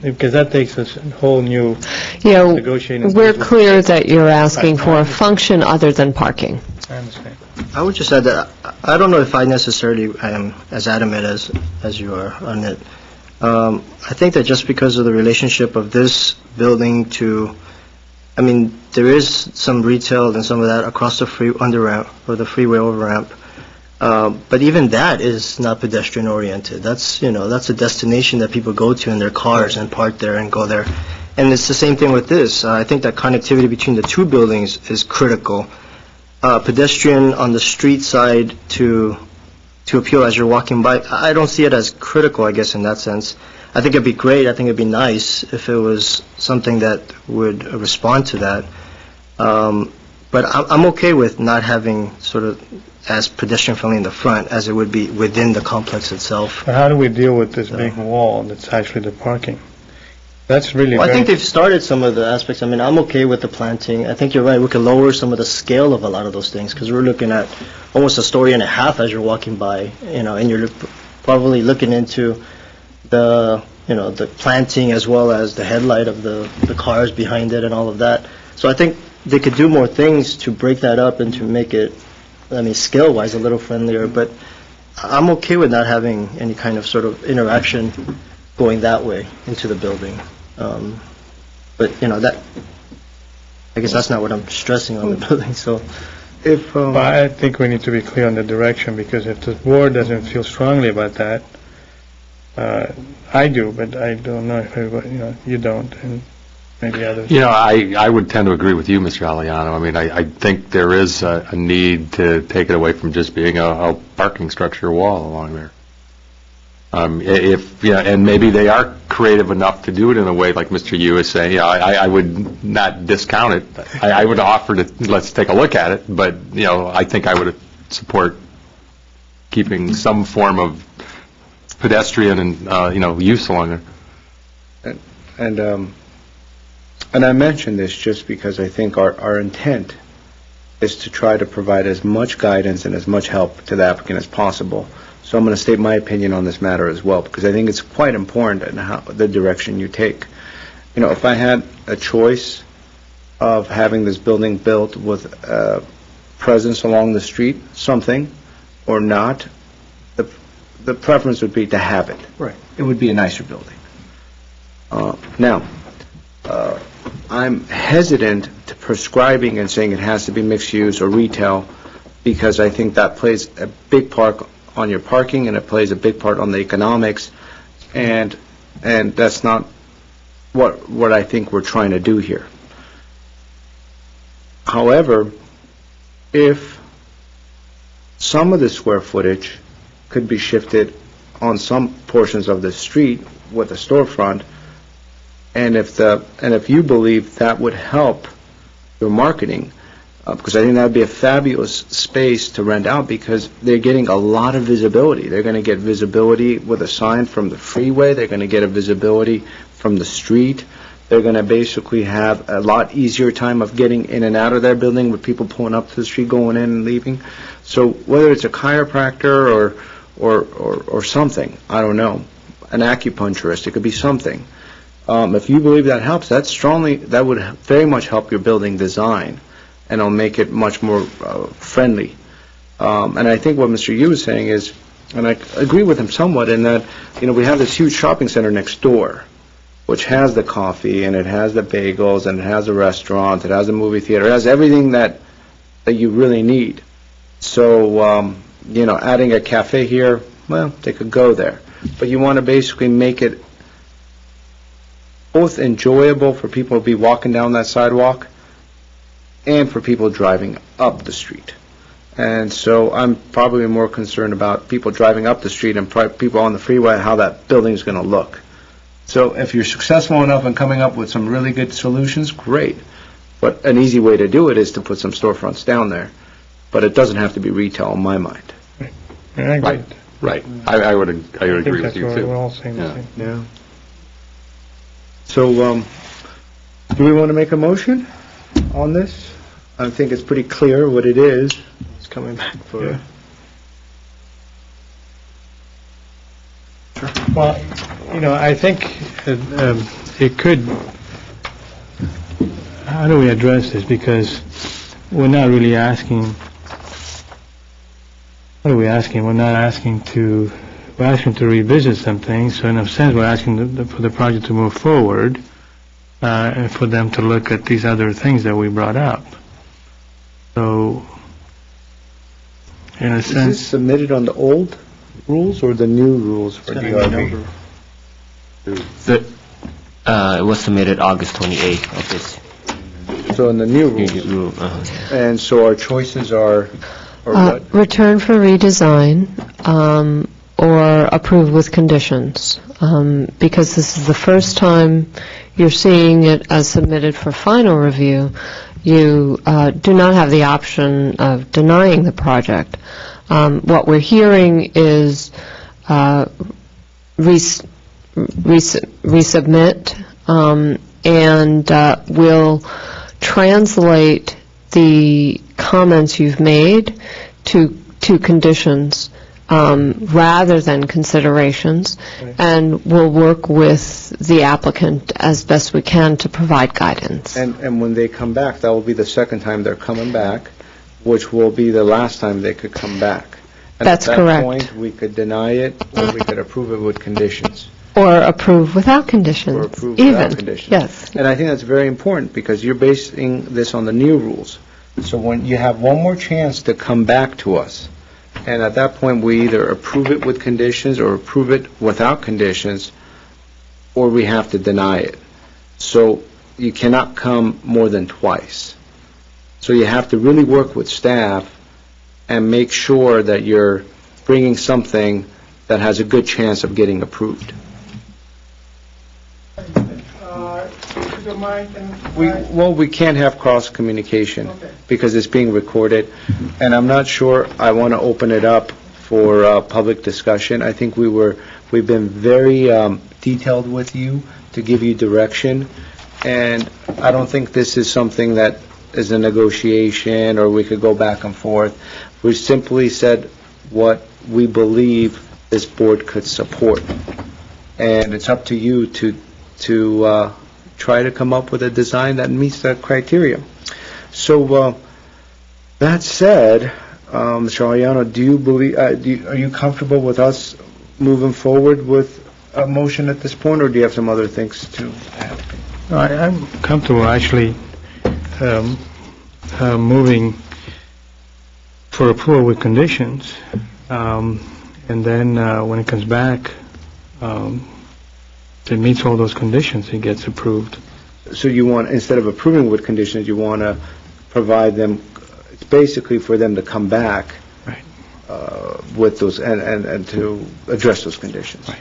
F: because that takes us a whole new negotiating.
O: We're clear that you're asking for a function other than parking.
F: I understand.
J: I would just add that I don't know if I necessarily am as adamant as you are on it. I think that just because of the relationship of this building there is some retail and some of that across the free under-ramp or the freeway over-ramp. But even that is not pedestrian oriented. That's a destination that people go to in their cars and park there and go there. And it's the same thing with this. I think that connectivity between the two buildings is critical. Pedestrian on the street side to appeal as you're walking by, I don't see it as critical, I guess, in that sense. I think it'd be great. I think it'd be nice if it was something that would respond to that. But I'm okay with not having sort of as pedestrian friendly in the front as it would be within the complex itself.
F: But how do we deal with this big wall that's actually the parking? That's really
J: I think they've started some of the aspects. I mean, I'm okay with the planting. I think you're right. We could lower some of the scale of a lot of those things, because we're looking at almost a story and a half as you're walking by, and you're probably looking into the planting as well as the headlight of the cars behind it and all of that. So I think they could do more things to break that up and to make it, scale-wise a little friendlier. But I'm okay with not having any kind of sort of interaction going that way into the building. But that I guess that's not what I'm stressing on the building, so.
H: If,
F: Well, I think we need to be clear on the direction, because if the board doesn't feel strongly about that, I do, but I don't know if everybody, you don't, and maybe others.
C: I would tend to agree with you, Mr. Aliano. I mean, I think there is a need to take it away from just being a parking structure wall along there. And maybe they are creative enough to do it in a way like Mr. Yu is saying. I would not discount it. I would offer to, let's take a look at it, but, I think I would support keeping some form of pedestrian and, use along there.
B: And I mention this just because I think our intent is to try to provide as much guidance and as much help to the applicant as possible. So I'm going to state my opinion on this matter as well, because I think it's quite important in the direction you take. If I had a choice of having this building built with presence along the street, something, or not, the preference would be to have it.
H: Right.
B: It would be a nicer building. Now, I'm hesitant to prescribing and saying it has to be mixed use or retail, because I think that plays a big part on your parking, and it plays a big part on the economics, and that's not what I think we're trying to do here. However, if some of the square footage could be shifted on some portions of the street with a storefront, and if you believe that would help your marketing, because I think that would be a fabulous space to rent out, because they're getting a lot of visibility. They're going to get visibility with a sign from the freeway. They're going to get a visibility from the street. They're going to basically have a lot easier time of getting in and out of their building with people pulling up to the street, going in and leaving. So whether it's a chiropractor or something, I don't know, an acupuncturist, it could be something. If you believe that helps, that would very much help your building design, and it'll make it much more friendly. And I think what Mr. Yu is saying is, and I agree with him somewhat, in that, we have this huge shopping center next door, which has the coffee, and it has the bagels, and it has a restaurant, it has a movie theater, it has everything that you really need. So, adding a cafe here, well, they could go there. But you want to basically make it both enjoyable for people to be walking down that sidewalk and for people driving up the street. And so I'm probably more concerned about people driving up the street and people on the freeway, how that building is going to look. So if you're successful enough in coming up with some really good solutions, great. But an easy way to do it is to put some storefronts down there. But it doesn't have to be retail in my mind.
C: Right. I would agree with you, too.
F: We're all saying the same.
B: Yeah. So, do we want to make a motion on this? I think it's pretty clear what it is. It's coming back for...
F: Yeah. Well, I think it could... How do we address this? Because we're not really asking... What are we asking? We're not asking to... We're asking to revisit some things, so in a sense we're asking for the project to move forward, and for them to look at these other things that we brought up. So, in a sense...
B: Is this submitted on the old rules or the new rules for DRB?
G: It was submitted August 28th of this.
B: So in the new rules. And so our choices are what?
O: Return for redesign, or approve with conditions, because this is the first time you're seeing it as submitted for final review. You do not have the option of denying the project. What we're hearing is resubmit, and we'll translate the comments you've made to conditions rather than considerations, and we'll work with the applicant as best we can to provide guidance.
B: And when they come back, that will be the second time they're coming back, which will be the last time they could come back. And
O: That's
B: at that
O: correct.
B: point, we could deny it, or we could approve it with conditions.
O: Or approve without conditions.
B: Or approve
O: even.
B: without conditions.
O: Yes.
B: And I think that's very important, because you're basing this on the new rules. So when you have one more chance to come back to us, and at that point, we either approve it with conditions or approve it without conditions, or we have to deny it. So you cannot come more than twice. So you have to really work with staff and make sure that you're bringing something that has a good chance of getting approved.
I: If you don't mind,
B: We can't have cross-communication because it's being recorded, and I'm not sure I want to open it up for public discussion. I think we've been very detailed with you to give you direction, and I don't think this is something that is a negotiation or we could go back and forth. We simply said what we believe this board could support, and it's up to you to try to come up with a design that meets that criteria. So that said, Mr. Aliano, do you believe, are you comfortable with us moving forward with a motion at this point, or do you have some other things to add?
F: I'm comfortable actually moving for approval with conditions, and then when it comes back, if it meets all those conditions, it gets approved.
B: So you want, instead of approving with conditions, you want to provide them, it's basically for them to come back with those, and to address those conditions.
F: Right.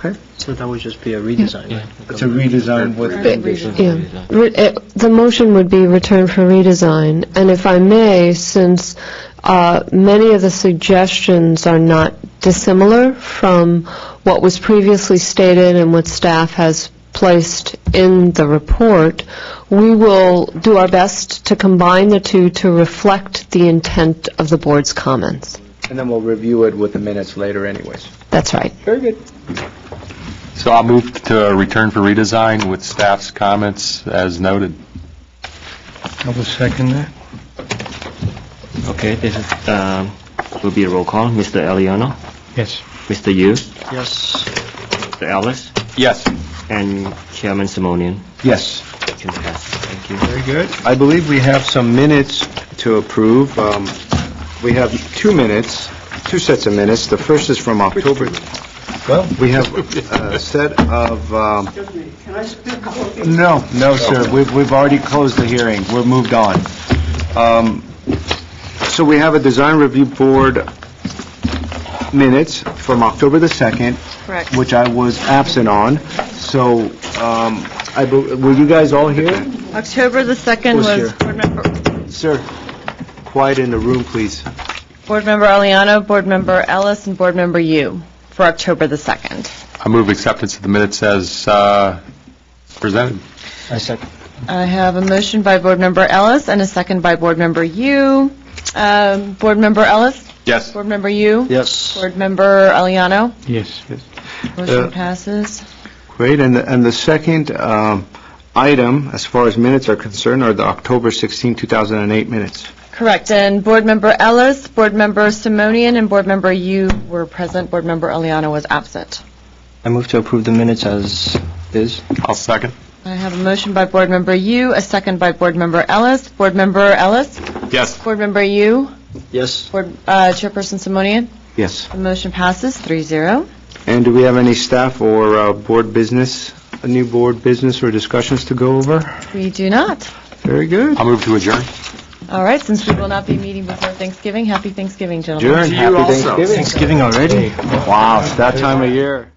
B: Okay?
J: So that would just be a redesign, right?
B: It's a redesign with conditions.
O: Yeah. The motion would be return for redesign. And if I may, since many of the suggestions are not dissimilar from what was previously stated and what staff has placed in the report, we will do our best to combine the two to reflect the intent of the board's comments.
B: And then we'll review it with the minutes later anyways.
O: That's right.
B: Very good.
C: So I'll move to return for redesign with staff's comments as noted.
F: I will second that.
G: Okay, this is, will be a roll call. Mr. Aliano?
F: Yes.
G: Mr. Yu?
J: Yes.
G: Mr. Ellis?
C: Yes.
G: And Chairman Simonian?
B: Yes.
G: Motion passed. Thank you.
B: Very good. I believe we have some minutes to approve. We have 2 minutes, 2 sets of minutes. The first is from October. Well, we have a set of...
K: Can I speak about this?
B: No, sir. We've already closed the hearing. We're moved on. So we have a design review board minutes from October the 2nd.
A: Correct.
B: Which I was absent on. So, were you guys all here?
A: October the 2nd
B: Was
A: was
B: here.
A: board member...
B: Sir, quiet in the room, please.
A: Board Member Aliano, Board Member Ellis, and Board Member Yu for October the 2nd.
C: I move acceptance of the minutes as presented.
J: I second.
A: I have a motion by Board Member Ellis and a second by Board Member Yu. Board Member Ellis?
C: Yes.
A: Board Member Yu?
J: Yes.
A: Board Member Aliano?
F: Yes, yes.
A: Motion passes.
B: Great, and the second item, as far as minutes are concerned, are the October 16, 2008 minutes.
A: Correct, and Board Member Ellis, Board Member Simonian, and Board Member Yu were present. Board Member Aliano was absent.
J: I move to approve the minutes as is.
C: I'll second.
A: I have a motion by Board Member Yu, a second by Board Member Ellis. Board Member Ellis?
C: Yes.
A: Board Member Yu?
J: Yes.
A: Board Chairperson Simonian?
B: Yes.
A: The motion passes 3-0.
B: And do we have any staff or board business, new board business or discussions to go over?
A: We do not.
B: Very good.
C: I'll move to adjourn.
A: All right, since we will not be meeting before Thanksgiving, happy Thanksgiving, gentlemen.
B: Adjourn. Happy Thanksgiving.
J: Thanksgiving already?
B: Wow, it's that time of year.